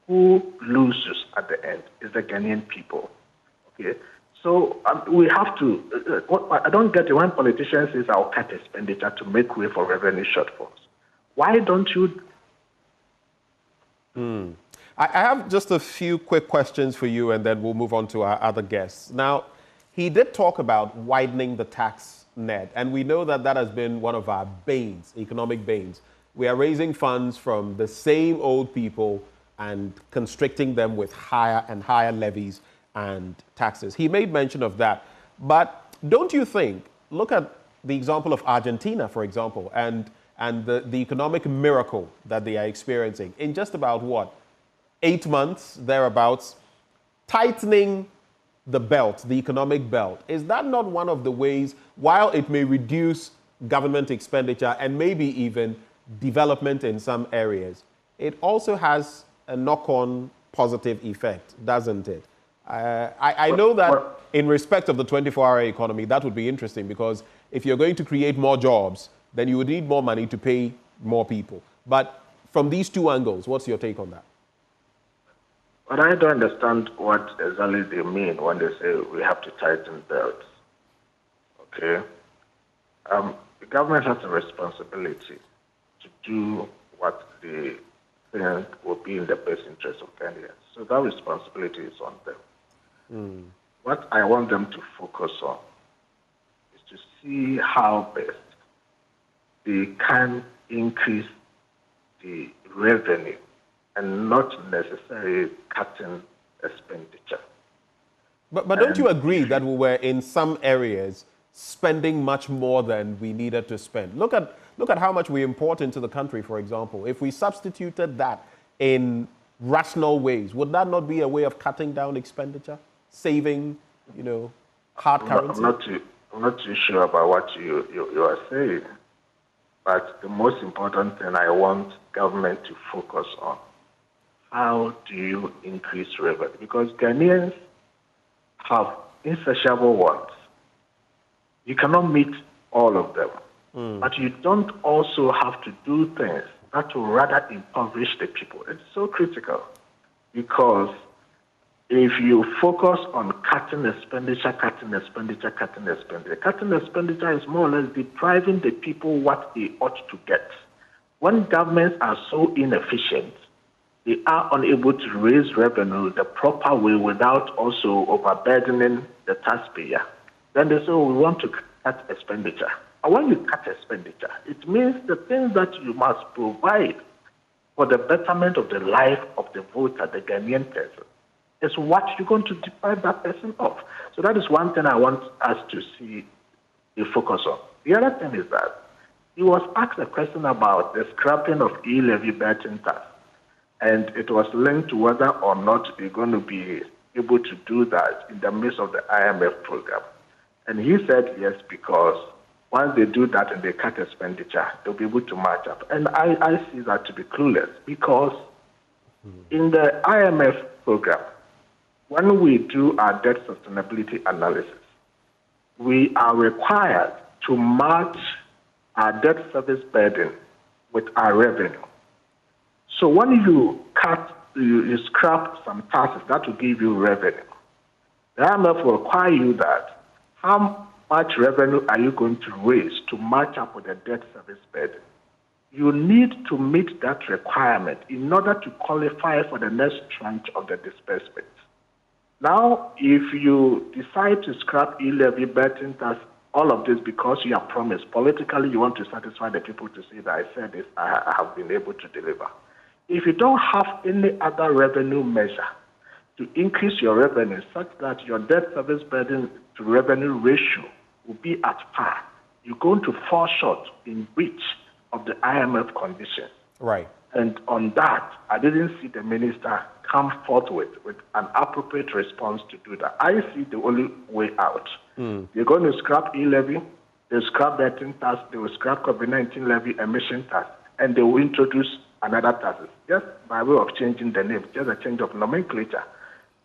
Who loses at the end is the Ghanaian people. Okay, so we have to. I don't get it when politicians say I'll cut expenditure to make way for revenue shortfalls. Why don't you? I have just a few quick questions for you, and then we'll move on to our other guests. Now, he did talk about widening the tax net, and we know that that has been one of our banes, economic banes. we are raising funds from the same old people and constricting them with higher and higher levies and taxes. He made mention of that. But don't you think, look at the example of Argentina, for example, and the economic miracle that they are experiencing in just about, what, 8 months, thereabouts, tightening the belt, the economic belt. Is that not one of the ways, while it may reduce government expenditure and maybe even development in some areas, it also has a knock-on positive effect, doesn't it? I know that in respect of the 24-hour economy, that would be interesting, because if you're going to create more jobs, then you would need more money to pay more people. But from these two angles, what's your take on that? But I don't understand what exactly they mean when they say we have to tighten belts. Okay? The government has a responsibility to do what they think will be in the best interest of Kenyans. So that responsibility is on them. What I want them to focus on is to see how best they can increase the revenue and not necessarily cutting expenditure. But don't you agree that we were in some areas spending much more than we needed to spend? Look at how much we import into the country, for example. If we substituted that in rational ways, would that not be a way of cutting down expenditure, saving, hard currency? I'm not too sure about what you are saying, but the most important thing I want government to focus on, how do you increase revenue? Because Ghanaians have insatiable wants. You cannot meet all of them, but you don't also have to do things that will rather impoverish the people. It's so critical, because if you focus on cutting expenditure is more or less depriving the people what they ought to get. When governments are so inefficient, they are unable to raise revenue the proper way without also overburdening the taxpayer. Then they say, we want to cut expenditure. And when you cut expenditure, it means the things that you must provide for the betterment of the life of the voter, the Ghanaian person, is what you're going to deprive that person of. So that is one thing I want us to see a focus on. The other thing is that he was asked a question about the scrapping of e-levy betting tax, and it was linked to whether or not they're going to be able to do that in the midst of the IMF program. And he said yes, because once they do that and they cut expenditure, they'll be able to match up. And I see that to be clueless, because in the IMF program, when we do our debt sustainability analysis, we are required to match our debt service burden with our revenue. So when you you scrap some taxes, that will give you revenue. The IMF will require you that how much revenue are you going to raise to match up with the debt service burden? You need to meet that requirement in order to qualify for the next tranche of the disbursement. Now, if you decide to scrap e-levy, betting tax, all of this because you have promised, politically you want to satisfy the people to say that I said this, I have been able to deliver. If you don't have any other revenue measure to increase your revenue such that your debt service burden to revenue ratio will be at par, you're going to fall short in breach of the IMF conditions. Right. And on that, I didn't see the minister come forth with an appropriate response to do that. I see the only way out. They're going to scrap e-levy, they'll scrap betting tax, they will scrap COVID-19 levy emission tax, and they will introduce another tax, just by way of changing the name, just a change of nomenclature.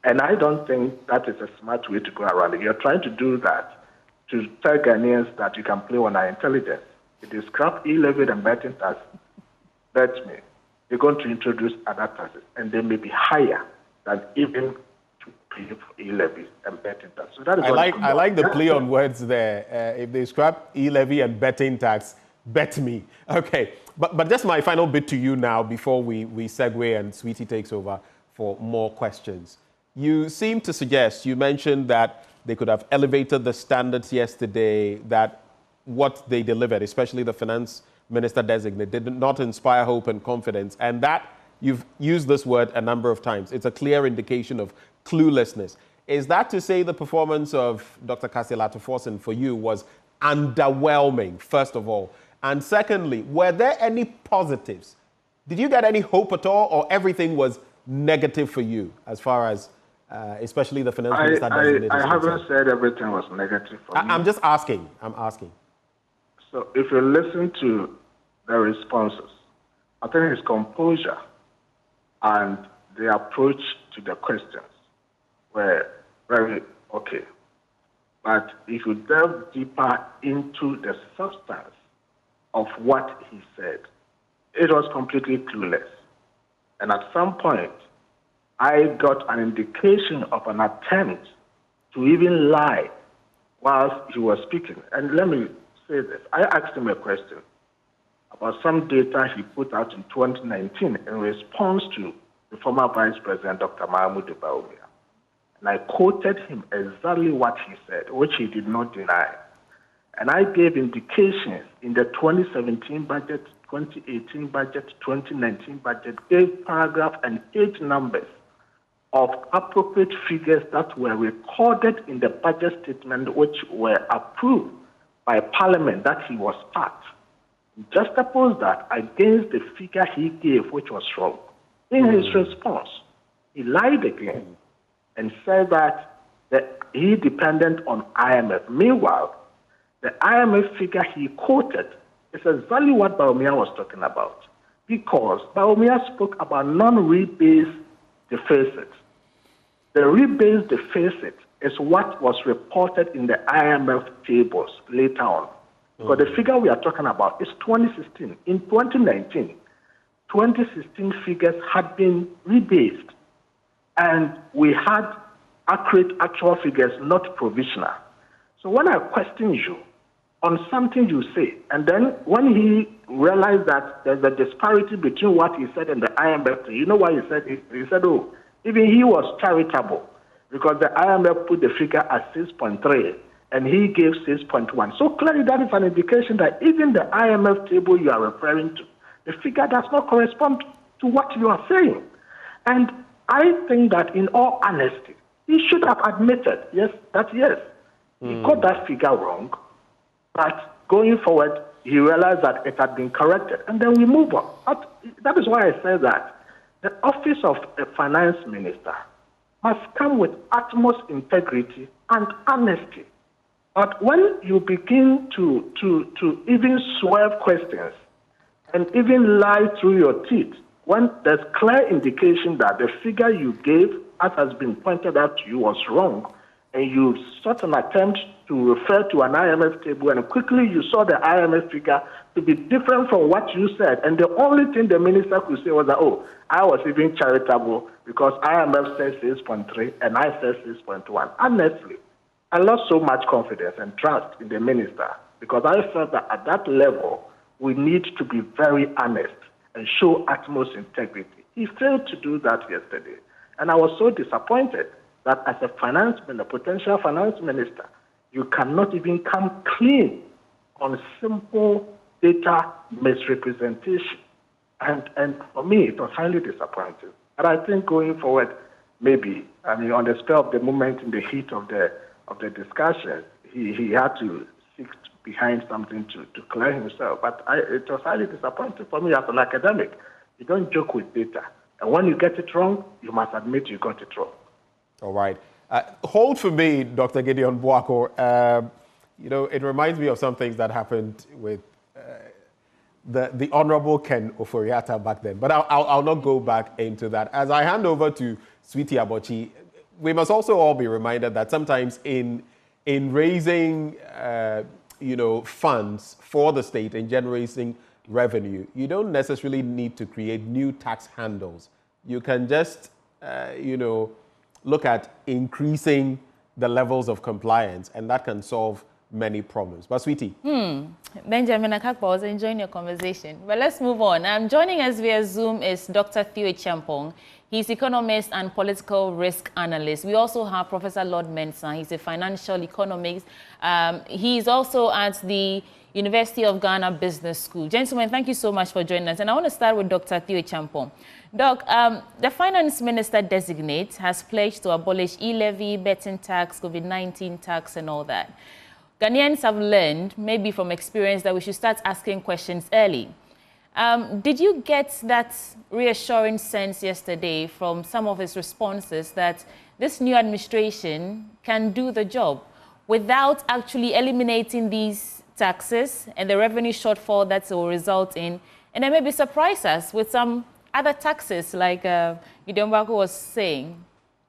And I don't think that is a smart way to go around it. You're trying to do that to tell Ghanaians that you can play on our intelligence. If they scrap e-levy and betting tax, bet me, they're going to introduce other taxes, and they may be higher than even to pay for e-levy and betting tax. So that is I like the play on words there. If they scrap e-levy and betting tax, bet me. Okay, but just my final bit to you now before we segue and Sweetie takes over for more questions. You seem to suggest, you mentioned that they could have elevated the standards yesterday, that what they delivered, especially the finance Minister Designate did not inspire hope and confidence. And that, you've used this word a number of times. It's a clear indication of cluelessness. Is that to say the performance of Dr. Kassia-Latoforsen for you was underwhelming, first of all? And secondly, were there any positives? Did you get any hope at all, or everything was negative for you as far as especially the finance minister designate? I haven't said everything was negative for me. I'm just asking. I'm asking. So if you listen to the responses, I think his composure and the approach to the questions were very okay. But if you delve deeper into the substance of what he said, it was completely clueless. And at some point, I got an indication of an attempt to even lie whilst he was speaking. And let me say this. I asked him a question about some data he put out in 2019 in response to the former Vice President, Dr. Mahmoud Bawumia. And I quoted him exactly what he said, which he did not deny. And I gave indications in the 2017 budget, 2018 budget, 2019 budget, gave paragraph and page numbers of appropriate figures that were recorded in the budget statement, which were approved by Parliament that he was part. Juxtapose that against the figure he gave, which was wrong. In his response, he lied again and said that he depended on IMF. Meanwhile, the IMF figure he quoted is exactly what Bawumia was talking about, because Bawumia spoke about non-rebased deficit. The rebased deficit is what was reported in the IMF tables later on. Because the figure we are talking about is 2016. In 2019, 2016 figures had been rebased, and we had accurate actual figures, not provisional. So when I question you on something you say, and then when he realized that there's a disparity between what he said and the IMF, you know what he said? He said, oh, even he was charitable, because the IMF put the figure at 6.3 and he gave 6.1. So clearly that is an indication that even the IMF table you are referring to, the figure does not correspond to what you are saying. And I think that in all honesty, he should have admitted, yes, he got that figure wrong, but going forward, he realized that it had been corrected, and then we move on. That is why I say that the office of a finance minister must come with utmost integrity and honesty. But when you begin to even swerve questions and even lie through your teeth, when there's clear indication that the figure you gave, as has been pointed out to you, was wrong, and you sought an attempt to refer to an IMF table, and quickly you saw the IMF figure to be different from what you said, and the only thing the minister could say was that, oh, I was even charitable because IMF says 6.3 and I said 6.1. Honestly, I lost so much confidence and trust in the minister, because I felt that at that level, we need to be very honest and show utmost integrity. He failed to do that yesterday. And I was so disappointed that as a potential finance minister, you cannot even come clean on simple data misrepresentation. And for me, it was highly disappointing. And I think going forward, maybe, on the spur of the moment, in the heat of the discussion, he had to seek behind something to clear himself. But it was highly disappointing for me as an academic. You don't joke with data. And when you get it wrong, you must admit you got it wrong. All right. Hold for me, Dr. Gideon Boako. It reminds me of some things that happened with the Honorable Ken Oforiatta back then. But I'll not go back into that. As I hand over to Sweetie Abochi, we must also all be reminded that sometimes in raising funds for the state and generating revenue, you don't necessarily need to create new tax handles. You can just, look at increasing the levels of compliance, and that can solve many problems. But Sweetie. Benjamin Akakwa, was enjoying your conversation. But let's move on. Joining us via Zoom is Dr. Theo Champong. He's economist and political risk analyst. We also have Professor Lord Mensah. He's a financial economist. He's also at the University of Ghana Business School. Gentlemen, thank you so much for joining us. And I want to start with Dr. Theo Champong. Doc, the Finance Minister designate has pledged to abolish e-levy, betting tax, COVID-19 tax, and all that. Ghanaians have learned, maybe from experience, that we should start asking questions early. Did you get that reassuring sense yesterday from some of his responses that this new administration can do the job without actually eliminating these taxes and the revenue shortfall that will result in, and then maybe surprise us with some other taxes like Gideon Baku was saying?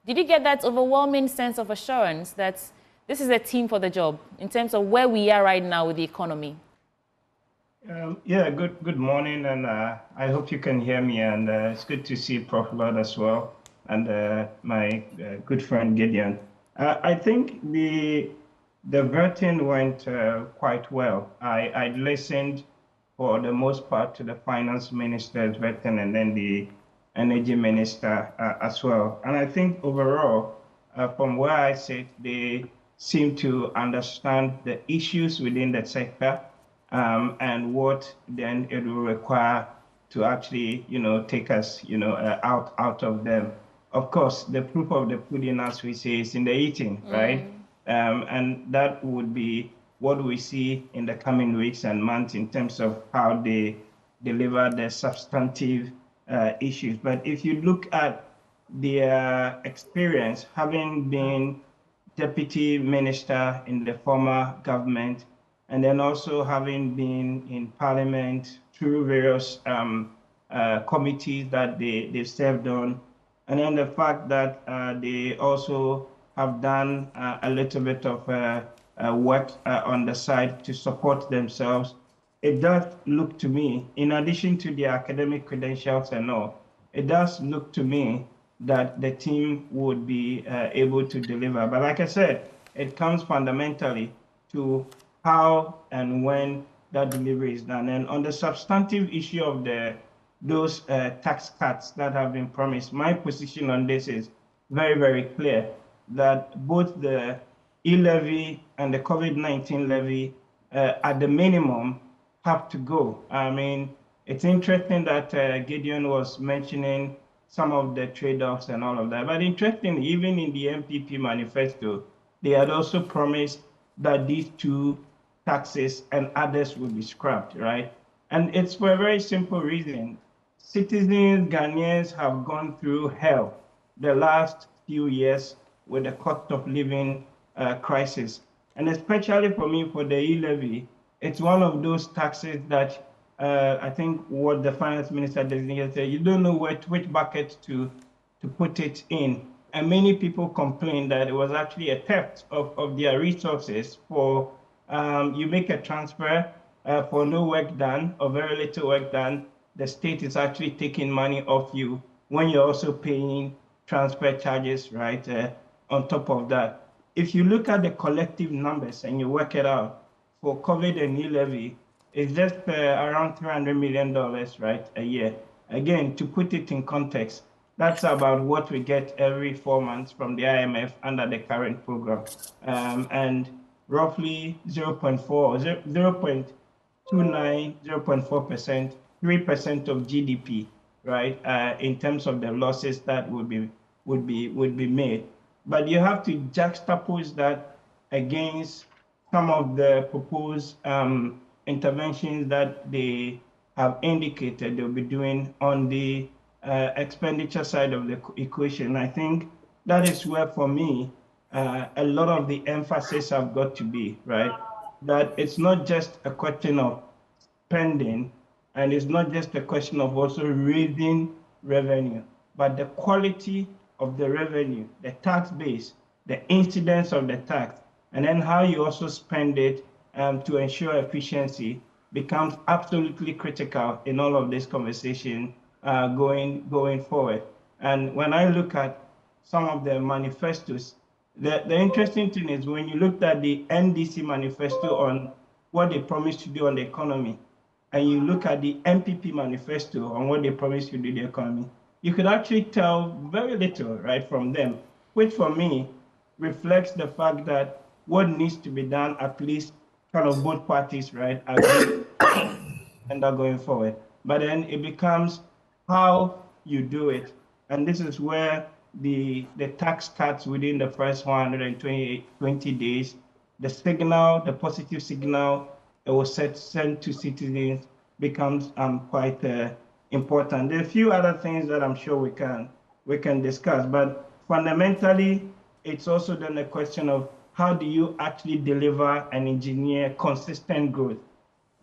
Did you get that overwhelming sense of assurance that this is a team for the job in terms of where we are right now with the economy? Yeah, good morning, and I hope you can hear me, and it's good to see Prof. Lord as well, and my good friend Gideon. I think the vetting went quite well. I listened for the most part to the Finance Minister's vetting and then the Energy Minister as well. And I think overall, from where I sit, they seem to understand the issues within the sector, and what then it will require to actually, take us, out of them. Of course, the proof of the pudding, as we say, is in the eating, right? And that would be what we see in the coming weeks and months in terms of how they deliver the substantive issues. But if you look at their experience, having been deputy minister in the former government, and then also having been in parliament through various committees that they've served on, and then the fact that they also have done a little bit of work on the side to support themselves, it does look to me, in addition to the academic credentials and all, it does look to me that the team would be able to deliver. But like I said, it comes fundamentally to how and when that delivery is done. And on the substantive issue of those tax cuts that have been promised, my position on this is very, very clear, that both the e-levy and the COVID-19 levy, at the minimum, have to go. I mean, it's interesting that Gideon was mentioning some of the trade-offs and all of that. But interestingly, even in the MPP manifesto, they had also promised that these two taxes and others will be scrapped, right? And it's for a very simple reason. Citizens, Ghanaians have gone through hell the last few years with the cost of living crisis. And especially for me, for the e-levy, it's one of those taxes that I think what the finance minister designated said, you don't know which bucket to put it in. And many people complained that it was actually a theft of their resources for you make a transfer for no work done or very little work done. The state is actually taking money off you when you're also paying transfer charges, right, on top of that. If you look at the collective numbers and you work it out, for COVID and e-levy, it's just around $300 million, right, a year. Again, to put it in context, that's about what we get every 4 months from the IMF under the current program. And roughly 0.29, 0.4%, 3% of GDP, right, in terms of the losses that would be made. But you have to juxtapose that against some of the proposed interventions that they have indicated they'll be doing on the expenditure side of the equation. I think that is where, for me, a lot of the emphasis have got to be, right? That it's not just a question of spending, and it's not just a question of also raising revenue, but the quality of the revenue, the tax base, the incidence of the tax, and then how you also spend it to ensure efficiency becomes absolutely critical in all of this conversation going forward. And when I look at some of the manifestos, the interesting thing is when you looked at the NDC manifesto on what they promised to do on the economy, and you look at the MPP manifesto on what they promised to do the economy, you could actually tell very little, right, from them, which for me reflects the fact that what needs to be done, at least kind of both parties, right, agree and that going forward. But then it becomes how you do it. And this is where the tax starts within the first 120 days. The signal, the positive signal it was sent to citizens becomes quite important. There are a few other things that I'm sure we can discuss, but fundamentally, it's also then a question of how do you actually deliver and engineer consistent growth.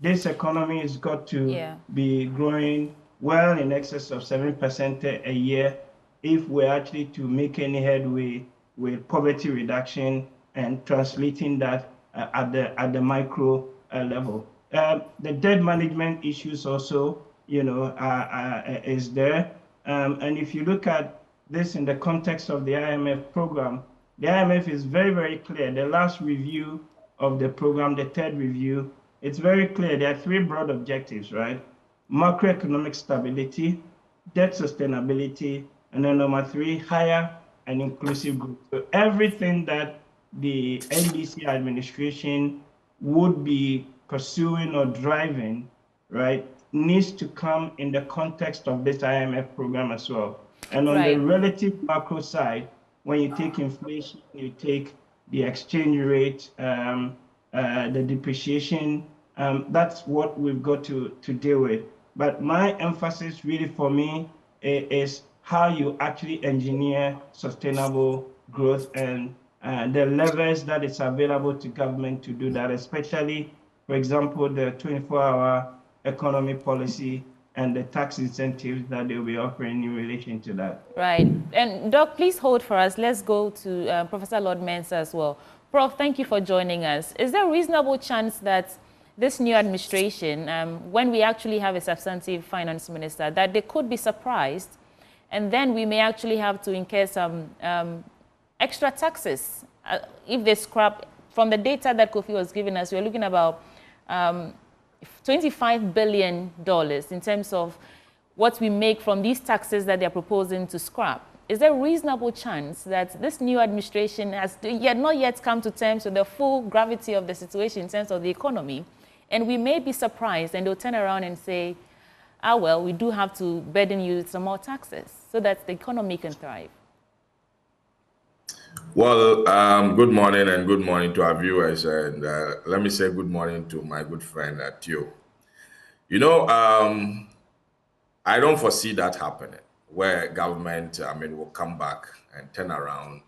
This economy has got to be growing well in excess of 7% a year if we're actually to make any headway with poverty reduction and translating that at the micro level. The debt management issues also, is there. And if you look at this in the context of the IMF program, the IMF is very, very clear. The last review of the program, the third review, it's very clear. There are three broad objectives, right? Macroeconomic stability, debt sustainability, and then number three, higher and inclusive growth. So everything that the NDC administration would be pursuing or driving, right, needs to come in the context of this IMF program as well. And on the relative macro side, when you take inflation, you take the exchange rate, the depreciation, that's what we've got to deal with. But my emphasis really for me is how you actually engineer sustainable growth and the levers that is available to government to do that, especially, for example, the 24-hour economy policy and the tax incentives that they'll be offering in relation to that. Right. And Doc, please hold for us. Let's go to Professor Lord Mensah as well. Prof, thank you for joining us. Is there a reasonable chance that this new administration, when we actually have a substantive finance minister, that they could be surprised and then we may actually have to incur some extra taxes if they scrap? From the data that Kofi was giving us, we're looking about $25 billion in terms of what we make from these taxes that they're proposing to scrap. Is there a reasonable chance that this new administration has not yet come to terms with the full gravity of the situation in terms of the economy, and we may be surprised and they'll turn around and say, ah, well, we do have to burden you with some more taxes so that the economy can thrive? Well, good morning and good morning to our viewers. And let me say good morning to my good friend, Theo. You know, I don't foresee that happening, where government, will come back and turn around,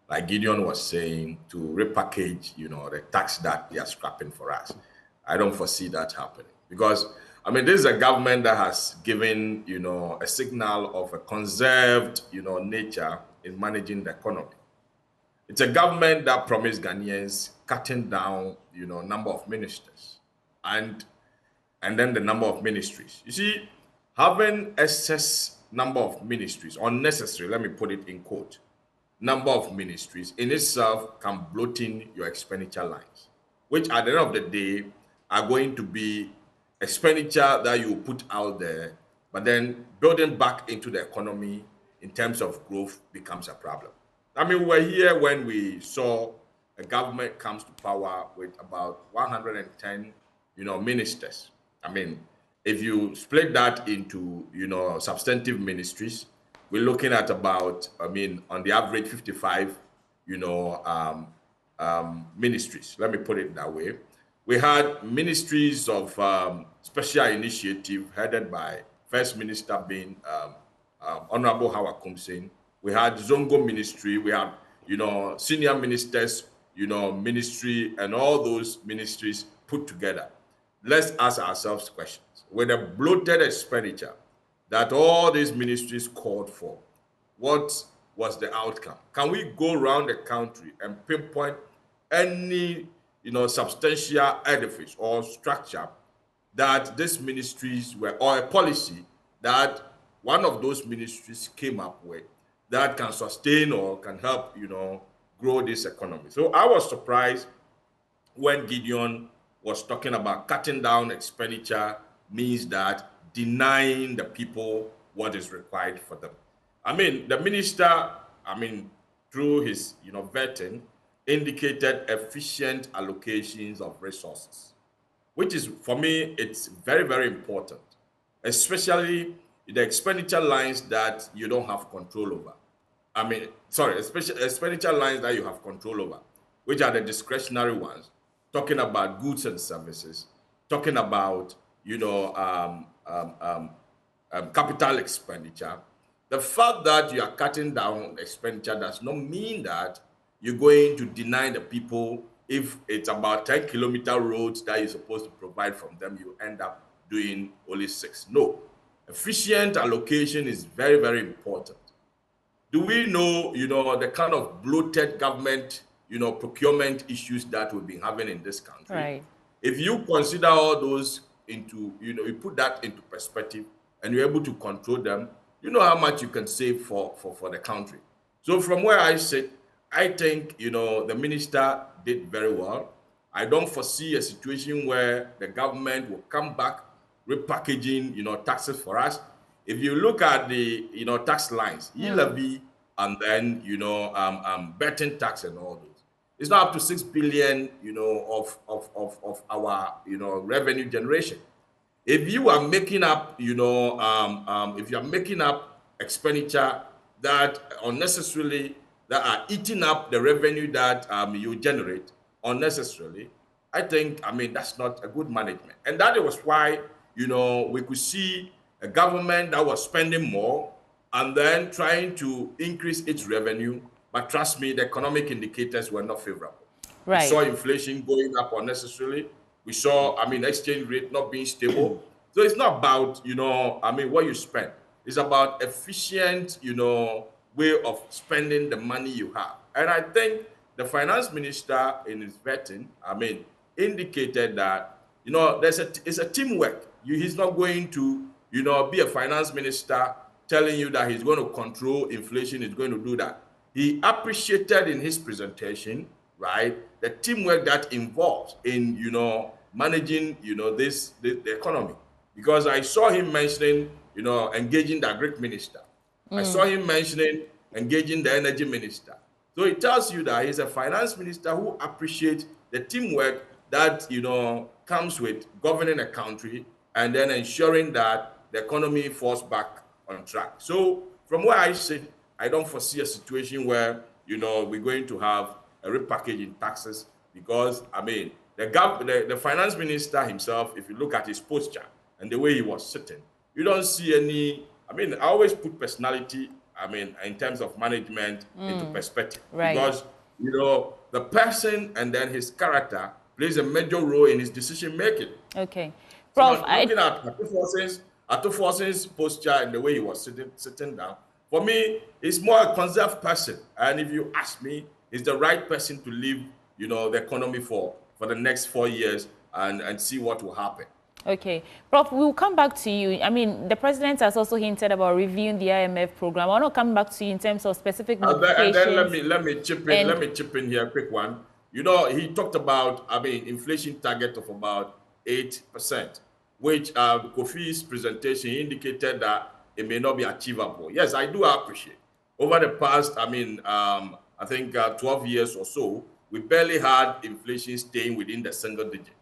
like Gideon was saying, to repackage, the tax that they are scrapping for us. I don't foresee that happening because, this is a government that has given, a signal of a conserved, nature in managing the economy. It's a government that promised Ghanaians cutting down, number of ministers and then the number of ministries. You see, having excess number of ministries, unnecessary, let me put it in quote, number of ministries in itself can bloating your expenditure lines, which at the end of the day are going to be expenditure that you put out there, but then building back into the economy in terms of growth becomes a problem. We were here when we saw a government comes to power with about 110, ministers. If you split that into, substantive ministries, we're looking at about, on the average 55, ministries. Let me put it that way. We had ministries of special initiative headed by First Minister being Honorable Howard Kumsin. We had Zongo ministry, we had, senior ministers, ministry, and all those ministries put together. Let's ask ourselves questions. With a bloated expenditure that all these ministries called for, what was the outcome? Can we go around the country and pinpoint any, substantial edifice or structure that these ministries were, or a policy that one of those ministries came up with that can sustain or can help, grow this economy? So I was surprised when Gideon was talking about cutting down expenditure means that denying the people what is required for them. The minister, through his, vetting, indicated efficient allocations of resources, which is, for me, it's very, very important, especially the expenditure lines that you don't have control over. I mean, sorry, especially expenditure lines that you have control over, which are the discretionary ones, talking about goods and services, talking about, capital expenditure. The fact that you are cutting down expenditure does not mean that you're going to deny the people. If it's about 10-kilometer roads that you're supposed to provide from them, you end up doing only 6. No. Efficient allocation is very, very important. Do we know, the kind of bloated government, procurement issues that we've been having in this country? Right. If you consider all those into, you put that into perspective and you're able to control them, you know how much you can save for the country. So from where I sit, I think, the minister did very well. I don't foresee a situation where the government will come back repackaging, taxes for us. If you look at the, tax lines, e-levy and then, betting tax and all those, it's not up to 6 billion, of our, revenue generation. If you are making up, if you are making up expenditure that unnecessarily, that are eating up the revenue that you generate unnecessarily, I think, that's not a good management. And that was why, we could see a government that was spending more and then trying to increase its revenue. But trust me, the economic indicators were not favorable. Right. We saw inflation going up unnecessarily. We saw, exchange rate not being stable. So it's not about, what you spend. It's about efficient, way of spending the money you have. And I think the finance minister in his vetting, indicated that, it's a teamwork. He's not going to, be a finance minister telling you that he's going to control inflation, he's going to do that. He appreciated in his presentation, right, the teamwork that involves in, managing, the economy. Because I saw him mentioning, engaging the agric minister. I saw him mentioning engaging the energy minister. So it tells you that he's a finance minister who appreciates the teamwork that, comes with governing a country and then ensuring that the economy falls back on track. So from where I sit, I don't foresee a situation where, we're going to have a repackage in taxes because, the finance minister himself, if you look at his posture and the way he was sitting, you don't see any, I always put personality, in terms of management into perspective. Right. Because, the person and then his character plays a major role in his decision making. Okay. Prof, Prof, looking at Atuforsen's posture and the way he was sitting down, for me, he's more a conserved person. And if you ask me, he's the right person to lead, the economy for the next 4 years and see what will happen. Okay. Prof, we'll come back to you. The president has also hinted about reviewing the IMF program. I want to come back to you in terms of specific modifications. And then let me chip in here, quick one. He talked about, inflation target of about 8%, which Kofi's presentation indicated that it may not be achievable. Yes, I do appreciate. Over the past, I think 12 years or so, we barely had inflation staying within the single digit.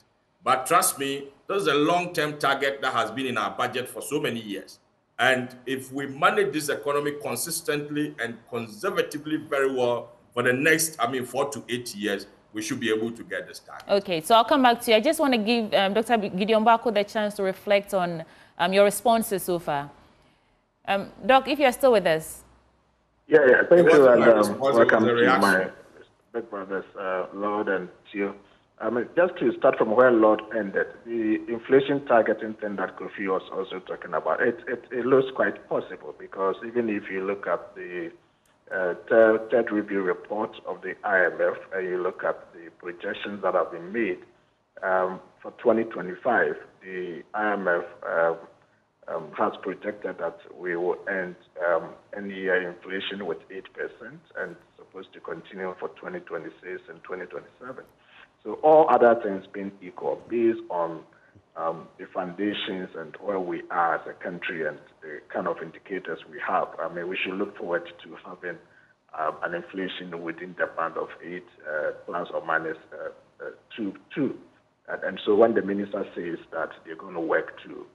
But trust me, this is a long-term target that has been in our budget for so many years. And if we manage this economy consistently and conservatively very well for the next, 4 to 8 years, we should be able to get this target. Okay, so I'll come back to you. I just want to give Dr. Gideon Bako the chance to reflect on your responses so far. Doc, if you're still with us. Yeah, thank you, and welcome to my big brothers, Lord and Tio. Just to start from where Lord ended, the inflation targeting thing that Kofi was also talking about, it looks quite possible because even if you look at the third review report of the IMF and you look at the projections that have been made for 2025, the IMF has projected that we will end any year inflation with 8% and supposed to continue for 2026 and 2027. So all other things being equal, based on the foundations and where we are as a country and the kind of indicators we have, we should look forward to having an inflation within the band of 8 plus or minus 2. And so when the minister says that they're going to work to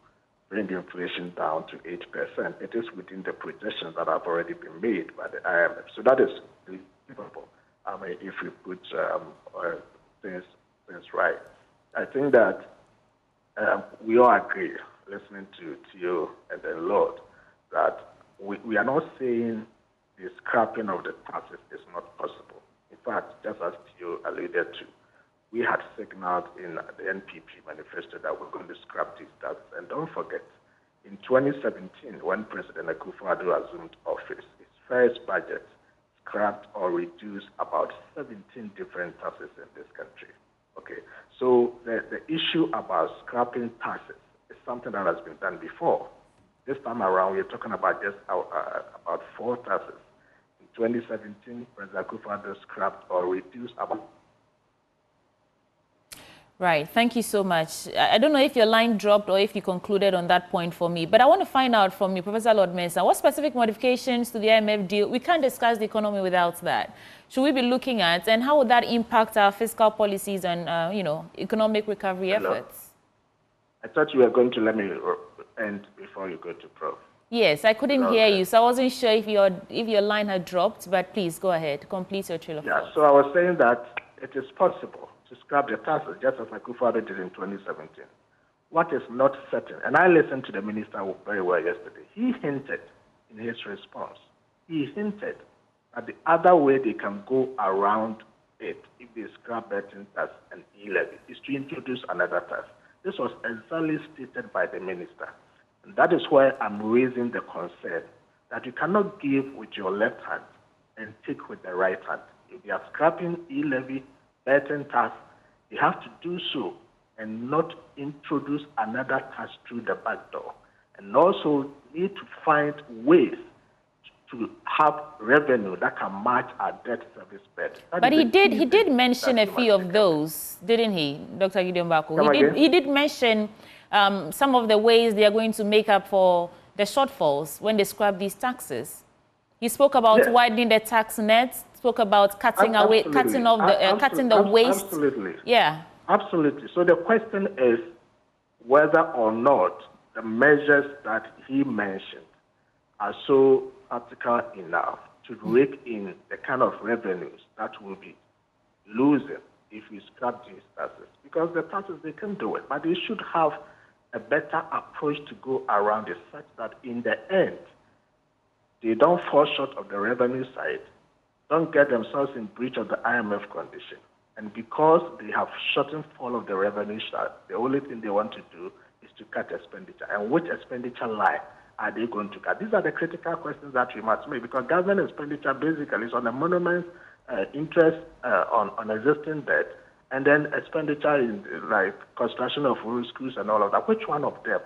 bring inflation down to 8%, it is within the projections that have already been made by the IMF. So that is believable. I mean, if we put things right. I think that we all agree, listening to Theo and the Lord, that we are not saying the scrapping of the taxes is not possible. In fact, just as Theo alluded to, we had signaled in the NPP manifesto that we're going to scrap these taxes. And don't forget, in 2017, when President Akufo-Addo assumed office, his first budget scrapped or reduced about 17 different taxes in this country. Okay, so the issue about scrapping taxes is something that has been done before. This time around, we're talking about just about 4 taxes. In 2017, President Akufo-Addo scrapped or reduced about. Right. Thank you so much. I don't know if your line dropped or if you concluded on that point for me, but I want to find out from you, Professor Lord Mensah, what specific modifications to the IMF deal? We can't discuss the economy without that. Should we be looking at, and how would that impact our fiscal policies and, economic recovery efforts? I thought you were going to let me end before you go to Prof. Yes, I couldn't hear you, so I wasn't sure if your line had dropped, but please go ahead, complete your trail of thought. Yeah, so I was saying that it is possible to scrap the taxes, just as Akufo-Addo did in 2017. What is not certain, and I listened to the minister very well yesterday, he hinted in his response, that the other way they can go around it, if they scrap betting tax and e-levy, is to introduce another tax. This was exactly stated by the minister. And that is why I'm raising the concern that you cannot give with your left hand and take with the right hand. If you are scrapping e-levy, betting tax, you have to do so and not introduce another tax through the back door. And also need to find ways to have revenue that can match our debt service bed. But he did mention a few of those, didn't he, Dr. Gideon Bako? He did mention some of the ways they are going to make up for the shortfalls when they scrap these taxes. He spoke about widening the tax nets, spoke about cutting the waste. Absolutely. Yeah. Absolutely. So the question is whether or not the measures that he mentioned are so practical enough to rake in the kind of revenues that will be losing if we scrap these taxes. Because the taxes, they can do it, but they should have a better approach to go around it such that in the end, they don't fall short of the revenue side, don't get themselves in breach of the IMF condition. And because they have shortenfall of the revenue side, the only thing they want to do is to cut expenditure. And which expenditure line are they going to cut? These are the critical questions that we must make, because government expenditure basically is on the monuments, interest on existing debt, and then expenditure in like construction of roads, schools, and all of that. Which one of them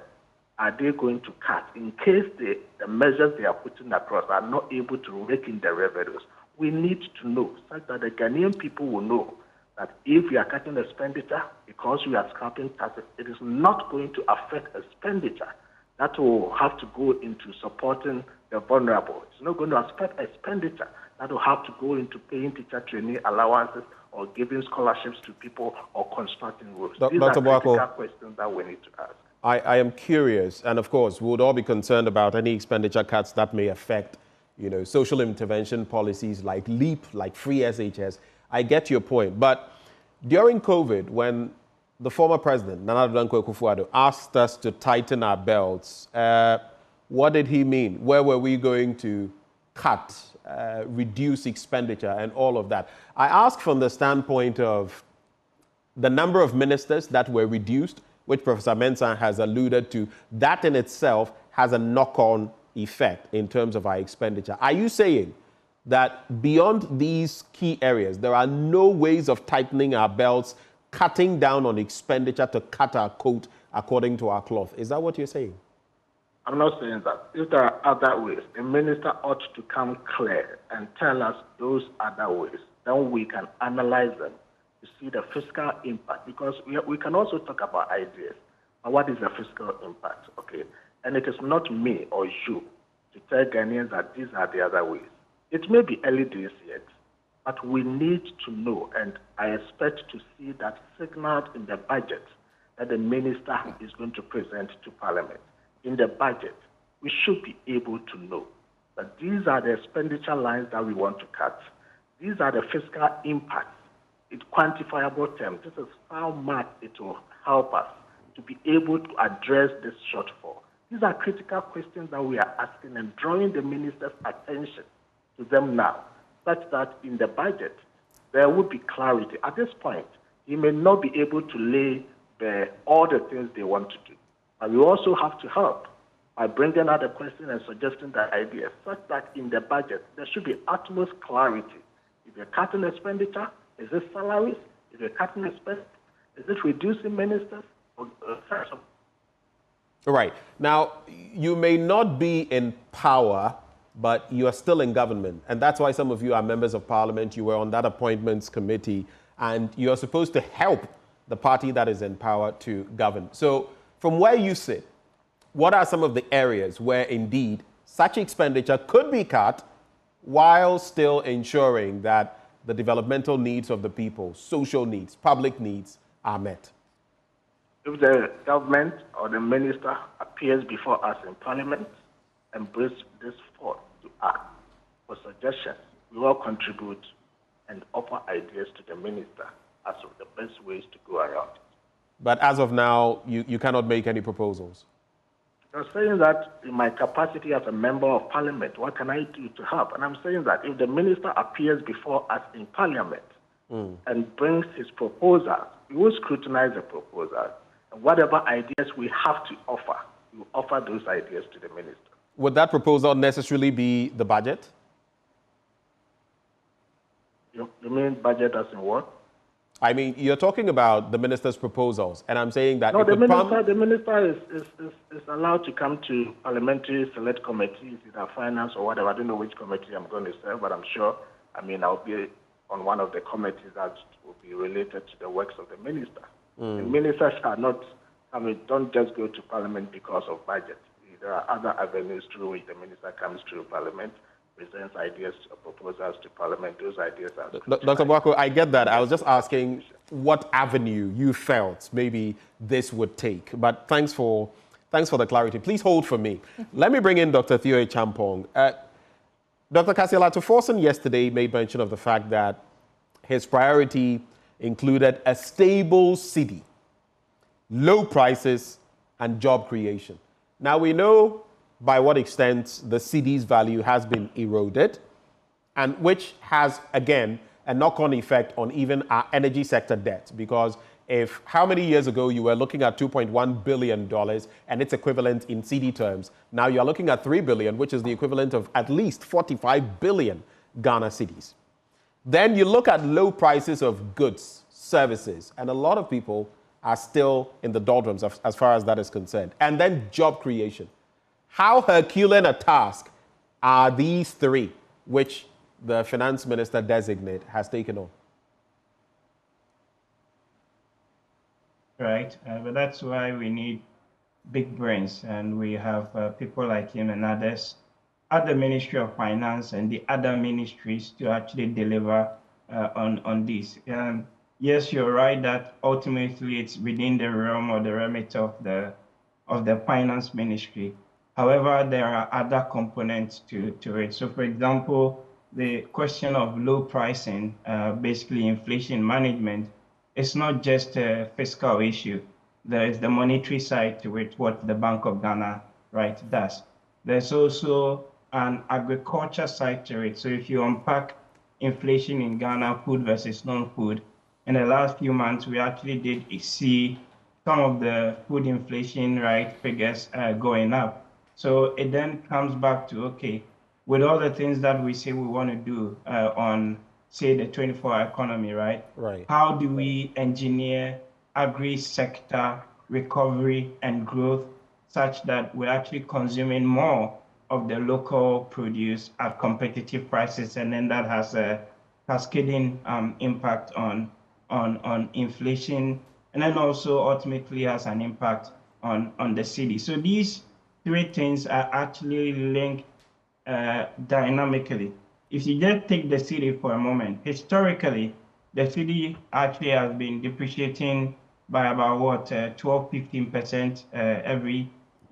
are they going to cut in case the measures they are putting across are not able to rake in the revenues? We need to know, such that the Ghanaian people will know that if we are cutting expenditure because we are scrapping taxes, it is not going to affect expenditure. That will have to go into supporting the vulnerable. It's not going to affect expenditure. That will have to go into paying teacher training allowances or giving scholarships to people or constructing roads. These are critical questions that we need to ask. I am curious, and of course, we would all be concerned about any expenditure cuts that may affect, social intervention policies like LEAP, like free SHS. I get your point, but during COVID, when the former president, Nana Addo Akufo-Addo, asked us to tighten our belts, what did he mean? Where were we going to cut, reduce expenditure, and all of that? I ask from the standpoint of the number of ministers that were reduced, which Professor Mensah has alluded to. That in itself has a knock-on effect in terms of our expenditure. Are you saying that beyond these key areas, there are no ways of tightening our belts, cutting down on expenditure to cut our coat according to our cloth? Is that what you're saying? I'm not saying that. If there are other ways, the minister ought to come clear and tell us those other ways. Then we can analyze them to see the fiscal impact. Because we can also talk about ideas. But what is the fiscal impact? Okay. And it is not me or you to tell Ghanaians that these are the other ways. It may be early days yet, but we need to know, and I expect to see that signaled in the budget that the minister is going to present to Parliament. In the budget, we should be able to know that these are the expenditure lines that we want to cut. These are the fiscal impacts in quantifiable terms. This is how much it will help us to be able to address this shortfall. These are critical questions that we are asking and drawing the minister's attention to them now, such that in the budget, there would be clarity. At this point, he may not be able to lay bare all the things they want to do. But we also have to help by bringing out the question and suggesting the ideas, such that in the budget, there should be utmost clarity. If you're cutting expenditure, is it salaries? If you're cutting expenditure, is it reducing ministers? All right. Now, you may not be in power, but you are still in government. And that's why some of you are members of parliament. You were on that appointments committee, and you're supposed to help the party that is in power to govern. So from where you sit, what are some of the areas where indeed such expenditure could be cut while still ensuring that the developmental needs of the people, social needs, public needs are met? If the government or the minister appears before us in Parliament and brings this forth to act for suggestions, we will contribute and offer ideas to the minister as of the best ways to go around it. But as of now, you cannot make any proposals. I'm saying that in my capacity as a member of Parliament, what can I do to help? And I'm saying that if the minister appears before us in Parliament and brings his proposal, we will scrutinize the proposal. And whatever ideas we have to offer, we will offer those ideas to the minister. Would that proposal necessarily be the budget? You mean budget as in what? I mean, you're talking about the minister's proposals, and I'm saying that... No, the minister is allowed to come to parliamentary select committees, either finance or whatever. I don't know which committee I'm going to serve, but I'm sure, I'll be on one of the committees that will be related to the works of the minister. The ministers are not, don't just go to parliament because of budget. There are other avenues through which the minister comes through parliament, presents ideas or proposals to Parliament. Those ideas are... Dr. Bwako, I get that. I was just asking what avenue you felt maybe this would take. But thanks for the clarity. Please hold for me. Let me bring in Dr. Theo Champong. Dr. Kasiala-Tuforson yesterday made mention of the fact that his priority included a stable cedi, low prices, and job creation. Now, we know by what extent the cedi's value has been eroded, and which has, again, a knock-on effect on even our energy sector debt. Because if how many years ago you were looking at $2.1 billion and its equivalent in cedi terms, now you're looking at $3 billion, which is the equivalent of at least 45 billion Ghana cedis. Then you look at low prices of goods, services, and a lot of people are still in the doldrums as far as that is concerned. And then job creation. How Herculean a task are these three, which the finance minister designate has taken on? Right, but that's why we need big brains, and we have people like him and others at the Ministry of Finance and the other ministries to actually deliver on this. Yes, you're right that ultimately it's within the realm or the remit of the finance ministry. However, there are other components to it. So, for example, the question of low pricing, basically inflation management, it's not just a fiscal issue. There is the monetary side to it, what the Bank of Ghana, right, does. There's also an agriculture side to it. So if you unpack inflation in Ghana, food versus non-food, in the last few months, we actually did see some of the food inflation, right, figures going up. So it then comes back to, okay, with all the things that we say we want to do on, say, the 24-hour economy, right? Right. How do we engineer agri-sector recovery and growth such that we're actually consuming more of the local produce at competitive prices, and then that has a cascading impact on inflation, and then also ultimately has an impact on the city. So these three things are actually linked dynamically. if you just take the cedi for a moment, historically, the cedi actually has been depreciating by about what 12-15%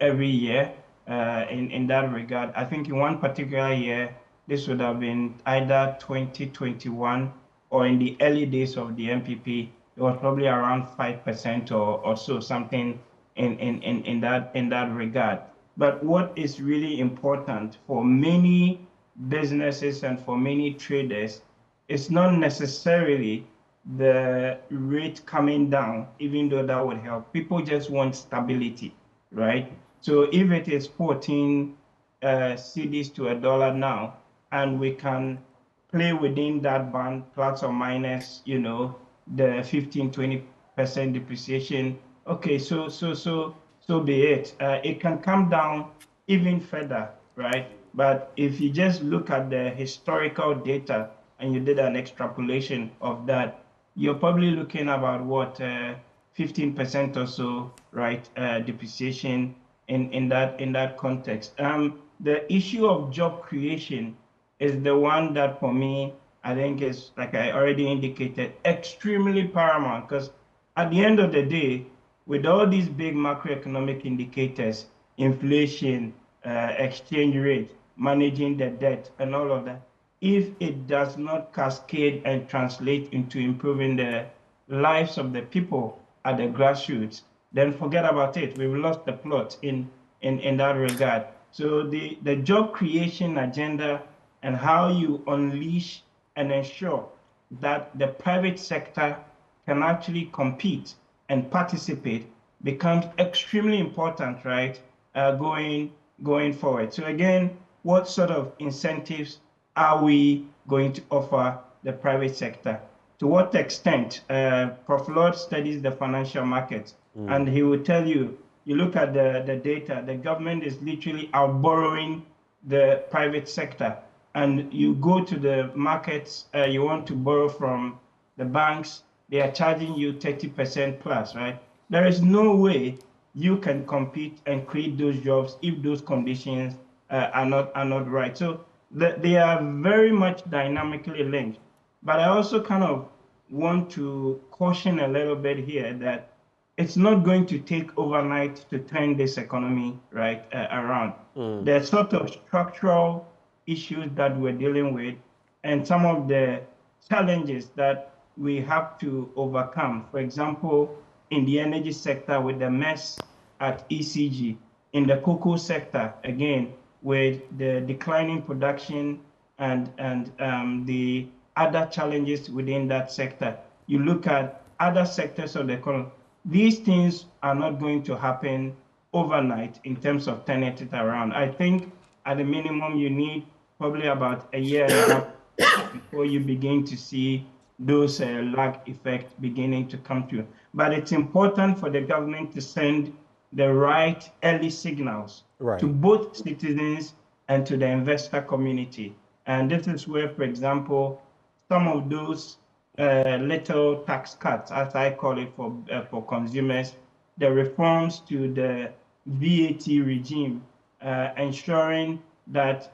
every year. In that regard, I think in one particular year, this would have been either 2021 or in the early days of the MPP, it was probably around 5% or so, something in that regard. But what is really important for many businesses and for many traders, it's not necessarily the rate coming down, even though that would help. People just want stability, right? So if it is 14 cedis to $1 now, and we can play within that band, plus or minus, the 15-20% depreciation, okay, so be it. It can come down even further, right? But if you just look at the historical data and you did an extrapolation of that, you're probably looking about what 15% or so, right? Depreciation in that context. The issue of job creation is the one that, for me, I think is, like I already indicated, extremely paramount, because at the end of the day, with all these big macroeconomic indicators, inflation, exchange rate, managing the debt, and all of that, if it does not cascade and translate into improving the lives of the people at the grassroots, then forget about it. We've lost the plot in that regard. So the job creation agenda and how you unleash and ensure that the private sector can actually compete and participate becomes extremely important, right, going forward. So again, what sort of incentives are we going to offer the private sector? To what extent? Prof. Lord studies the financial markets, and he will tell you, you look at the data, the government is literally outborrowing the private sector. And you go to the markets, you want to borrow from the banks, they are charging you 30% plus, right? There is no way you can compete and create those jobs if those conditions are not right. So they are very much dynamically linked. But I also kind of want to caution a little bit here that it's not going to take overnight to turn this economy right around. There's sort of structural issues that we're dealing with and some of the challenges that we have to overcome. For example, in the energy sector with the mess at ECG, in the cocoa sector, again, with the declining production and the other challenges within that sector. You look at other sectors of the economy. These things are not going to happen overnight in terms of turning it around. I think at the minimum, you need probably about a year and a half before you begin to see those lag effects beginning to come through. But it's important for the government to send the right early signals to both citizens and to the investor community. And this is where, for example, some of those little tax cuts, as I call it, for consumers, the reforms to the VAT regime, ensuring that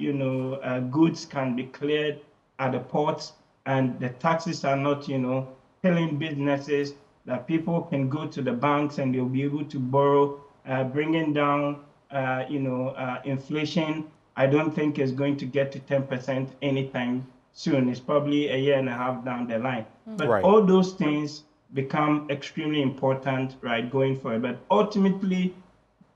goods can be cleared at the ports and the taxes are not killing businesses, that people can go to the banks and they'll be able to borrow, bringing down inflation. I don't think is going to get to 10% anytime soon. It's probably a year and a half down the line. But all those things become extremely important, right, going forward. But ultimately,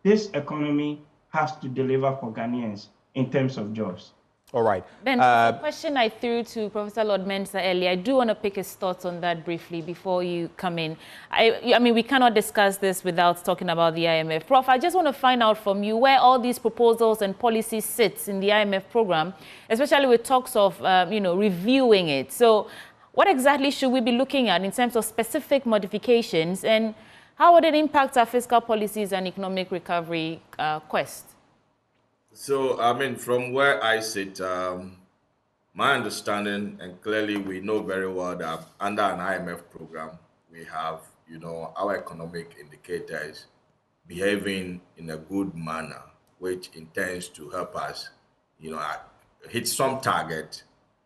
this economy has to deliver for Ghanaians in terms of jobs. All right. Then the question I threw to Professor Lord Mensah earlier, I do want to pick his thoughts on that briefly before you come in. I mean, we cannot discuss this without talking about the IMF. Prof, I just want to find out from you where all these proposals and policies sits in the IMF program, especially with talks of, reviewing it. So what exactly should we be looking at in terms of specific modifications, and how would it impact our fiscal policies and economic recovery quest? So, I mean, from where I sit, my understanding, and clearly we know very well that under an IMF program, we have, our economic indicators behaving in a good manner, which intends to help us, hit some target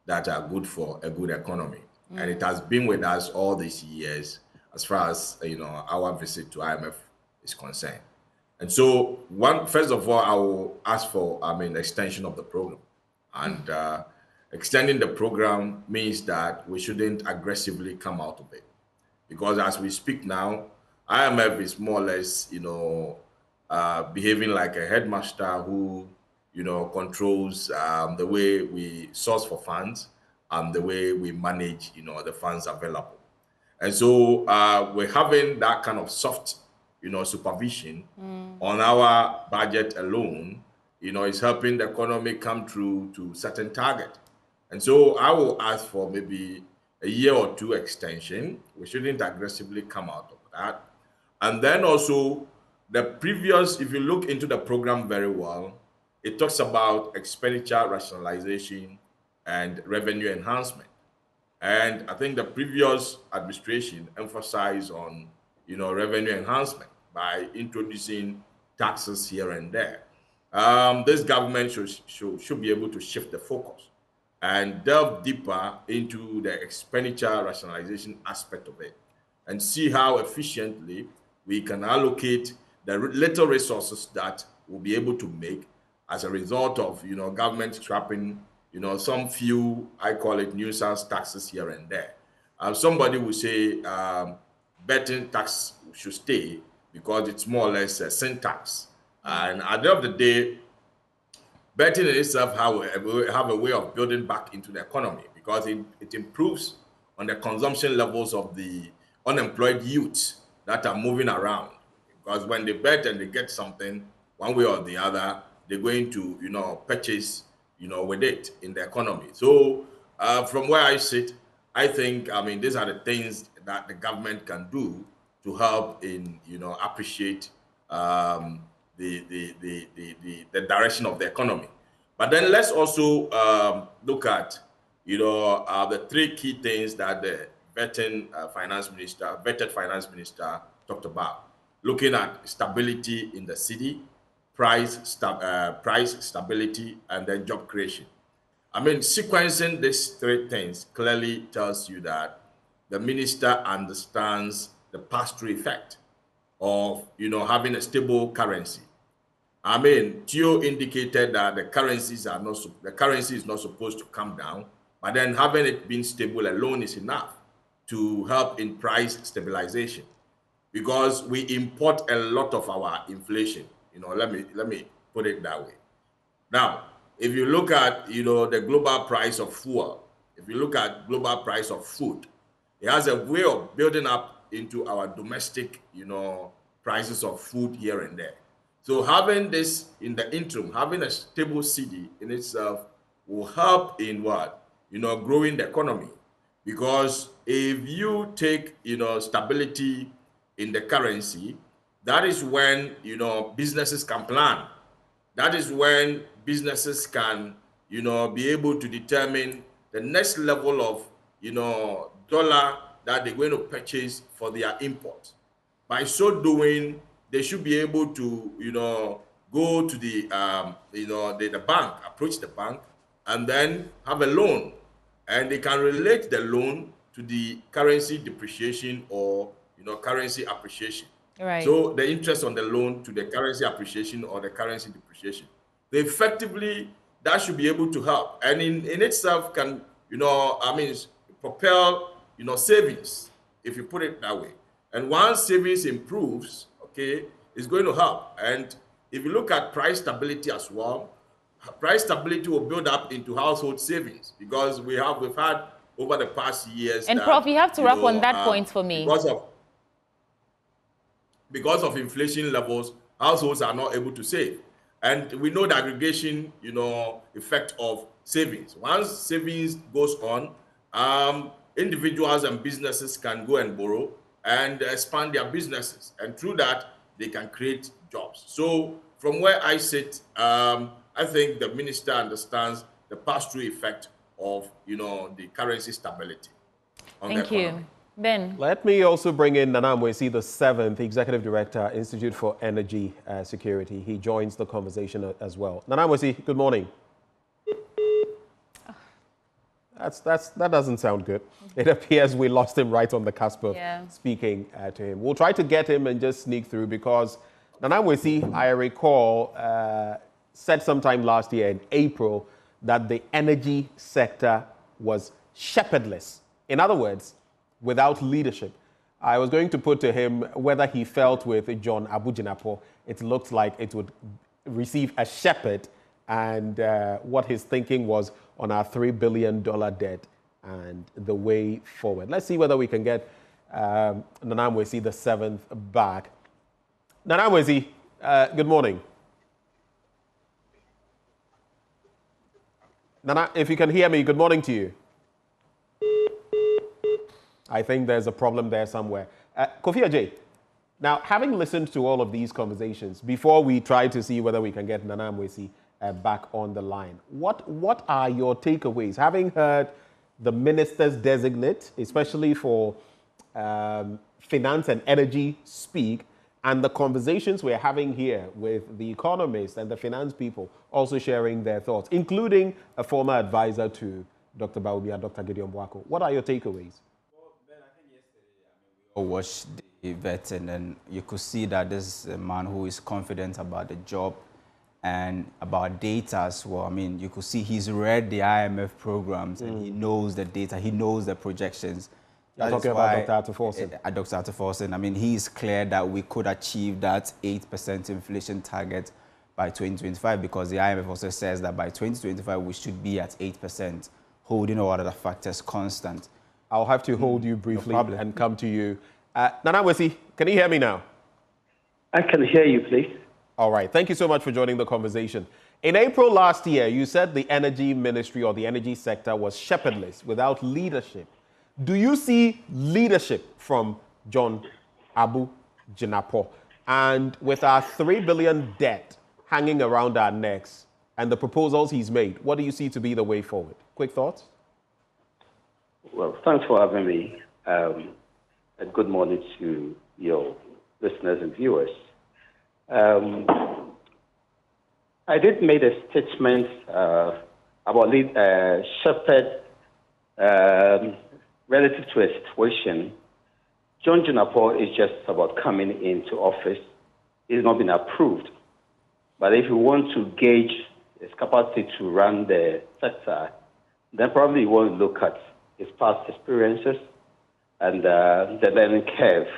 that are good for a good economy. And it has been with us all these years as far as our visit to IMF is concerned. And so first of all, I will ask for extension of the program. And extending the program means that we shouldn't aggressively come out of it. Because as we speak now, IMF is more or less, behaving like a headmaster who, controls the way we source for funds and the way we manage, the funds available. And so we're having that kind of soft, supervision on our budget alone, is helping the economy come through to certain target. And so I will ask for maybe a year or two extension. We shouldn't aggressively come out of that. And then also the previous, if you look into the program very well, it talks about expenditure rationalization and revenue enhancement. And I think the previous administration emphasized on, revenue enhancement by introducing taxes here and there. This government should be able to shift the focus and delve deeper into the expenditure rationalization aspect of it and see how efficiently we can allocate the little resources that we'll be able to make as a result of, government scrapping, some few, I call it nuisance taxes here and there. Somebody will say betting tax should stay because it's more or less a sin tax. And at the end of the day, betting in itself have a way of building back into the economy because it improves on the consumption levels of the unemployed youth that are moving around. Because when they bet and they get something, one way or the other, they're going to, purchase, with it in the economy. So from where I sit, I think, these are the things that the government can do to help in, appreciate the direction of the economy. But then let's also look at, the three key things that the vetted finance minister talked about. Looking at stability in the city, price stability, and then job creation. Sequencing these three things clearly tells you that the minister understands the pass-through effect of, having a stable currency. Theo indicated that the currency is not supposed to come down, but then having it been stable alone is enough to help in price stabilization. Because we import a lot of our inflation. Let me put it that way. Now, if you look at, the global price of fuel, if you look at global price of food, it has a way of building up into our domestic, prices of food here and there. So having this in the interim, having a stable city in itself will help in what? Growing the economy. Because if you take, stability in the currency, that is when, businesses can plan. That is when businesses can, be able to determine the next level of, dollar that they're going to purchase for their import. By so doing, they should be able to, go to the bank, approach the bank, and then have a loan. And they can relate the loan to the currency depreciation or, currency appreciation. Right. So the interest on the loan to the currency appreciation or the currency depreciation. So effectively, that should be able to help. And in itself can, propel, savings, if you put it that way. And once savings improves, okay, it's going to help. And if you look at price stability as well, price stability will build up into household savings because we've had over the past years. And Prof, you have to wrap on that point for me. Because of inflation levels, households are not able to save. And we know the aggregation, effect of savings. Once savings goes on, individuals and businesses can go and borrow and expand their businesses. And through that, they can create jobs. So from where I sit, I think the minister understands the pass-through effect of, the currency stability on the economy. Thank you. Ben. Let me also bring in Nana Mwesi, the 7th Executive Director, Institute for Energy Security. He joins the conversation as well. Nana Mwesi, good morning. That doesn't sound good. It appears we lost him right on the cusp of speaking to him. We'll try to get him and just sneak through because Nana Nwesi, I recall, said sometime last year in April that the energy sector was shepherdless. In other words, without leadership. I was going to put to him whether he felt with John Abu Jinapor, it looked like it would receive a shepherd, and what his thinking was on our $3 billion debt and the way forward. Let's see whether we can get Nana Nwesi the 7th back. Nana Nwesi, good morning. Nana, if you can hear me, good morning to you. I think there's a problem there somewhere. Kofi Ajay, now having listened to all of these conversations, before we try to see whether we can get Nana Nwesi back on the line, what are your takeaways? Having heard the ministers designate, especially for finance and energy, speak, and the conversations we're having here with the economists and the finance people also sharing their thoughts, including a former advisor to Dr. Baumia, Dr. Gideon Boako. What are your takeaways? Watch the vet, and then you could see that this is a man who is confident about the job and about data as well. I mean, you could see he's read the IMF programs and he knows the data, he knows the projections. You're talking about Dr. Atterforsen. Dr. Atterforsen, I mean, he is clear that we could achieve that 8% inflation target by 2025 because the IMF also says that by 2025 we should be at 8%, holding all other factors constant. I'll have to hold you briefly and come to you. Nana Nwesi, can you hear me now? I can hear you, please. All right. Thank you so much for joining the conversation. In April last year, you said the energy ministry or the energy sector was shepherdless, without leadership. Do you see leadership from John Abu Jinapor? And with our $3 billion debt hanging around our necks and the proposals he's made, what do you see to be the way forward? Quick thoughts? Well, thanks for having me. And good morning to your listeners and viewers. I did make a statement about shepherd relative to a situation. John Jinapor is just about coming into office. He's not been approved. But if you want to gauge his capacity to run the sector, then probably you want to look at his past experiences and the learning curve,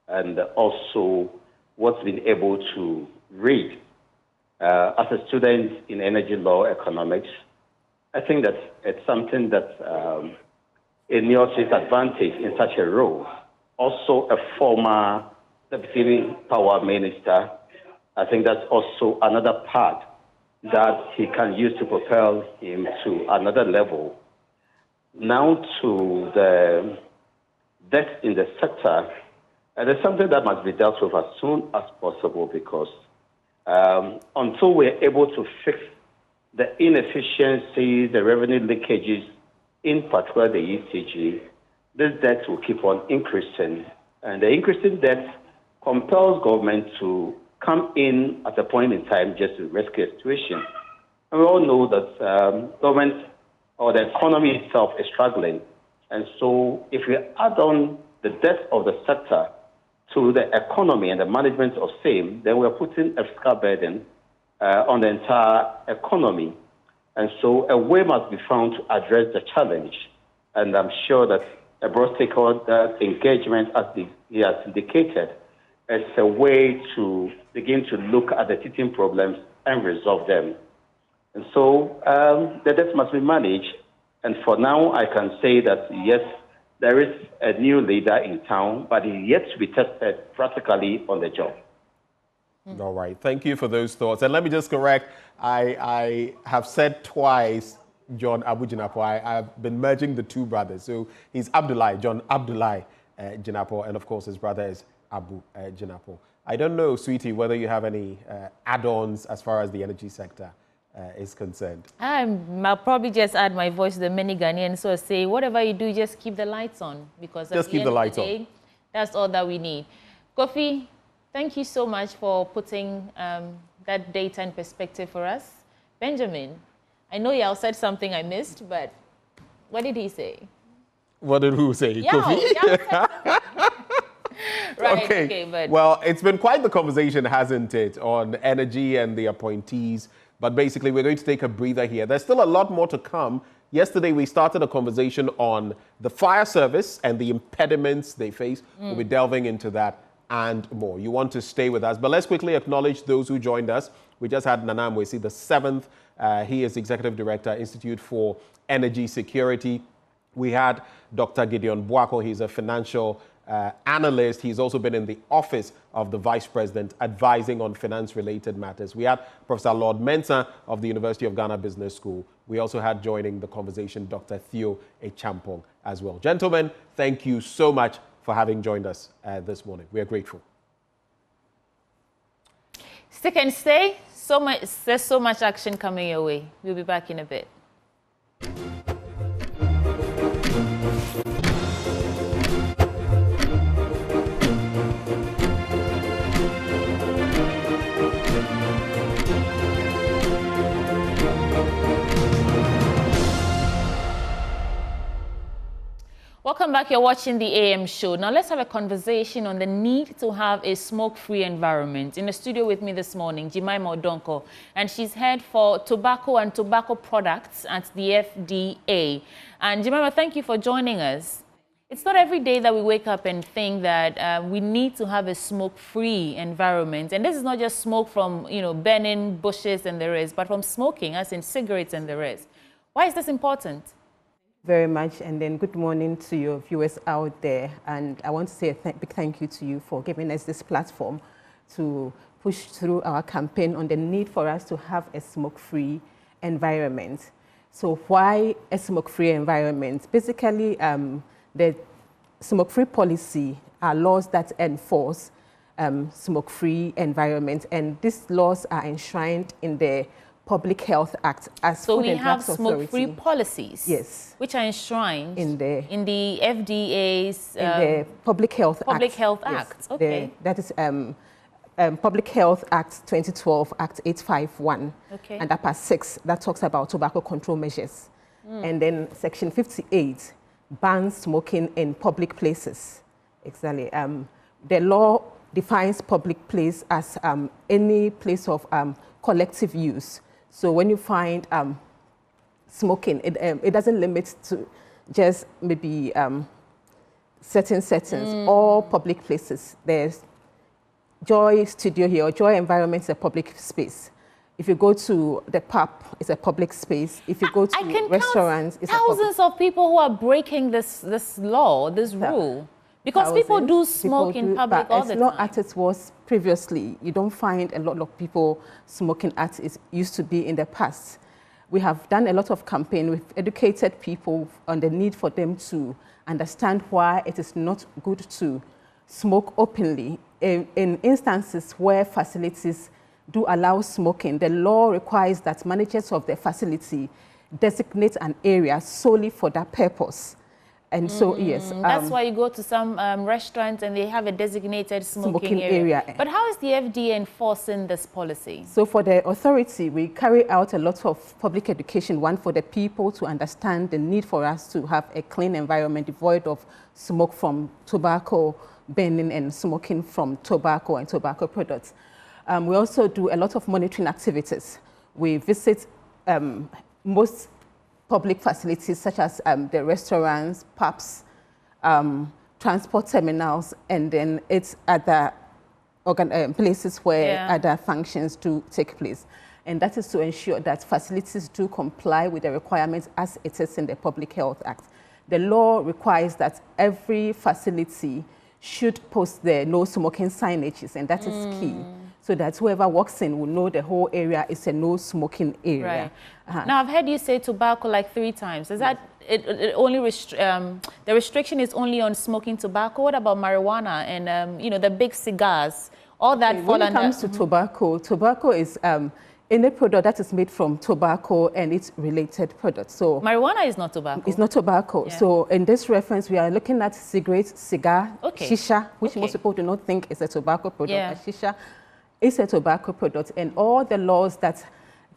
and also what's been able to read. As a student in energy law economics, I think that it's something that inures his advantage in such a role. Also a former deputy power minister, I think that's also another part that he can use to propel him to another level. Now to the debt in the sector, there's something that must be dealt with as soon as possible because until we're able to fix the inefficiencies, the revenue leakages, in particular the ECG, this debt will keep on increasing. And the increasing debt compels government to come in at a point in time just to rescue a situation. And we all know that government or the economy itself is struggling. And so if we add on the debt of the sector to the economy and the management of same, then we're putting a fiscal burden on the entire economy. And so a way must be found to address the challenge. And I'm sure that a broad stakeholder engagement, as he has indicated, is a way to begin to look at the teething problems and resolve them. And so the debt must be managed. And for now, I can say that, yes, there is a new leader in town, but he's yet to be tested practically on the job. All right. Thank you for those thoughts. And let me just correct, I have said twice John Abu Jinapor. I've been merging the two brothers. So he's Abdullahi, John Abdullahi Jinapor, and of course his brother is Abu Jinapor. I don't know, sweetie, whether you have any add-ons as far as the energy sector is concerned. I'll probably just add my voice to the many Ghanaians who say, whatever you do, just keep the lights on. Because just keep the lights on. That's all that we need. Kofi, thank you so much for putting that data in perspective for us. Benjamin, I know y'all said something I missed, but What did he say? What did who say? Yeah, Kofi? Right, okay, but... Well, it's been quite the conversation, hasn't it, on energy and the appointees. But basically, we're going to take a breather here. There's still a lot more to come. Yesterday, we started a conversation on the fire service and the impediments they face. We'll be delving into that and more. You want to stay with us. But let's quickly acknowledge those who joined us. We just had Nana Mwesi, the 7th. He is Executive Director, Institute for Energy Security. We had Dr. Gideon Boako. He's a financial analyst. He's also been in the office of the Vice President advising on finance-related matters. We had Professor Lord Mensah of the University of Ghana Business School. We also had joining the conversation Dr. Theo Echampong as well. Gentlemen, thank you so much for having joined us this morning. We are grateful. Stick and stay. There's so much action coming your way. We'll be back in a bit. Welcome back. You're watching the AM show. Now let's have a conversation on the need to have a smoke-free environment. In the studio with me this morning, Jemima Odonko, and she's head for tobacco and tobacco products at the FDA. And Jemima, thank you for joining us. It's not every day that we wake up and think that we need to have a smoke-free environment. And this is not just smoke from, burning bushes and the rest, but from smoking, as in cigarettes and the rest. Why is this important? Very much, and then good morning to your viewers out there. And I want to say a big thank you to you for giving us this platform to push through our campaign on the need for us to have a smoke-free environment. So why a smoke-free environment? Basically, the smoke-free policy are laws that enforce smoke-free environment, and these laws are enshrined in the Public Health Act as so Food we and have Drugs smoke-free Authority. policies, yes, which are enshrined in the FDA's in the Public Health Act. Okay, that is Public Health Act 2012, Act 851, okay, and Part 6 that talks about tobacco control measures, and then Section 58 bans smoking in public places. Exactly, the law defines public place as any place of collective use. So when you find smoking, it doesn't limit to just maybe certain settings, all public places. There's Joy Studio here, or Joy Environment is a public space. If you go to the pub, it's a public space. If you go to restaurants, it's thousands of people who are breaking this law, this rule. Because people do smoke in public all the time. It's not as it was previously. You don't find a lot of people smoking as it used to be in the past. We have done a lot of campaign. We've educated people on the need for them to understand why it is not good to smoke openly. In instances where facilities do allow smoking, the law requires that managers of the facility designate an area solely for that purpose. And so, yes. That's why you go to some restaurants and they have a designated smoking area. But how is the FDA enforcing this policy? So for the authority, we carry out a lot of public education, one for the people to understand the need for us to have a clean environment devoid of smoke from tobacco burning and smoking from tobacco and tobacco products. We also do a lot of monitoring activities. We visit most public facilities such as the restaurants, pubs, transport terminals, and then it's other places where other functions do take place. And that is to ensure that facilities do comply with the requirements as it is in the Public Health Act. The law requires that every facility should post the no smoking signages, and that is key, so that whoever walks in will know the whole area is a no smoking area. Right. Now, I've heard you say tobacco like 3 times. Is that it only the restriction is only on smoking tobacco? What about marijuana and the big cigars? All that fall under. When it comes to tobacco, tobacco is any product that is made from tobacco and its related products. So marijuana is not tobacco. It's not tobacco. Yeah. So in this reference, we are looking at cigarettes, cigar, shisha, which most people do not think is a tobacco product. Yeah. Shisha is a tobacco product, and all the laws that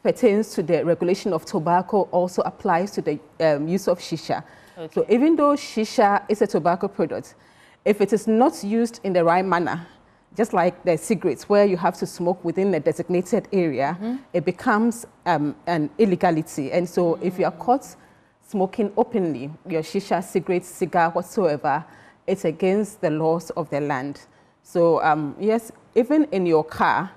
pertains to the regulation of tobacco also applies to the use of shisha. Okay. So even though shisha is a tobacco product, if it is not used in the right manner, just like the cigarettes where you have to smoke within a designated area, it becomes an illegality. And so if you are caught smoking openly, your shisha, cigarette, cigar, whatsoever, it's against the laws of the land. So yes, even in your car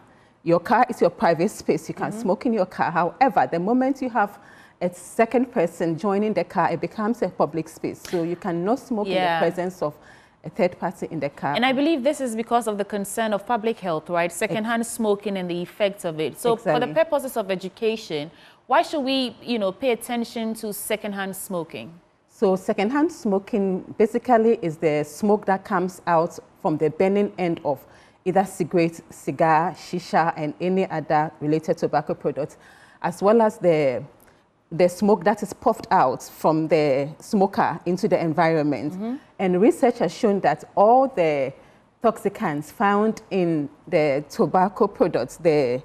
is your private space. You can smoke in your car. However, the moment you have a second person joining the car, it becomes a public space. So you cannot smoke in the presence of a third party in the car. And I believe this is because of the concern of public health, right? Secondhand smoking and the effects of it. So for the purposes of education, why should we, pay attention to secondhand smoking? So secondhand smoking basically is the smoke that comes out from the burning end of either cigarette, cigar, shisha, and any other related tobacco product, as well as the smoke that is puffed out from the smoker into the environment. And research has shown that all the toxicants found in the tobacco products, the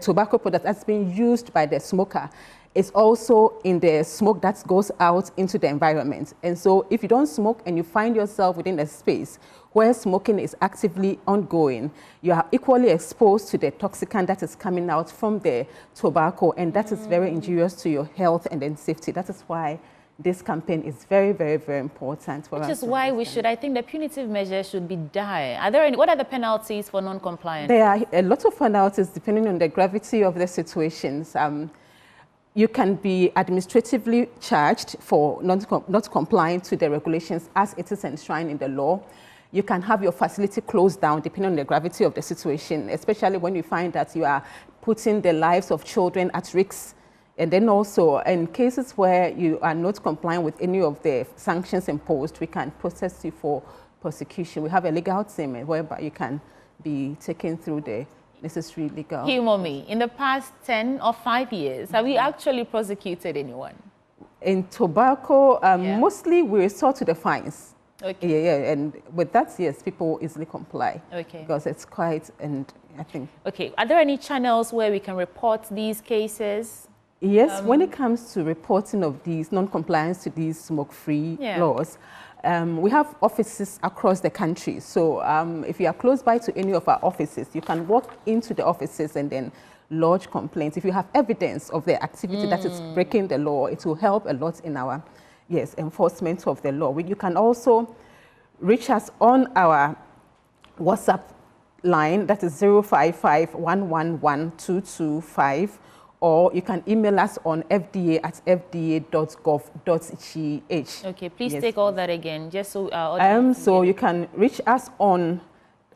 tobacco product that's being used by the smoker, is also in the smoke that goes out into the environment. And so if you don't smoke and you find yourself within a space where smoking is actively ongoing, you are equally exposed to the toxicant that is coming out from the tobacco, and that is very injurious to your health and then safety. That is why this campaign is very, very, very important for us. Which is why I think the punitive measures should be dire. What are the penalties for non-compliance? There are a lot of penalties depending on the gravity of the situations. You can be administratively charged for not complying to the regulations as it is enshrined in the law. You can have your facility closed down depending on the gravity of the situation, especially when you find that you are putting the lives of children at risk. And then also, in cases where you are not complying with any of the sanctions imposed, we can process you for prosecution. We have a legal team whereby you can be taken through the necessary legal. Humor me. In the past 10 or 5 years, have you actually prosecuted anyone? In tobacco, mostly we resort to the fines. Okay. Yeah, and with that, yes, people easily comply. Okay. Because it's quite, and I think. Okay. Are there any channels where we can report these cases? Yes, when it comes to reporting of these non-compliance to these smoke-free laws, we have offices across the country. So if you are close by to any of our offices, you can walk into the offices and then lodge complaints. If you have evidence of the activity that is breaking the law, it will help a lot in our enforcement of the law. You can also reach us on our WhatsApp line, that is 055-111-225, or you can email us on fda@fda.gov.gh. Okay, please take all that again, just so so you can reach us on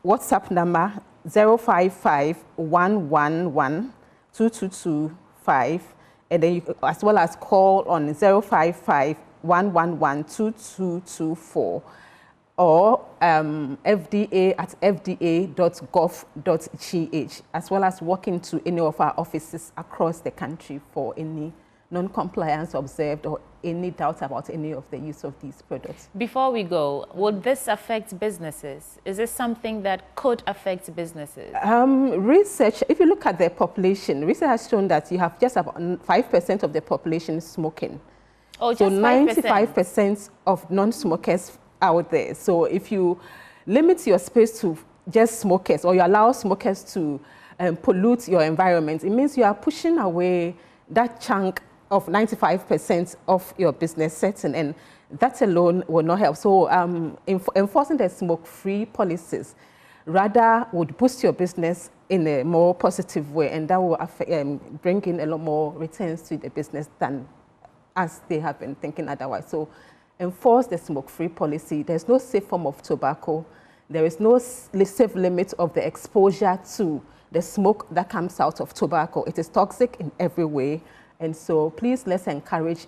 WhatsApp number 055-111-225, and then as well as call on 055-111-2224, or fda@fda.gov.gh, as well as walking to any of our offices across the country for any non-compliance observed or any doubt about any of the use of these products. Before we go, would this affect businesses? Is this something that could affect businesses? Research, if you look at the population, research has shown that you have just about 5% of the population smoking. Oh, so just 95% of non-smokers out there. So if you limit your space to just smokers, or you allow smokers to pollute your environment, it means you are pushing away that chunk of 95% of your business setting, and that alone will not help. So enforcing the smoke-free policies rather would boost your business in a more positive way, and that will bring in a lot more returns to the business than as they have been thinking otherwise. So enforce the smoke-free policy. There's no safe form of tobacco. There is no safe limit of the exposure to the smoke that comes out of tobacco. It is toxic in every way. And so please, let's encourage,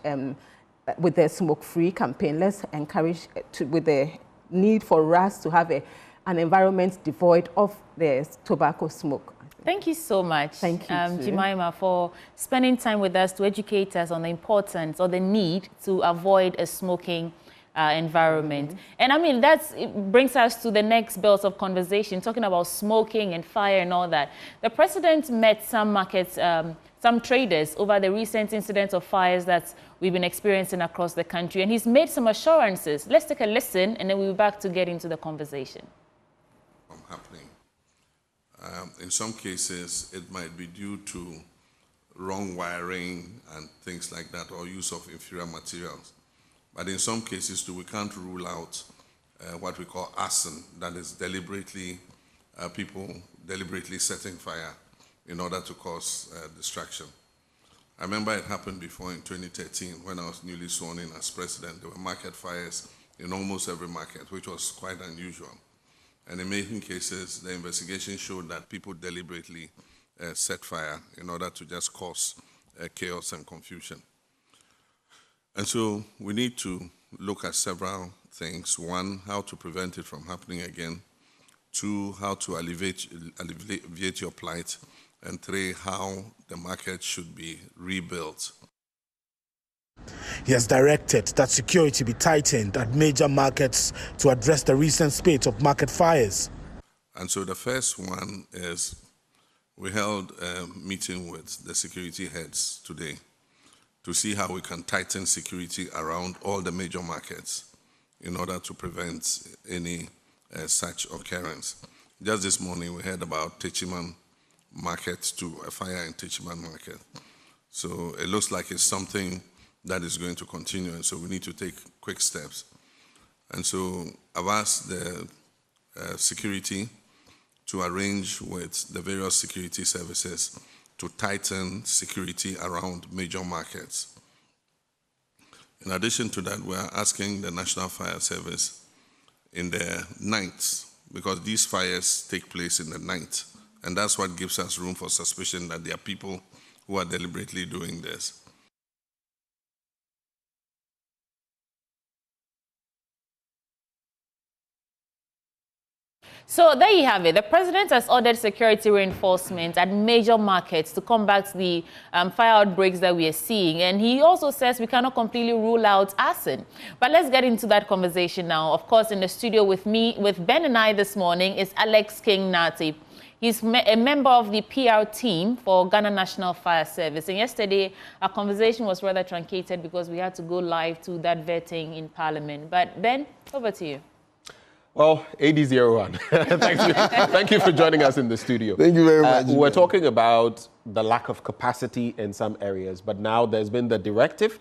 with the smoke-free campaign, let's encourage with the need for us to have an environment devoid of the tobacco smoke. Thank you so much, Thank you, Jemima, for spending time with us to educate us on the importance or the need to avoid a smoking environment. And I mean, it brings us to the next belt of conversation, talking about smoking and fire and all that. The president met some markets, some traders over the recent incidents of fires that we've been experiencing across the country, and he's made some assurances. Let's take a listen, and then we'll be back to get into the conversation. Happening. In some cases, it might be due to wrong wiring and things like that, or use of inferior materials. But in some cases, too, we can't rule out what we call arson, that is deliberately, people deliberately setting fire in order to cause destruction. I remember it happened before in 2013 when I was newly sworn in as president. There were market fires in almost every market, which was quite unusual. And in many cases, the investigation showed that people deliberately set fire in order to just cause chaos and confusion. And so we need to look at several things. One, how to prevent it from happening again. Two, how to alleviate your plight. And three, how the market should be rebuilt. He has directed that security be tightened at major markets to address the recent spate of market fires. And so the first one is we held a meeting with the security heads today to see how we can tighten security around all the major markets in order to prevent any such occurrence. Just this morning, we heard about Teiman market, to a fire in Teiman market. So it looks like it's something that is going to continue, and so we need to take quick steps. And so I've asked the security to arrange with the various security services to tighten security around major markets. In addition to that, we are asking the National Fire Service in the nights, because these fires take place in the night, and that's what gives us room for suspicion that there are people who are deliberately doing this. So there you have it. The president has ordered security reinforcement at major markets to combat the fire outbreaks that we are seeing. And he also says we cannot completely rule out arson. But let's get into that conversation now. Of course, in the studio with me, with Ben and I this morning, is Alex King-Nati. He's a member of the PR team for Ghana National Fire Service. And yesterday, our conversation was rather truncated because we had to go live to that vetting in Parliament. But Ben, over to you. Well, AD01, thank you for joining us in the studio. Thank you very much. We're talking about the lack of capacity in some areas, but now there's been the directive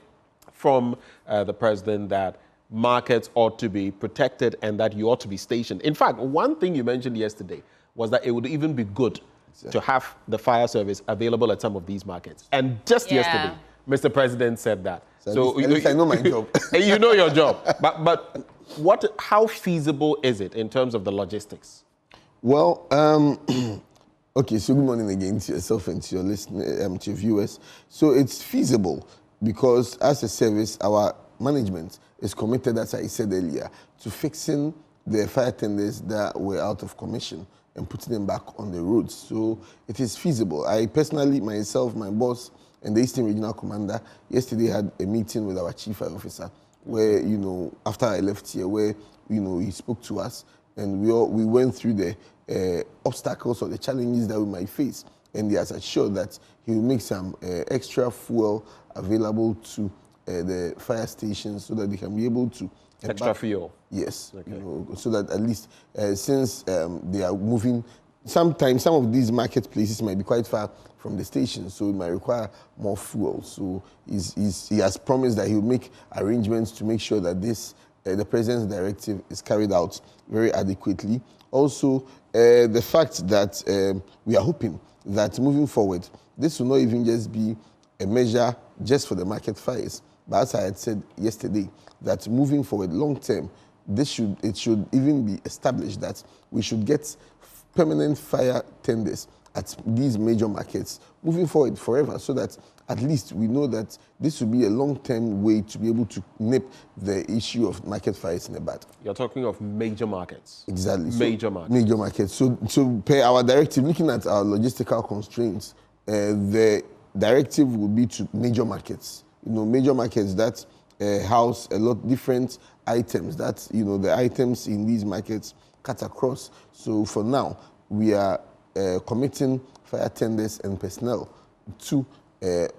from the president that markets ought to be protected and that you ought to be stationed. In fact, one thing you mentioned yesterday was that it would even be good to have the fire service available at some of these markets. And just yesterday, Mr. President said that. So at least I know my job. You know your job. But how feasible is it in terms of the logistics? Well, okay, so good morning again to yourself and to your listeners, to your viewers. So it's feasible because as a service, our management is committed, as I said earlier, to fixing the fire tenders that were out of commission and putting them back on the roads. So it is feasible. I personally, myself, my boss, and the Eastern Regional Commander yesterday had a meeting with our Chief Fire Officer where, after I left here, where, he spoke to us and we went through the obstacles or the challenges that we might face. And he has assured that he will make some extra fuel available to the fire stations so that they can be able to... Extra fuel? Yes, okay. So that at least since they are moving, sometimes some of these marketplaces might be quite far from the station, so it might require more fuel. So he has promised that he will make arrangements to make sure that the president's directive is carried out very adequately. Also, the fact that we are hoping that moving forward, this will not even just be a measure just for the market fires, but as I had said yesterday, that moving forward long term, it should even be established that we should get permanent fire tenders at these major markets moving forward forever, so that at least we know that this will be a long-term way to be able to nip the issue of market fires in the bud. You're talking of major markets. Exactly. Major markets. Major markets. So per our directive, looking at our logistical constraints, the directive will be to major markets. Major markets that house a lot different items that, the items in these markets cut across. So for now, we are committing fire tenders and personnel to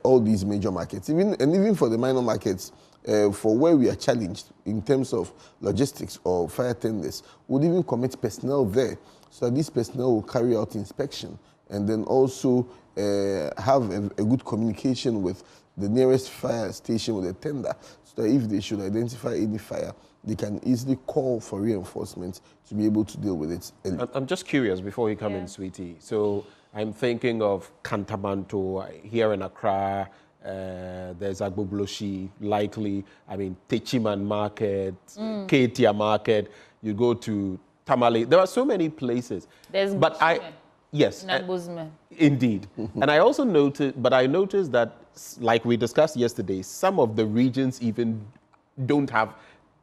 all these major markets. Even for the minor markets, for where we are challenged in terms of logistics or fire tenders, we would even commit personnel there so that this personnel will carry out inspection and then also have a good communication with the nearest fire station with a tender, so that if they should identify any fire, they can easily call for reinforcements to be able to deal with it early. I'm just curious before you come in, Sweetie. So I'm thinking of Kantamanto here in Accra. There's Agbobloshi, likely. I mean, Teiman Market, Ketia Market. You go to Tamale. There are so many places. There's yes, Nabuzme. Indeed. And I also noticed that, like we discussed yesterday, some of the regions even don't have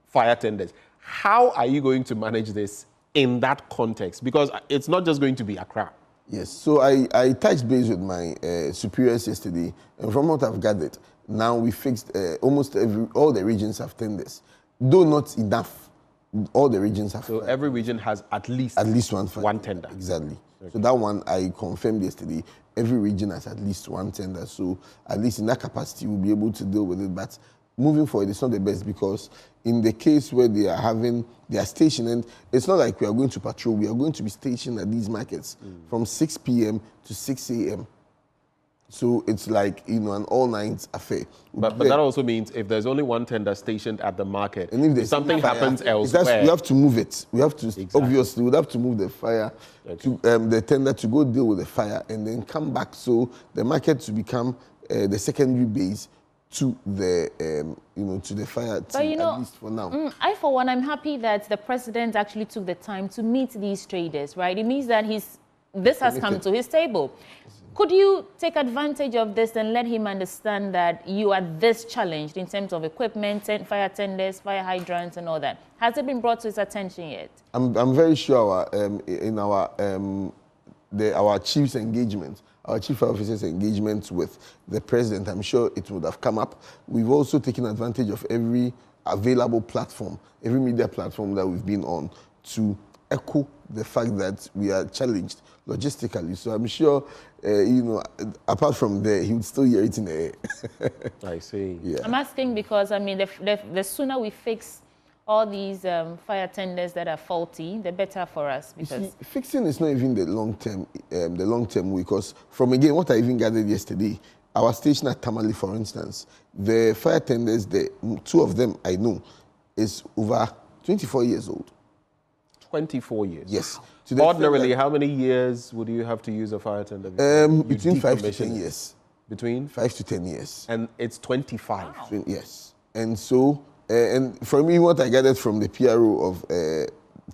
fire tenders. How are you going to manage this in that context? Because it's not just going to be Accra. Yes, so I touched base with my superiors yesterday, and from what I've gathered, now we fixed almost all the regions have tenders, though not enough. All the regions have. So every region has at least one tender. Exactly. Okay. So that one I confirmed yesterday. Every region has at least one tender. So at least in that capacity, we'll be able to deal with it. But moving forward, it's not the best, because in the case where they are stationed, and it's not like we are going to patrol, we are going to be stationed at these markets from 6 p.m. to 6 a.m. So it's like, an all-night affair. But that also means if there's only one tender stationed at the market, and if something happens elsewhere, we have to move it. We have to, obviously, we'd have to move the fire, to the tender to go deal with the fire and then come back. So the market to become the secondary base to the, to the fire team, at least for now. I, for one, I'm happy that the president actually took the time to meet these traders, right? It means that this has come to his table. Could you take advantage of this and let him understand that you are this challenged in terms of equipment, fire tenders, fire hydrants, and all that? Has it been brought to his attention yet? I'm very sure in our chief's engagement, our chief officer's engagement with the president, I'm sure it would have come up. We've also taken advantage of every available platform, every media platform that we've been on, to echo the fact that we are challenged logistically. So I'm sure, apart from there, he would still hear it in the air. I see. Yeah. I'm asking because, I mean, the sooner we fix all these fire tenders that are faulty, the better for us. Because fixing is not even the long term way, because from, again, what I even gathered yesterday, our station at Tamale, for instance, the fire tenders, two of them I know, is over 24 years old. 24 years? Yes. Ordinarily, how many years would you have to use a fire tender? Between 5 to 10 years. Between? 5 to 10 years. And it's 25? Wow. Yes. And so, and for me, what I gathered from the PRO of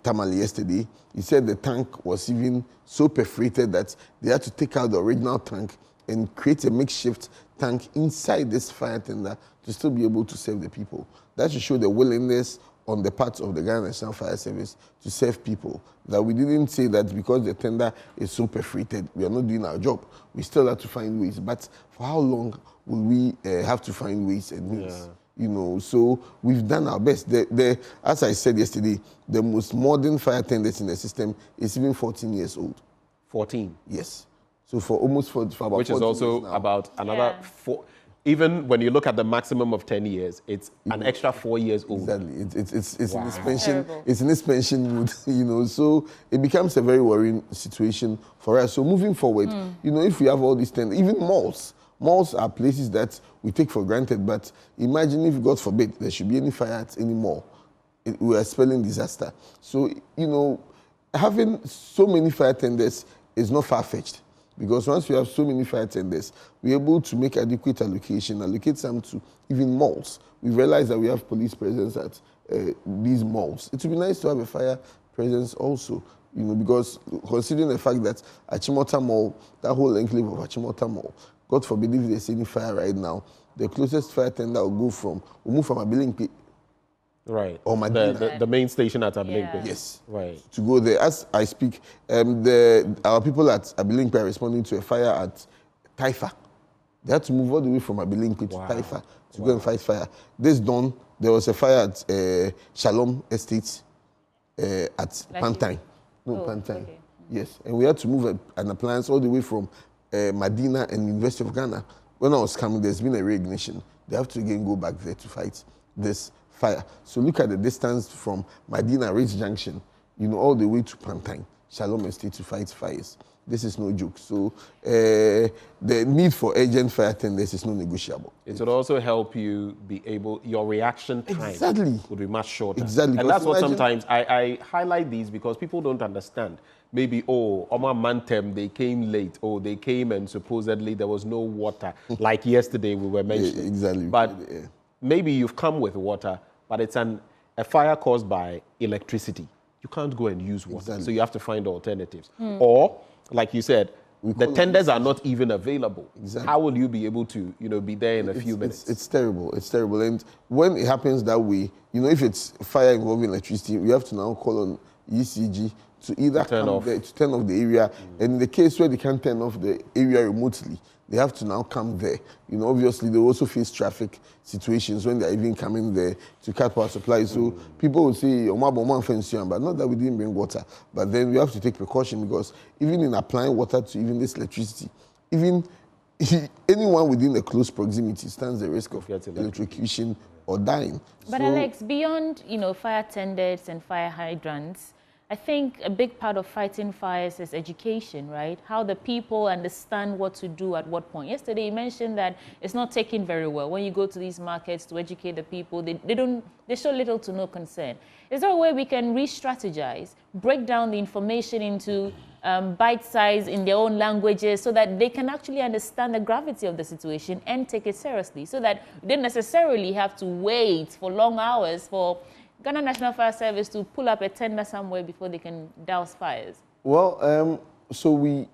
Tamale yesterday, he said the tank was even so perforated that they had to take out the original tank and create a makeshift tank inside this fire tender to still be able to serve the people. That should show the willingness on the part of the Ghana National Fire Service to serve people. That we didn't say that because the tender is so perforated, we are not doing our job. We still have to find ways. But for how long will we have to find ways and means? Yeah. So we've done our best. As I said yesterday, the most modern fire tenders in the system is even 14 years old. 14? Yes. So for about 14 years now. Which is also about another 4. Even when you look at the maximum of 10 years, it's an extra 4 years old. Exactly. It's wow. In this pension mood, so it becomes a very worrying situation for us. So moving forward, if we have all these tenders, even malls are places that we take for granted, but imagine if, God forbid, there should be any fire at any mall. We are spelling disaster. So, having so many fire tenders is not far-fetched. Because once we have so many fire tenders, we're able to make adequate allocation, allocate some to even malls. We realize that we have police presence at these malls. It would be nice to have a fire presence also, because considering the fact that Achimota Mall, that whole enclave of Achimota Mall, God forbid if there's any fire right now, the closest fire tender will move from Abilinkpe. Right. Or the main station at Abilinkpe. Yeah. Yes. Right. To go there. As I speak, our people at Abilinkpe are responding to a fire at Taifa. They had to move all the way from Abilinkpe to Taifa to go and fight fire. This dawn, there was a fire at Shalom Estate at Pantine. No, Pantine. Okay. Yes, and we had to move an appliance all the way from Medina and University of Ghana. When I was coming, there's been a reignition. They have to again go back there to fight this fire. So look at the distance from Medina Ridge Junction, all the way to Pantine, Shalom Estate to fight fires. This is no joke. So the need for urgent fire tenders is not negotiable. It would also help you be able, your reaction time would be much shorter. Exactly. And that's what sometimes I highlight these because people don't understand. Maybe, Oma Mantem, they came late, they came and supposedly there was no water, like yesterday we were mentioning. Yeah, exactly. But maybe you've come with water, but it's a fire caused by electricity. You can't go and use water, so you have to find alternatives. Or, like you said, the tenders are not even available. Exactly. How will you be able to, be there in a few minutes? It's terrible. It's terrible. And when it happens that way, if it's fire involving electricity, we have to now call on ECG to either turn off the area. And in the case where they can't turn off the area remotely, they have to now come there. Obviously, they also face traffic situations when they're even coming there to cut power supply. So people will say, but not that we didn't bring water. But then we have to take precaution because even in applying water to even this electricity, even anyone within a close proximity stands the risk of electrocution or dying. But Alex, beyond, fire tenders and fire hydrants, I think a big part of fighting fires is education, right? How the people understand what to do at what point. Yesterday you mentioned that it's not taken very well. When you go to these markets to educate the people, they show little to no concern. Is there a way we can re-strategize, break down the information into bite size in their own languages so that they can actually understand the gravity of the situation and take it seriously so that they don't necessarily have to wait for long hours for Ghana National Fire Service to pull up a tender somewhere before they can douse fires? Well, so we,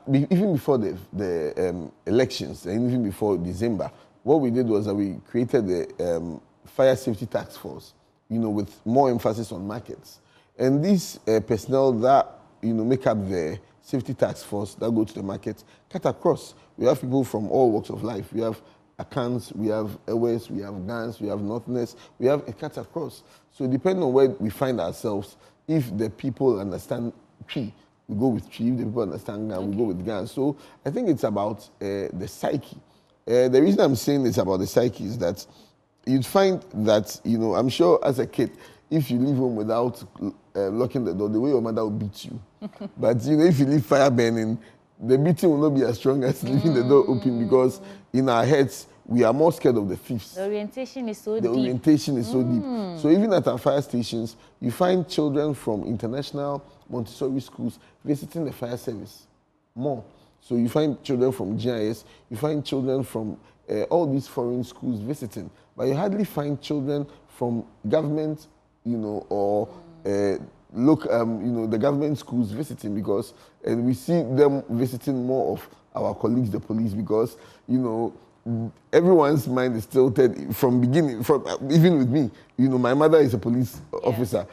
even before the elections, and even before December, what we did was that we created the Fire Safety Task Force, with more emphasis on markets. And these personnel that, make up the Safety Task Force that go to the market, cut across. We have people from all walks of life. We have accounts, we have airways, we have guns, we have northness, we have a cut across. So depending on where we find ourselves, if the people understand tree, we go with tree. If the people understand gun, we go with gun. So I think it's about the psyche. The reason I'm saying it's about the psyche is that you'd find that, I'm sure as a kid, if you leave home without locking the door, the way your mother will beat you. But, if you leave fire burning, the beating will not be as strong as leaving the door open because in our heads, we are more scared of the thieves. The orientation is so deep. The orientation is so deep. So even at our fire stations, you find children from international Montessori schools visiting the fire service more. So you find children from GIS, you find children from all these foreign schools visiting, but you hardly find children from government, or look, the government schools visiting because we see them visiting more of our colleagues, the police, because, everyone's mind is tilted from beginning, even with me. My mother is a police officer,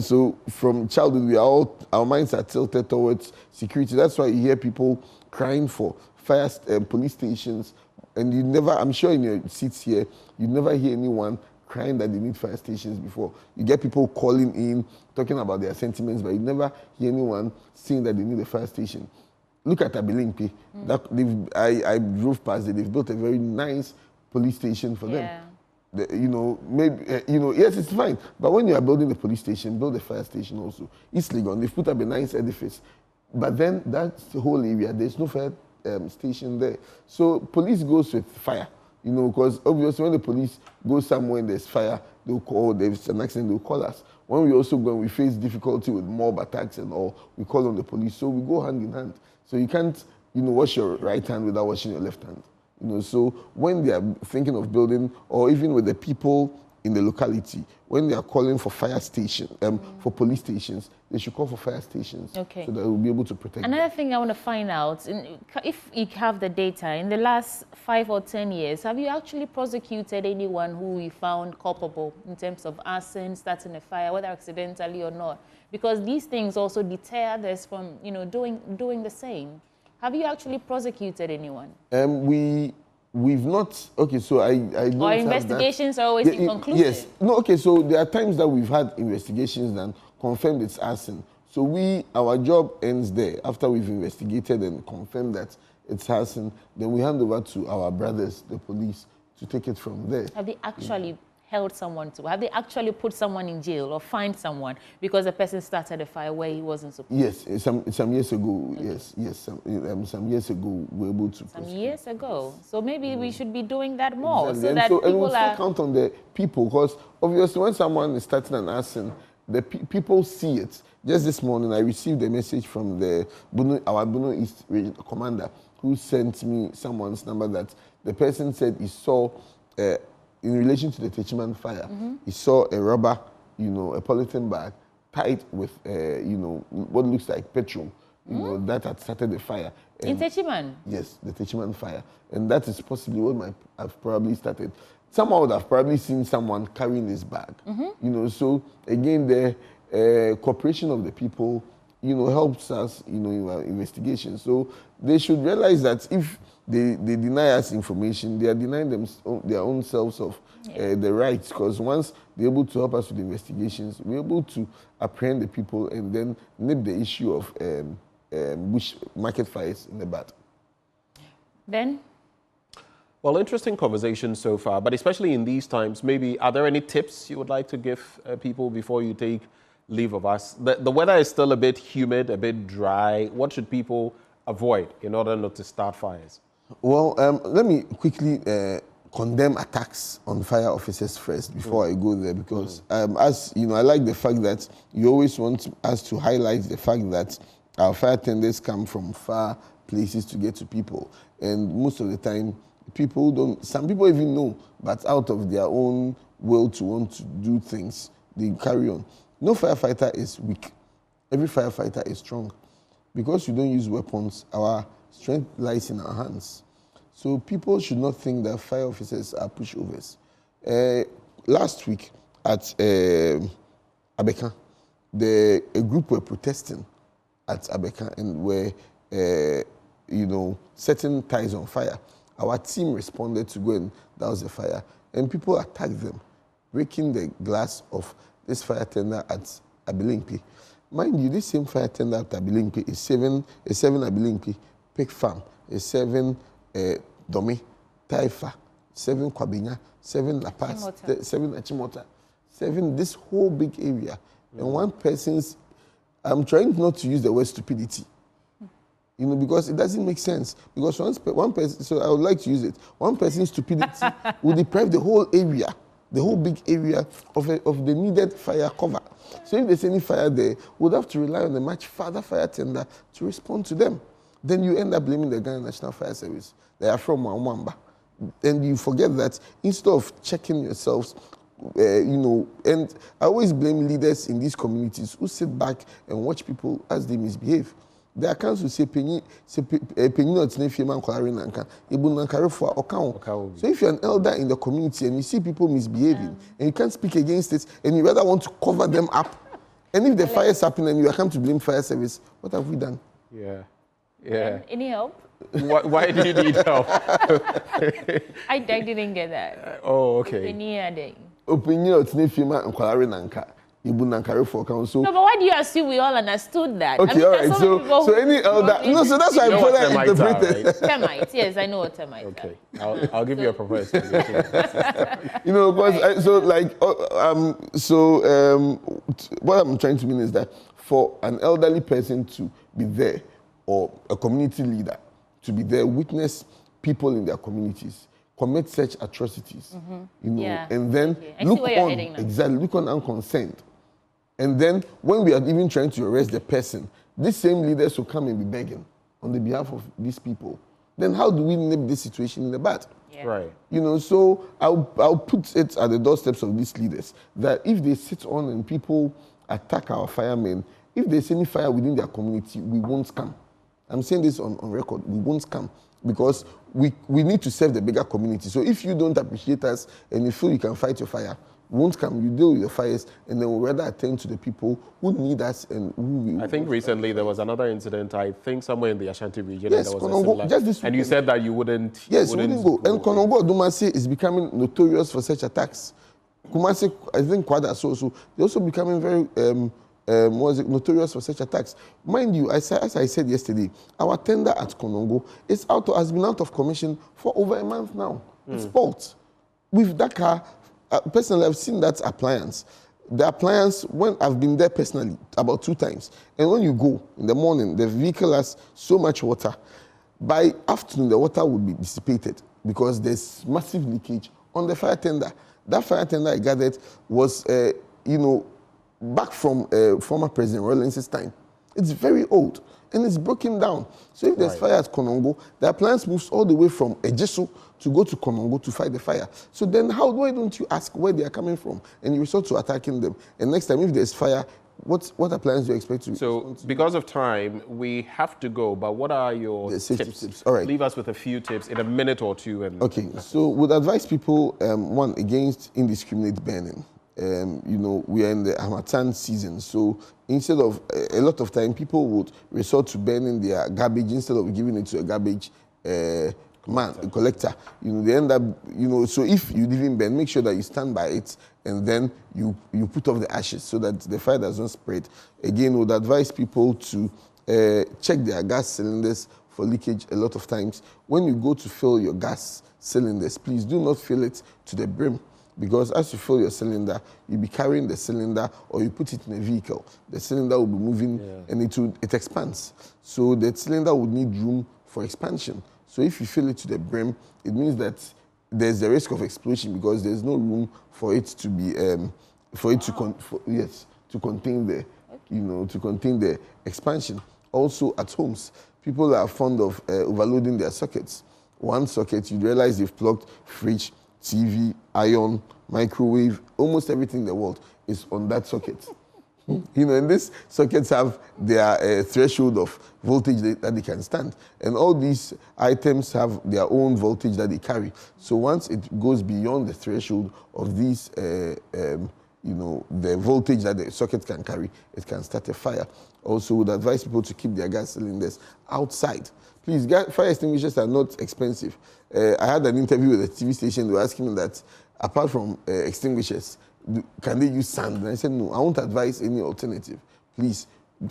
so from childhood, our minds are tilted towards security. That's why you hear people crying for fire police stations, and you never, I'm sure in your seats here, you never hear anyone crying that they need fire stations before. You get people calling in, talking about their sentiments, but you never hear anyone saying that they need a fire station. Look at Abilimpi. I drove past it. They've built a very nice police station for them. Maybe yes, it's fine. But when you are building a police station, build a fire station also. East Legon, they've put up a nice edifice. But then that's the whole area. There's no fire station there. So police goes with fire. Because obviously when the police go somewhere and there's fire, they'll call, there's an accident, they'll call us. When we also go and we face difficulty with mob attacks and all, we call on the police. So we go hand in hand. So you can't, wash your right hand without washing your left hand. So when they are thinking of building, or even with the people in the locality, when they are calling for fire station, for police stations, they should call for fire stations so that we'll be able to protect Another them. thing I want to find out, if you have the data, in the last 5 or 10 years, have you actually prosecuted anyone who you found culpable in terms of arson, starting a fire, whether accidentally or not? Because these things also deter others from, doing the same. Have you actually prosecuted anyone? We've not, okay, so I don't Or have investigations that. are always Yeah, inconclusive. Yes. No, okay, so there are times that we've had investigations and confirmed it's arson. So our job ends there. After we've investigated and confirmed that it's arson, then we hand over to our brothers, the police, to take it from there. Have they actually held someone to? Have they actually put someone in jail or fined someone because the person started a fire where he wasn't supposed to? Yes, some years ago, okay. Some years ago, we were able to. Some years ago. So maybe we should be doing that more. Exactly. So that and people we'll still count on the people, because obviously when someone is starting an arson, the people see it. Just this morning, I received a message from our Bono East Region commander, who sent me someone's number that the person said he saw, in relation to the Teiman fire, he saw a rubber, a polythene bag tied with, what looks like petrol, that had started the fire. In Teiman? Yes, the Teiman fire. And that is possibly what might have probably started. Someone would have probably seen someone carrying this bag. So again, the cooperation of the people, helps us, in our investigation. So they should realize that if they deny us information, they are denying their own selves of the rights, because once they're able to help us with the investigations, we're able to apprehend the people and then nip the issue of bush market fires in the bud. Then? Well, interesting conversation so far, but especially in these times, maybe are there any tips you would like to give people before you take leave of us? The weather is still a bit humid, a bit dry. What should people avoid in order not to start fires? Well, let me quickly condemn attacks on fire officers first before I go there, because as you know, I like the fact that you always want us to highlight the fact that our fire tenders come from far places to get to people, and most of the time people don't. Some people even know, but out of their own will to want to do things, they carry on. No firefighter is weak. Every firefighter is strong. Because you don't use weapons, our strength lies in our hands. So people should not think that fire officers are pushovers. Last week at Abeka, a group were protesting at Abeka and were, setting ties on fire. Our team responded to go and douse the fire, and people attacked them, breaking the glass of this fire tender at Abilimpi. Mind you, this same fire tender at Abilimpi is a seven Abilimpi pig farm, a 7 Domi, Taifa, 7 Kwabinya, 7 La Paz, 7 Achimota, 7 this whole big area. And one person's, I'm trying not to use the word stupidity, because it doesn't make sense. Because one person, so I would like to use it, one person's stupidity will deprive the whole area, the whole big area of the needed fire cover. So if there's any fire there, we'll have to rely on a much further fire tender to respond to them. Then you end up blaming the Ghana National Fire Service. They are from Mwamba. And you forget that instead of checking yourselves, and I always blame leaders in these communities who sit back and watch people as they misbehave. There are accounts who say, so if you're an elder in the community and you see people misbehaving and you can't speak against it and you rather want to cover them up, and if the fire is happening and you are come to blame fire service, what have we done? Yeah. Any help? Why do you need help? I didn't get that. Oh, okay. Opinion of Nefima and Kwalari Nanka. So, no, but why do you assume we all understood that? Okay, all right. So any elder, so that's why I put that interpreted. Termites, yes, I know what termites are. Okay, I'll give you a proper explanation. Because what I'm trying to mean is that for an elderly person to be there, or a community leader to be there, witness people in their communities commit such atrocities, and then look on unconcerned. And then when we are even trying to arrest the person, these same leaders will come and be begging on the behalf of these people. Then how do we nip this situation in the bud? Yeah. Right. So I'll put it at the doorsteps of these leaders that if they sit on and people attack our firemen, if there's any fire within their community, we won't come. I'm saying this on record. We won't come. because we need to serve the bigger community. So if you don't appreciate us and you feel you can fight your fire, won't come, you deal with your fires, and then we'll rather attend to the people who need us and who we... I think recently there was another incident, I think somewhere in the Ashanti region. Yes, and there was Konongo, a similar, just this and you said that you wouldn't... Yes, we wouldn't go. And Konongo Dumasi is becoming notorious for such attacks. Kumasi, I think Kwada also, they're also becoming very notorious for such attacks. Mind you, as I said yesterday, our tender at Konongo has been out of commission for over a month now. It's fault. With Dakar, personally, I've seen that appliance. The appliance, when I've been there personally, about 2 times. And when you go in the morning, the vehicle has so much water. By afternoon, the water will be dissipated because there's massive leakage on the fire tender. That fire tender I gathered was, back from former President Rawlings's time. It's very old and it's broken down. So if there's fire at Konongo, the appliance moves all the way from Ejisu to go to Konongo to fight the fire. So then why don't you ask where they are coming from and you resort to attacking them? And next time if there's fire, what appliance do you expect to? So because of time, we have to go, but what are your tips? All right. Leave us with a few tips in a minute or two. And okay, so would advise people, one, against indiscriminate burning. We are in the Harmattan season, so instead of, a lot of time, people would resort to burning their garbage instead of giving it to a garbage collector. They end up, so if you even burn, make sure that you stand by it and then you put off the ashes so that the fire does not spread. Again, would advise people to check their gas cylinders for leakage a lot of times. When you go to fill your gas cylinders, please do not fill it to the brim. Because as you fill your cylinder, you'll be carrying the cylinder or you put it in a vehicle. The cylinder will be moving and it expands. So the cylinder would need room for expansion. So if you fill it to the brim, it means that there's the risk of explosion because there's no room for it to be, to contain the expansion. Also at homes, people are fond of overloading their sockets. One socket, you realize they've plugged fridge, TV, iron, microwave, almost everything in the world is on that socket. And these sockets have their threshold of voltage that they can stand. And all these items have their own voltage that they carry. So once it goes beyond the threshold of these, the voltage that the socket can carry, it can start a fire. Also, would advise people to keep their gas cylinders outside. Please, fire extinguishers are not expensive. I had an interview with a TV station. They were asking me that, apart from extinguishers, can they use sand? And I said, no, I won't advise any alternative. Please,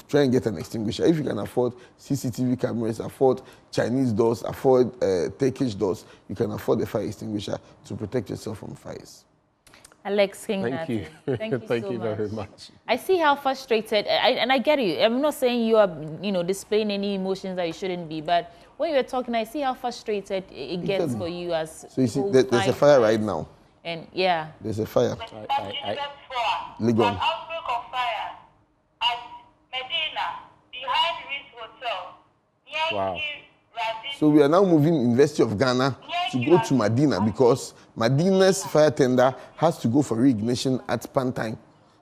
try and get an extinguisher. If you can afford CCTV cameras, afford Chinese doors, afford Turkish doors, you can afford a fire extinguisher to protect yourself from fires. Alex King. Thank you. Thank you very much. I see how frustrated, and I get you. I'm not saying you are, displaying any emotions that you shouldn't be, but when you're talking, I see how frustrated it gets for you as. So you see, there's a fire right now. And yeah. There's a fire. Legon. Wow. So we are now moving University of Ghana to go to Medina because Medina's fire tender has to go for reignition at Pantime.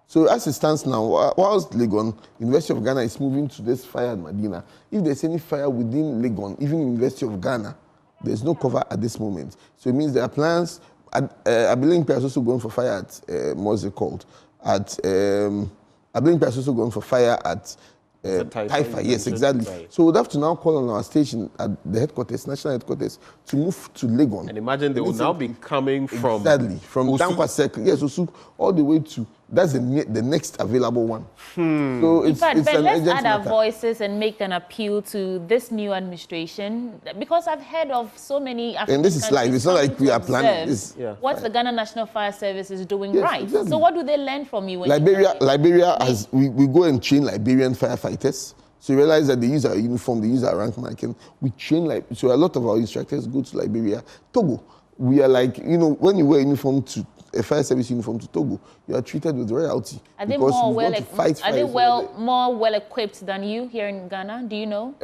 So as it stands now, whilst Legon, University of Ghana is moving to this fire at Medina, if there's any fire within Legon, even University of Ghana, there's no cover at this moment. So it means there are plans. Abiling is also going for fire at, what's it called? Abiling is also going for fire at Taifa, yes, exactly. Right. So we'd have to now call on our station at the headquarters, national headquarters, to move to Legon. And imagine they will now be coming from... Exactly, from Dankwa Circle, yes, Osu, all the way to... That's the next available one. So it's let's add our voices and make an appeal to this new administration, because I've heard of so many African and this is live. It's not like we are planning this. What the Ghana National Fire Service is doing right. Exactly. So what do they learn from you? When Liberia has we go and train Liberian firefighters. So you realize that they use our uniform, they use our rank marking. We train so a lot of our instructors go to Liberia. Togo, we are like, when you wear uniform to a fire service uniform to Togo, you are treated with royalty. Are they more well equipped than you here in Ghana? Do you know?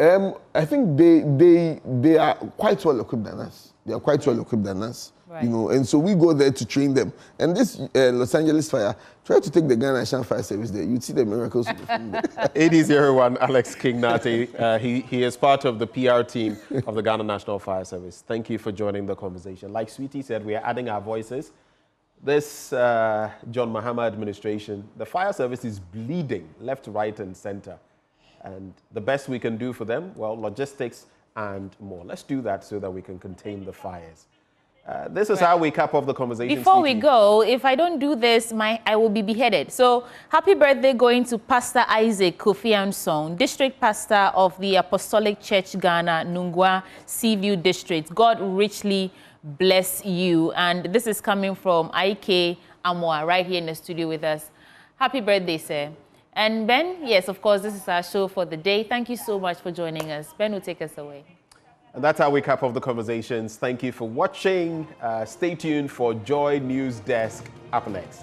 I think they are quite well equipped than us. They are quite well equipped than us. Right. You know, and so we go there to train them. And this Los Angeles fire, try to take the Ghana National Fire Service there. You'd see the miracles. AD01 Alex Kingnate, he is part of the PR team of the Ghana National Fire Service. Thank you for joining the conversation. Like Sweetie said, we are adding our voices. This John Mahama administration, the fire service is bleeding left, right, and center. And the best we can do for them, well, logistics and more. Let's do that so that we can contain the fires. This is how we cap off the conversation. Before we go, if I don't do this, I will be beheaded. So happy birthday going to Pastor Isaac Kofi Ansong, District Pastor of the Apostolic Church Ghana, Nungwa, Seaview District. God richly bless you. And this is coming from IK Amwa, right here in the studio with us. Happy birthday, sir. And Ben, yes, of course, this is our show for the day. Thank you so much for joining us. Ben will take us away. And that's how we cap off the conversations. Thank you for watching. Stay tuned for Joy News Desk up next.